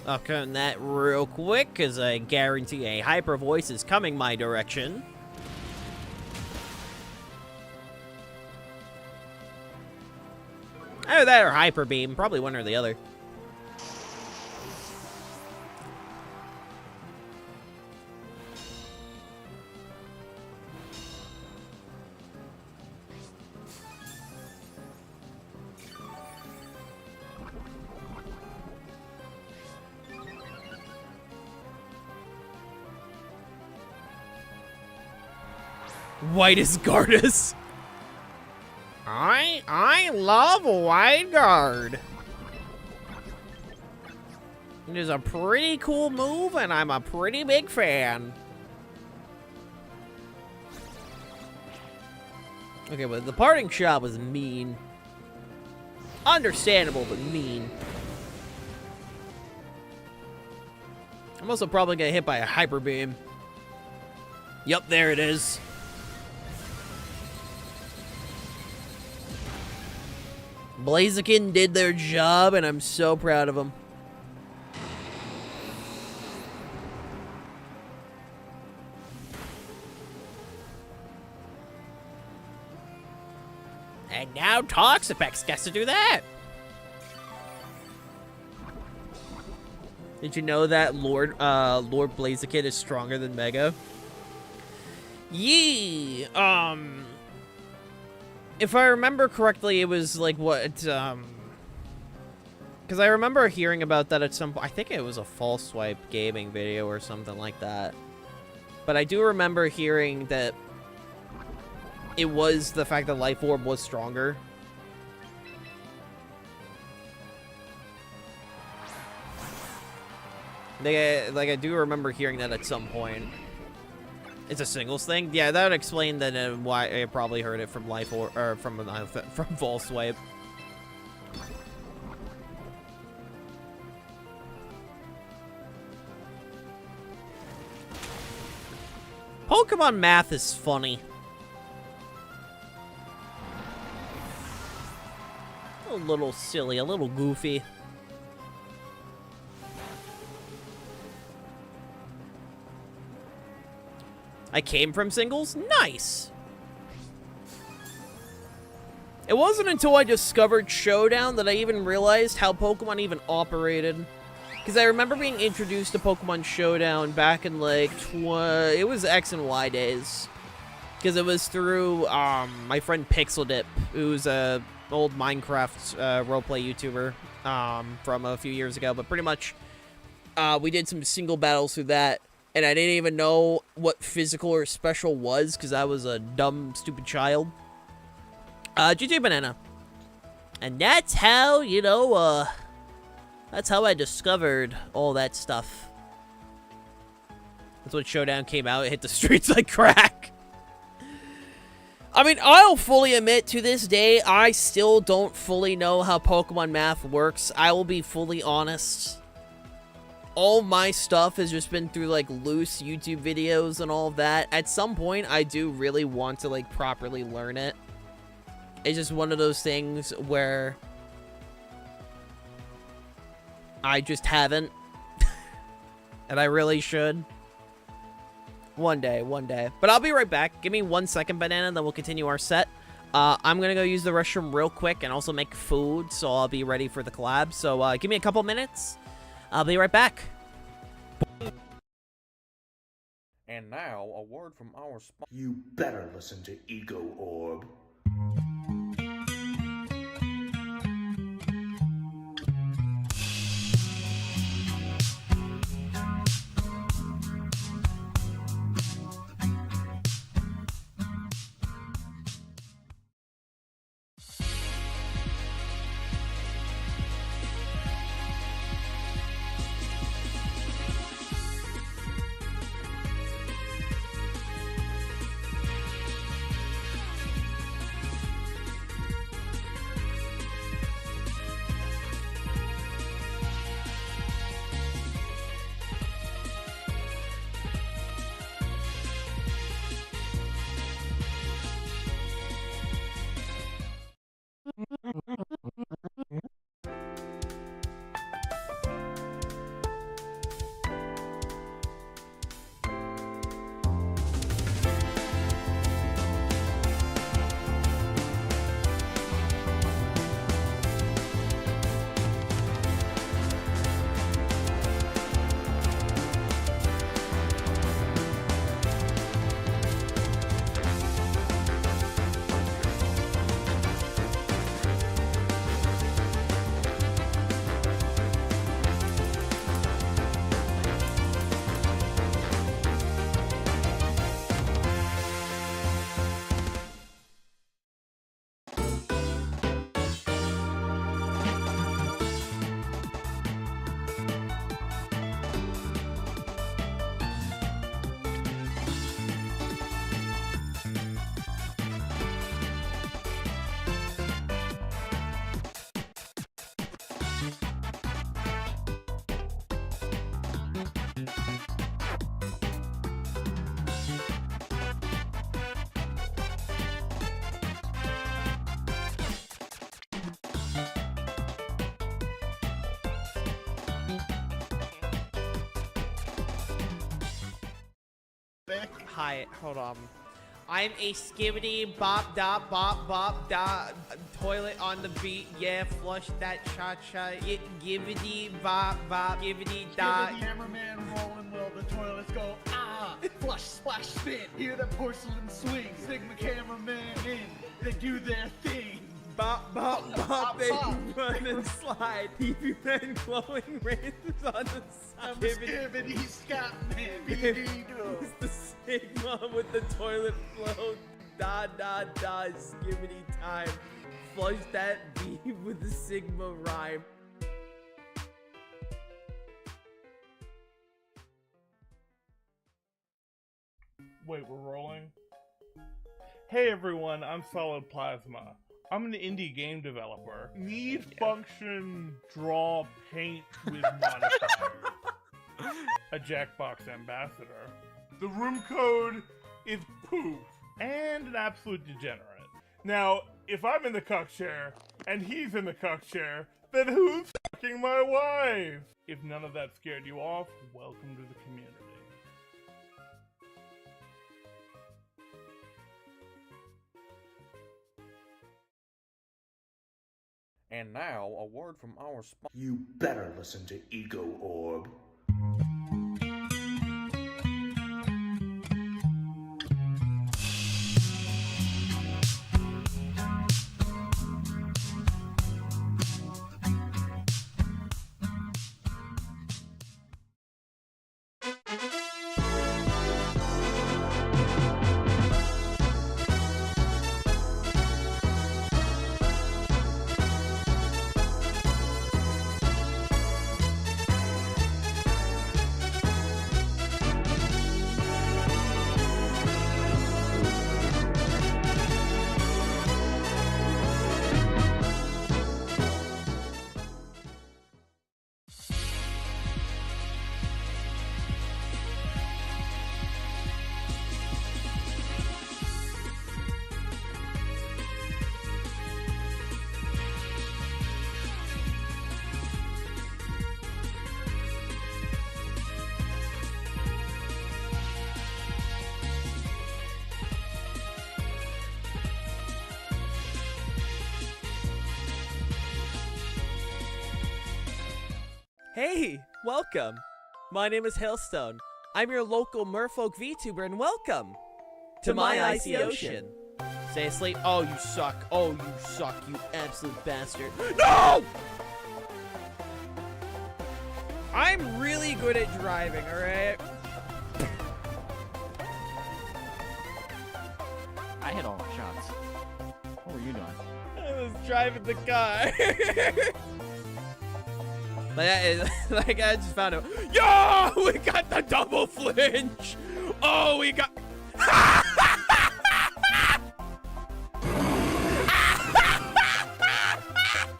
S1: I'll cut that real quick, because I guarantee a hyper voice is coming my direction. Either that or hyper beam, probably one or the other. White as Gardas. I love White Guard. It is a pretty cool move, and I'm a pretty big fan. Okay, but the parting shot was mean. Understandable, but mean. I'm also probably gonna get hit by a hyper beam. Yup, there it is. Blaziken did their job, and I'm so proud of them. And now Toxapex gets to do that. Did you know that Lord Blaziken is stronger than Mega? Yee! If I remember correctly, it was like what, because I remember hearing about that at some point. I think it was a False Swipe gaming video or something like that. But I do remember hearing that it was the fact that Life Orb was stronger. Like, I do remember hearing that at some point. It's a singles thing? Yeah, that would explain then why I probably heard it from Life or from False Swipe. Pokemon math is funny. A little silly, a little goofy. I came from singles? Nice! It wasn't until I discovered Showdown that I even realized how Pokemon even operated. Because I remember being introduced to Pokemon Showdown back in, like, it was X and Y days. Because it was through, my friend Pixeldip, who's a old Minecraft, roleplay YouTuber, from a few years ago. But pretty much, we did some single battles through that. And I didn't even know what physical or special was, because I was a dumb, stupid child. GG Banana. And that's how, you know, that's how I discovered all that stuff. That's when Showdown came out. It hit the streets like crack. I mean, I'll fully admit, to this day, I still don't fully know how Pokemon math works. I will be fully honest. All my stuff has just been through, like, loose YouTube videos and all of that. At some point, I do really want to, like, properly learn it. It's just one of those things where I just haven't. And I really should. One day. But I'll be right back. Give me 1 second, Banana, then we'll continue our set. I'm gonna go use the restroom real quick and also make food, so I'll be ready for the collab. So give me a couple minutes. I'll be right back.
S3: And now, a word from our sponsor.
S4: You better listen to Ego Orb.
S1: Hi, hold on. I'm a skibbity bop da toilet on the beat. Yeah, flush that cha cha. It gibbity bop gibbity da.
S6: Cameraman rolling while the toilets go ah. Flush splash spin. Hear the porcelain swing. Sigma cameraman in. They do their thing.
S1: Bop, they run and slide. TV man glowing rays on the side.
S6: I'm the skibbity Scotman. BD
S1: It's the Sigma with the toilet flow. Da, skibbity time. Flush that beat with the Sigma rhyme.
S5: Wait, we're rolling? Hey everyone, I'm Solid Plasma. I'm an indie game developer. Need function draw paint with modifiers. A Jackbox ambassador. The room code is poop. And an absolute degenerate. Now, if I'm in the cuck chair and he's in the cuck chair, then who's fucking my wife? If none of that scared you off, welcome to the community.
S3: And now, a word from our sponsor.
S4: You better listen to Ego Orb.
S1: Hey, welcome. My name is Hailstone. I'm your local Merfolk Vtuber, and welcome to my icy ocean. Stay asleep. Oh, you suck. Oh, you suck, you absolute bastard. No! I'm really good at driving, alright?
S7: I hit all my shots. What were you doing?
S1: I was driving the car. Like I just found out.
S2: Yo, we got the double flinch. Oh, we got.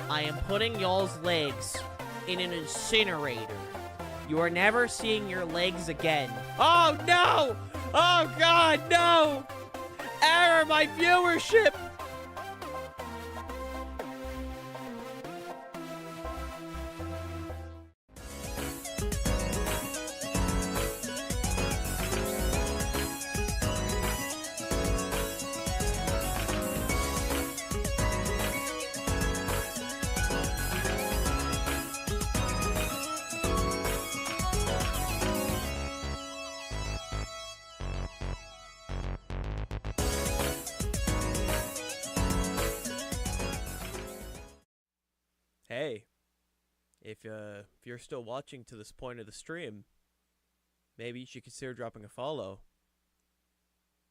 S1: I am putting y'all's legs in an incinerator. You are never seeing your legs again. Oh no! Oh god, no! Error my viewership! Hey, if you're still watching to this point of the stream, maybe you should consider dropping a follow.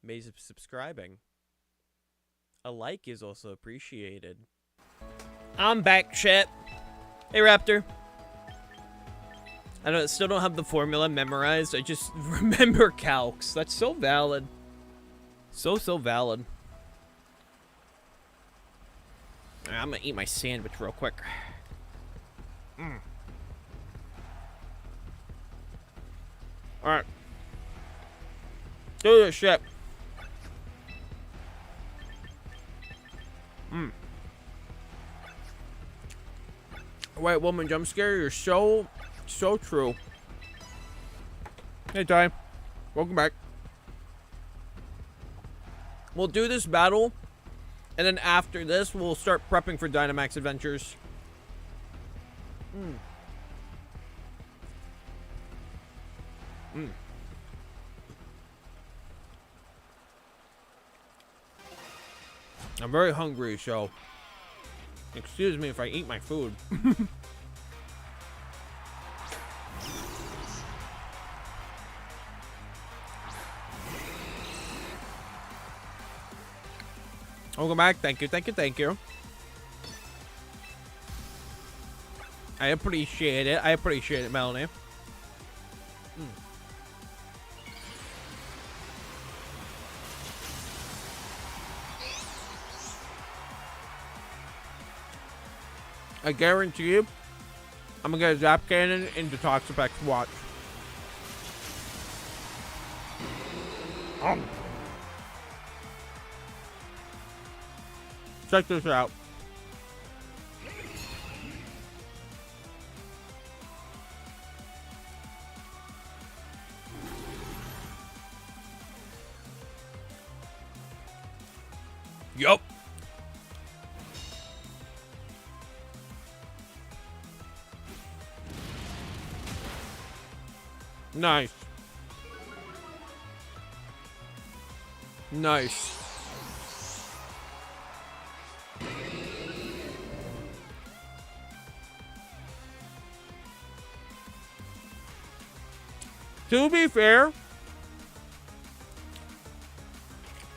S1: Maybe subscribing. A like is also appreciated. I'm back, chat. Hey, Raptor. I still don't have the formula memorized. I just remember calcs. That's so valid. So valid. I'm gonna eat my sandwich real quick. Alright. Do this shit. White woman jump scare, you're so true. Hey, Ty. Welcome back. We'll do this battle, and then after this, we'll start prepping for Dynamax Adventures. I'm very hungry, so excuse me if I eat my food. Welcome back. Thank you, thank you. I appreciate it. I appreciate it, Melanie. I guarantee you, I'm gonna get a Zap Cannon into Toxapex. Watch. Check this out.
S2: Yup.
S1: Nice. Nice. To be fair,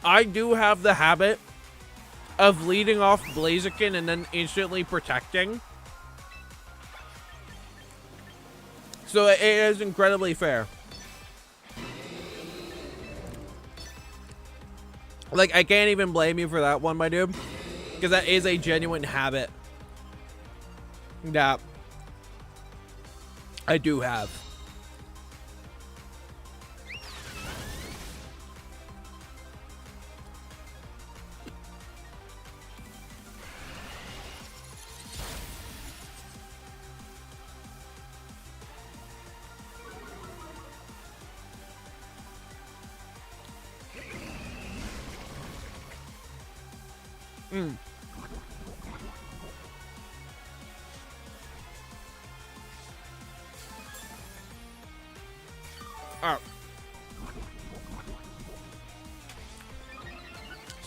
S1: I do have the habit of leading off Blaziken and then instantly protecting. So it is incredibly fair. Like, I can't even blame you for that one, my dude. Because that is a genuine habit that I do have.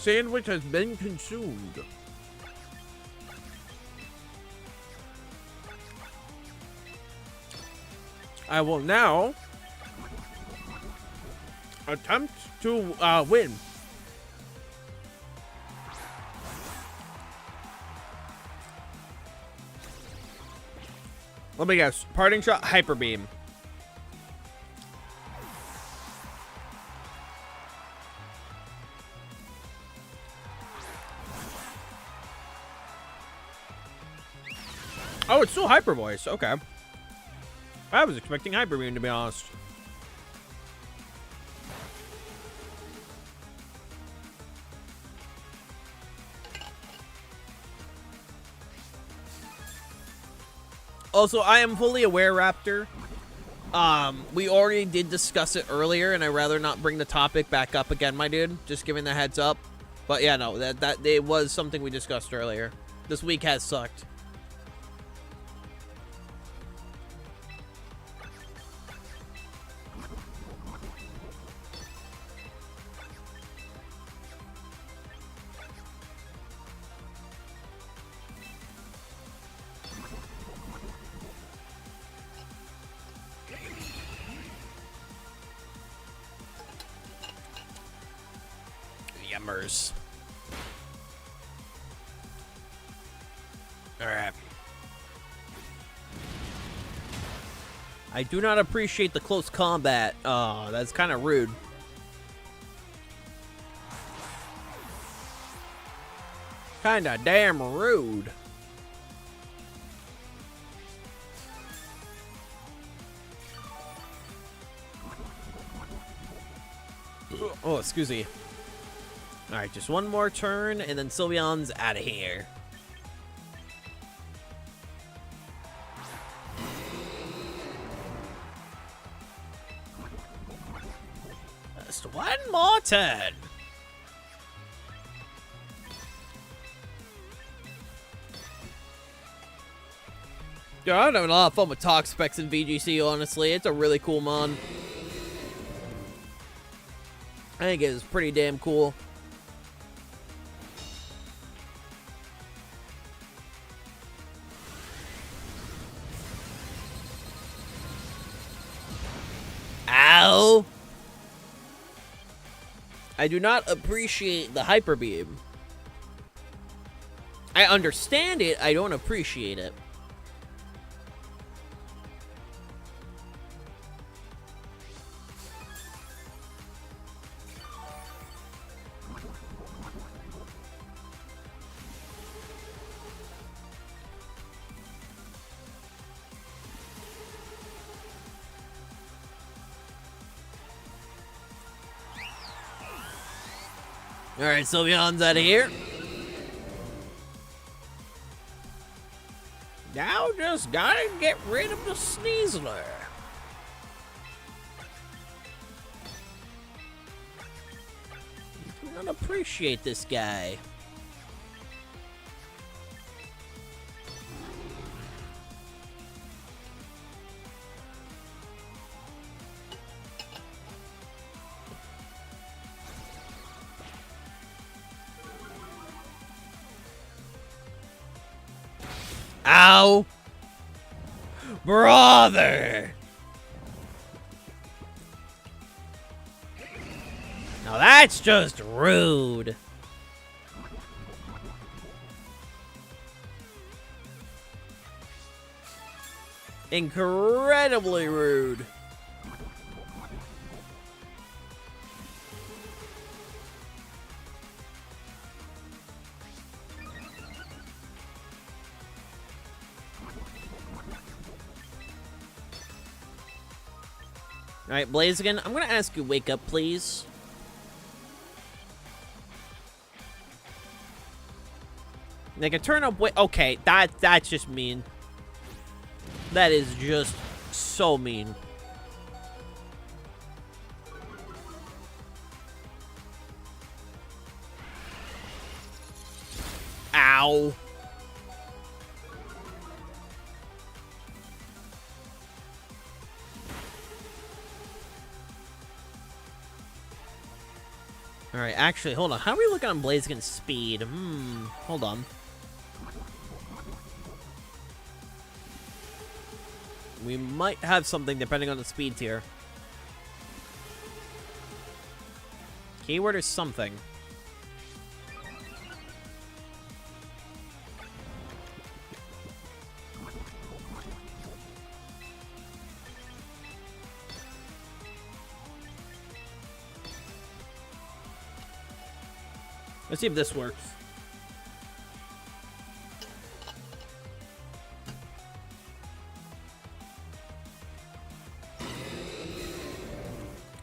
S2: sandwich has been consumed. I will now attempt to win. Let me guess. Parting shot, hyper beam. Oh, it's still hyper voice. Okay. I was expecting hyper beam, to be honest.
S1: Also, I am fully aware, Raptor. We already did discuss it earlier, and I'd rather not bring the topic back up again, my dude. Just giving the heads up. But yeah, no, that it was something we discussed earlier. This week has sucked. Yummers. Alright. I do not appreciate the close combat. Oh, that's kind of rude. Kinda damn rude. Oh, excuse me. Alright, just one more turn, and then Sylveon's out of here. Just one more turn. Yeah, I'm having a lot of fun with talk specs in VGC, honestly. It's a really cool mon. I think it's pretty damn cool. Ow! I do not appreciate the hyper beam. I understand it, I don't appreciate it. Alright, Sylveon's out of here. Now just gotta get rid of the Sneasler. I don't appreciate this guy. Ow! Brother! Now that's just rude. Incredibly rude. Alright, Blaziken, I'm gonna ask you wake up, please. Like a turn up okay, that's just mean. That is just so mean. Ow. Alright, Alright, actually, hold on. How are we looking on Blaziken's speed? Hold on. We might have something depending on the speed tier. Keyword or something. Let's see if this works.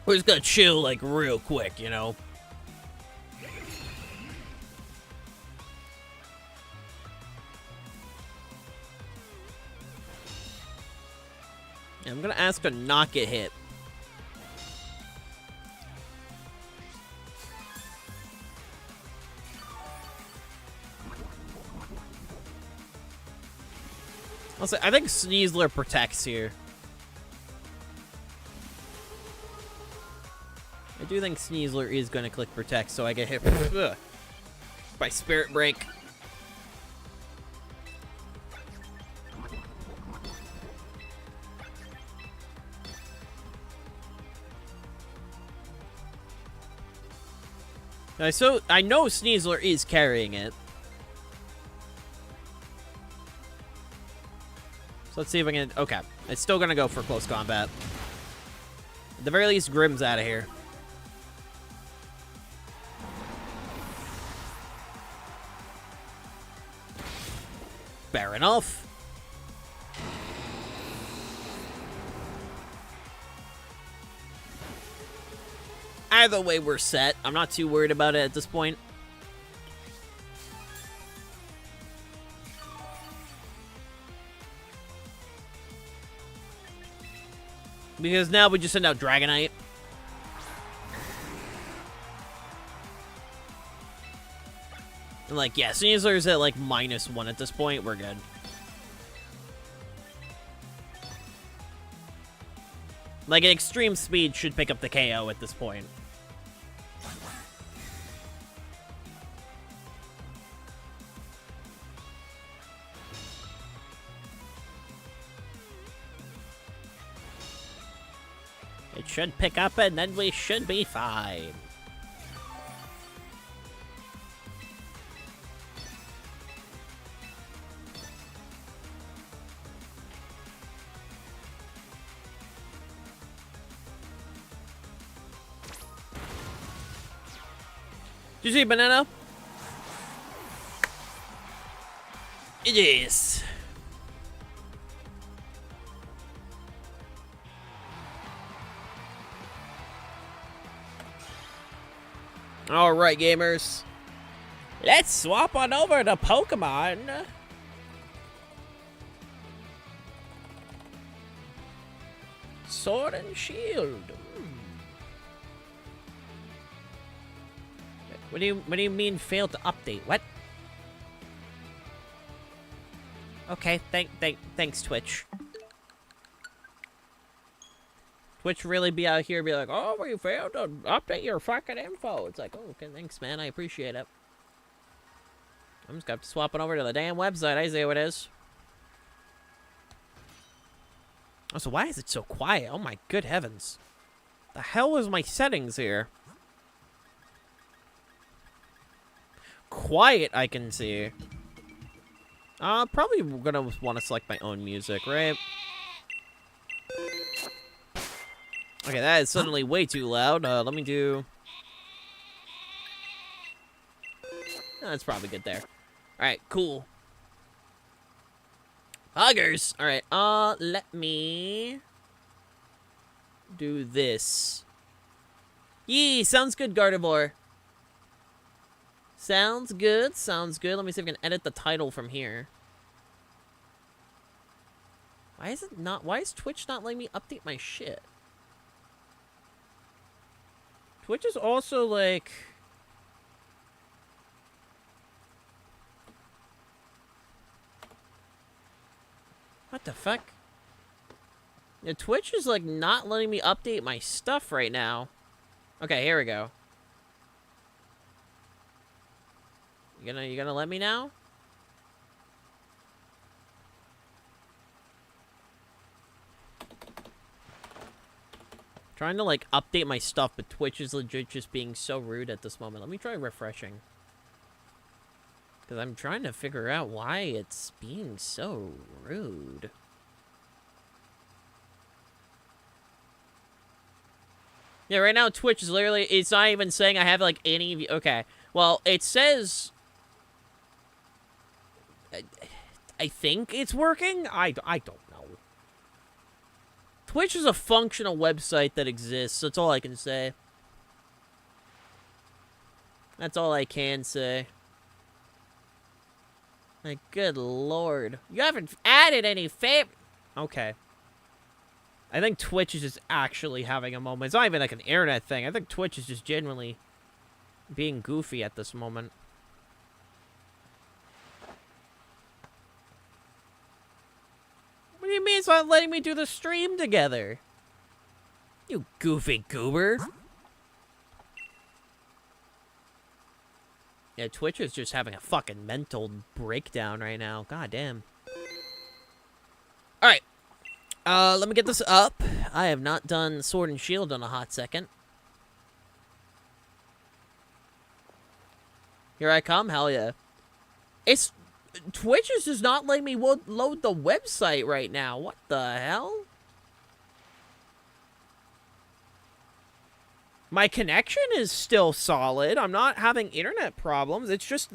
S1: We're just gonna chill, like, real quick, you know? Yeah, I'm gonna ask to not get hit. Also, I think Sneasler protects here. I do think Sneasler is going to click protect, so I get hit by Spirit Break. I know Sneasler is carrying it. So let's see if I can... Okay. It's still going to go for close combat. At the very least, Grim's out of here. Fair enough. Either way, we're set. I'm not too worried about it at this point. Because now we just send out Dragonite. And like, yeah, Sneasler's at like -1 at this point. We're good. Like, an extreme speed should pick up the KO at this point. It should pick up, and then we should be fine. Did you see banana? It is. Alright, gamers. Let's swap on over to Pokemon. Sword and Shield. What do you mean failed to update? What? Okay, thanks, Twitch. Twitch really be out here be like, oh, we failed to update your fucking info. It's like, oh, okay, thanks, man. I appreciate it. I'm just gonna have to swap it over to the damn website. I see what it is. Oh, so why is it so quiet? Oh my good heavens. The hell is my settings here? Quiet, I can see. Probably gonna want to select my own music, right? Okay, that is suddenly way too loud. Let me do... That's probably good there. Alright, cool. Huggers! Alright, let me... do this. Yee, sounds good, Gardevoir. Sounds good, sounds good. Let me see if I can edit the title from here. Why is Twitch not letting me update my shit? Twitch is also like... What the fuck? Yeah, Twitch is like not letting me update my stuff right now. Okay, here we go. You gonna let me now? Trying to like update my stuff, but Twitch is legit just being so rude at this moment. Let me try refreshing. Because I'm trying to figure out why it's being so rude. Yeah, right now Twitch is literally, it's not even saying I have like any, okay. Well, it says, I think it's working? I don't know. Twitch is a functional website that exists, that's all I can say. That's all I can say. Like, good lord. You haven't added any Okay. I think Twitch is just actually having a moment. It's not even like an internet thing. I think Twitch is just genuinely being goofy at this moment. What do you mean it's not letting me do the stream together? You goofy goober. Yeah, Twitch is just having a fucking mental breakdown right now. God damn. Alright. Let me get this up. I have not done Sword and Shield in a hot second. Here I come, hell yeah. It's... Twitch is just not letting me load the website right now. What the hell? My connection is still solid. I'm not having internet problems. It's just...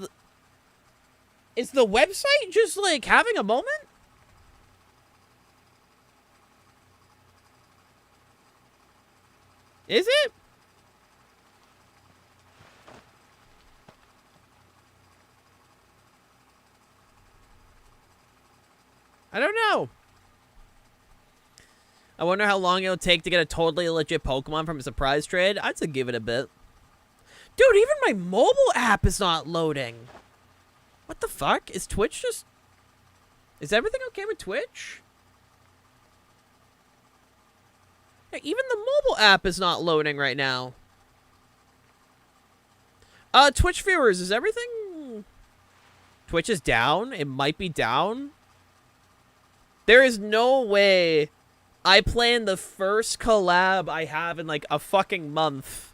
S1: Is the website just, like, having a moment? Is it? I don't know. I wonder how long it'll take to get a totally legit Pokemon from a surprise trade. I'd say give it a bit. Dude, even my mobile app is not loading. What the fuck? Is Twitch just... Is everything okay with Twitch? Yeah, even the mobile app is not loading right now. Twitch viewers, is everything... Twitch is down? It might be down? There is no way I planned the first collab I have in like a fucking month,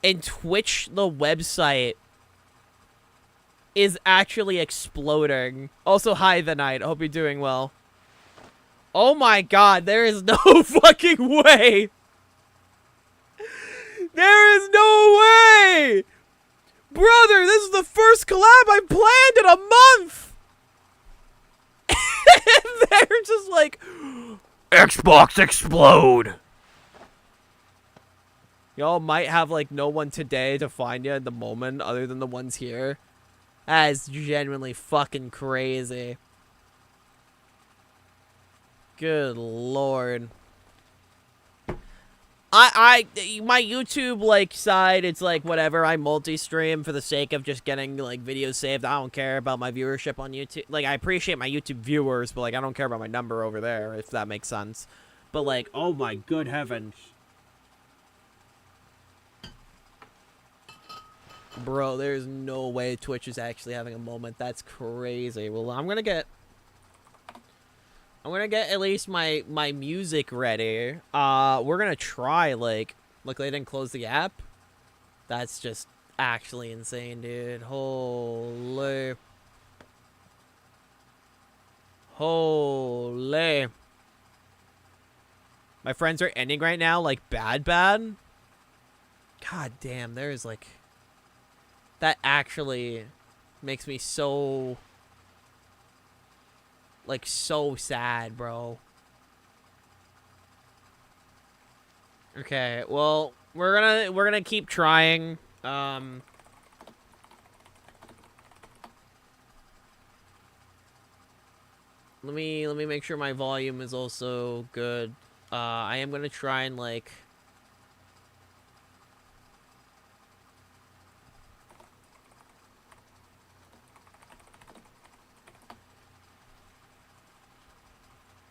S1: and Twitch, the website, is actually exploding. Also, hi the night. Hope you're doing well. Oh my god, there is no fucking way. There is no way. Brother, this is the first collab I planned in a month. And they're just like,
S2: Xbox explode!
S1: y'all might have like no one today to find you at the moment other than the ones here. That is genuinely fucking crazy. Good lord. My YouTube, like, side, it's like, whatever, I multi-stream for the sake of just getting, like, videos saved. I don't care about my viewership on YouTube. Like, I appreciate my YouTube viewers, but, like, I don't care about my number over there, if that makes sense. But, like, oh my good heavens. Bro, there's no way Twitch is actually having a moment. That's crazy. Well, I'm gonna get at least my music ready. We're gonna try, like, look, they didn't close the app. That's just actually insane, dude. Holy. Holy. My friends are ending right now, like, bad. God damn, there's, like... That actually makes me so... Like, so sad, bro. Okay, well, we're gonna keep trying. Let me make sure my volume is also good. I am gonna try and, like...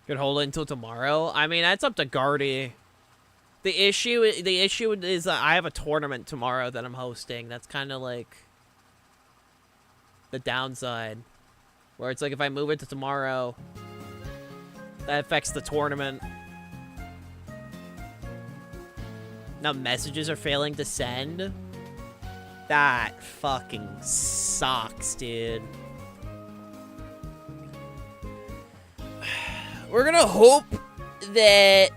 S1: Could hold it until tomorrow. I mean, that's up to Guardy. The issue is that I have a tournament tomorrow that I'm hosting. That's kind of like... the downside. Where it's like if I move it to tomorrow, that affects the tournament. Now messages are failing to send. That fucking sucks, dude. We're gonna hope that...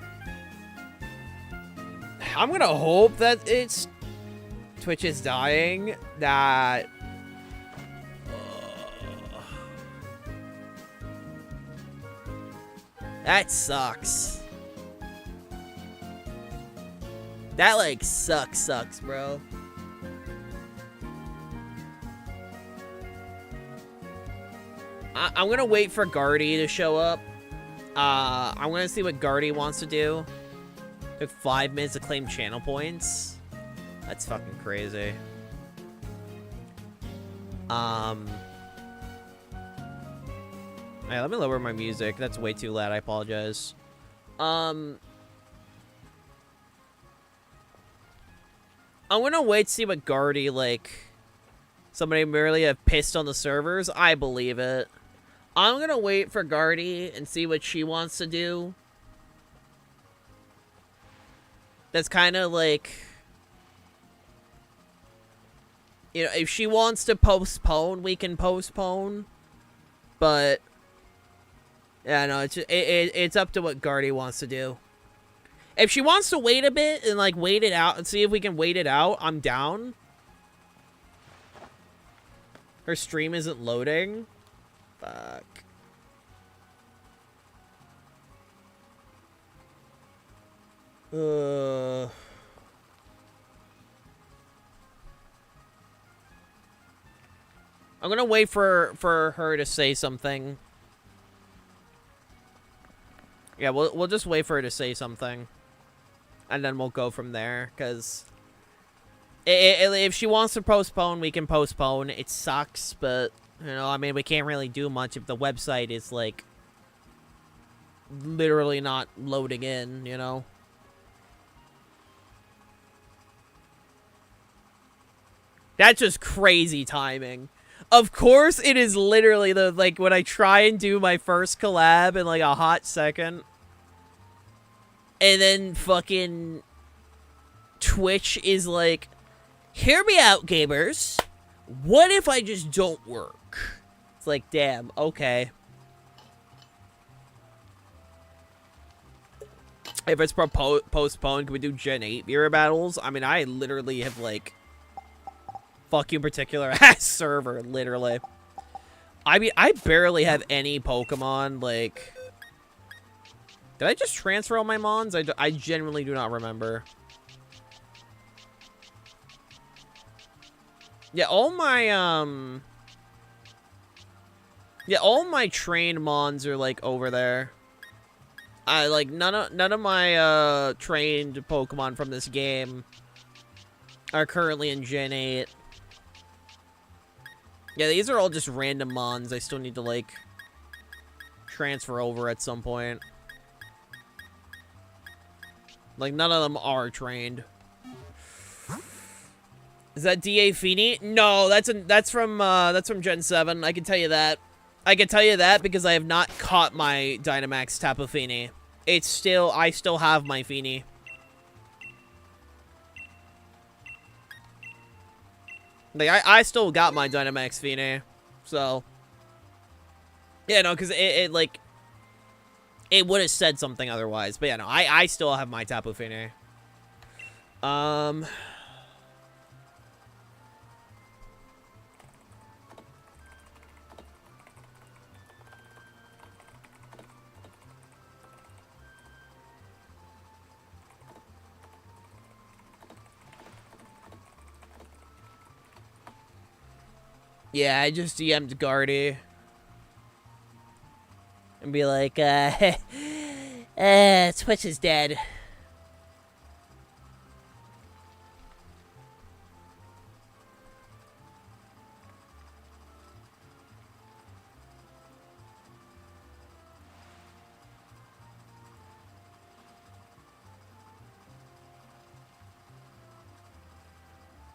S1: I'm gonna hope that it's... Twitch is dying. That... That sucks. That, like, sucks, bro. I'm gonna wait for Guardy to show up. I'm gonna see what Guardy wants to do. Took 5 minutes to claim channel points. That's fucking crazy. Alright, let me lower my music. That's way too loud. I apologize. I'm gonna wait to see what Guardy, like... Somebody merely have pissed on the servers. I believe it. I'm gonna wait for Guardy and see what she wants to do. That's kind of like... You know, if she wants to postpone, we can postpone. But... Yeah, no, it's up to what Guardy wants to do. If she wants to wait a bit and, like, wait it out and see if we can wait it out, I'm down. Her stream isn't loading. Fuck. I'm gonna wait for her to say something. Yeah, we'll just wait for her to say something. And then we'll go from there, because... If she wants to postpone, we can postpone. It sucks, but, you know, I mean, we can't really do much if the website is, like, literally not loading in, you know? That's just crazy timing. Of course, it is literally the, like, when I try and do my first collab in, like, a hot second. And then fucking Twitch is like, hear me out, gamers. What if I just don't work? It's like, damn, okay. If it's postponed, can we do Gen 8 mirror battles? I mean, I literally have, like, fuck you particular ass server, literally. I mean, I barely have any Pokemon, like... Did I just transfer all my mons? I genuinely do not remember. Yeah, all my, Yeah, all my trained mons are, like, over there. Like, none of my, trained Pokemon from this game are currently in Gen 8. Yeah, these are all just random mons I still need to, like, transfer over at some point. Like, none of them are trained. Is that DA Feeny? No, that's from Gen 7. I can tell you that. I can tell you that because I have not caught my Dynamax Tapu Fini. I still have my Fini. Like, I still got my Dynamax Fini. So. Yeah, no, because it like... It would have said something otherwise. But yeah, no, I still have my Tapu Fini. Yeah, I just DM'd Guardy. And be like, Twitch is dead.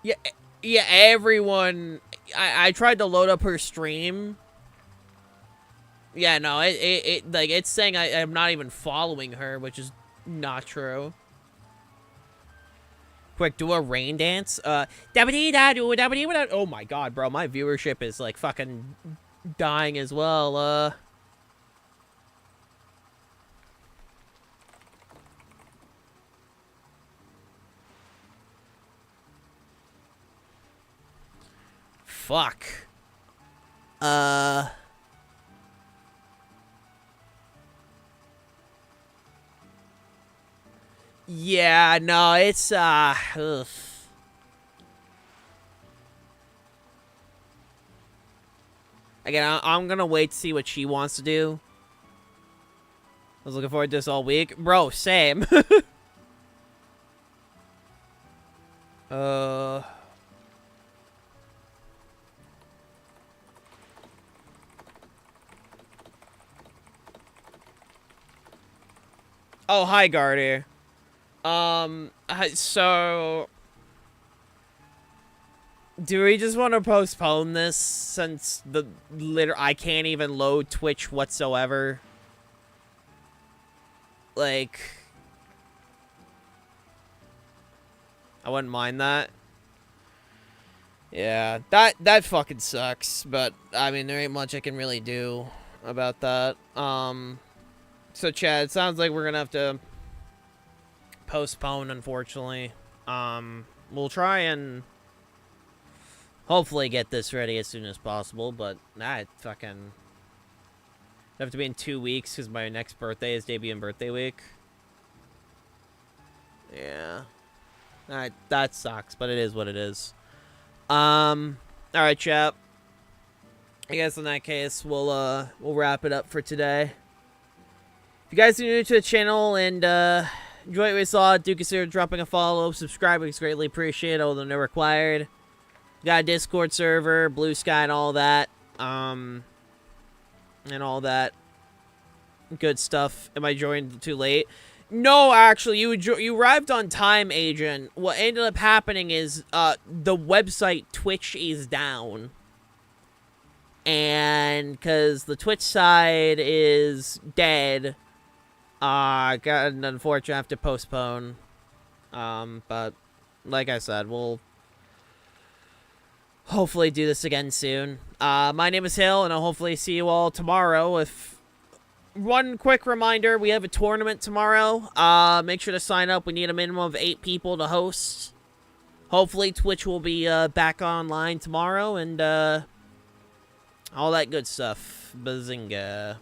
S1: Yeah, everyone... I tried to load up her stream. Yeah, no, like, it's saying I'm not even following her, which is not true. Quick, do a rain dance. Oh my god, bro, my viewership is, like, fucking dying as well. Fuck. Yeah, no, it's, ugh. Again, I'm gonna wait to see what she wants to do. I was looking forward to this all week. Bro, same. Oh, hi, Guardy. So... do we just want to postpone this since I can't even load Twitch whatsoever? Like... I wouldn't mind that. Yeah, that fucking sucks, but, I mean, there ain't much I can really do about that. So, Chad, it sounds like we're gonna have to postpone, unfortunately. We'll try and hopefully get this ready as soon as possible, but it fucking have to be in 2 weeks because my next birthday is debut and birthday week. Yeah. That sucks, but it is what it is. Alright, chap. I guess in that case, we'll wrap it up for today. If you guys are new to the channel and enjoy what we saw, do consider dropping a follow, subscribing is greatly appreciated, although no required. Got a Discord server, Blue Sky, and all that. And all that good stuff. Am I joined too late? No, actually, you arrived on time, Agent. What ended up happening is the website Twitch is down. And because the Twitch side is dead, got an unfortunate have to postpone. But like I said, we'll hopefully do this again soon. My name is Hill, and I'll hopefully see you all tomorrow. If one quick reminder, we have a tournament tomorrow. Make sure to sign up. We need a minimum of 8 people to host. Hopefully Twitch will be back online tomorrow, and all that good stuff. Bazinga.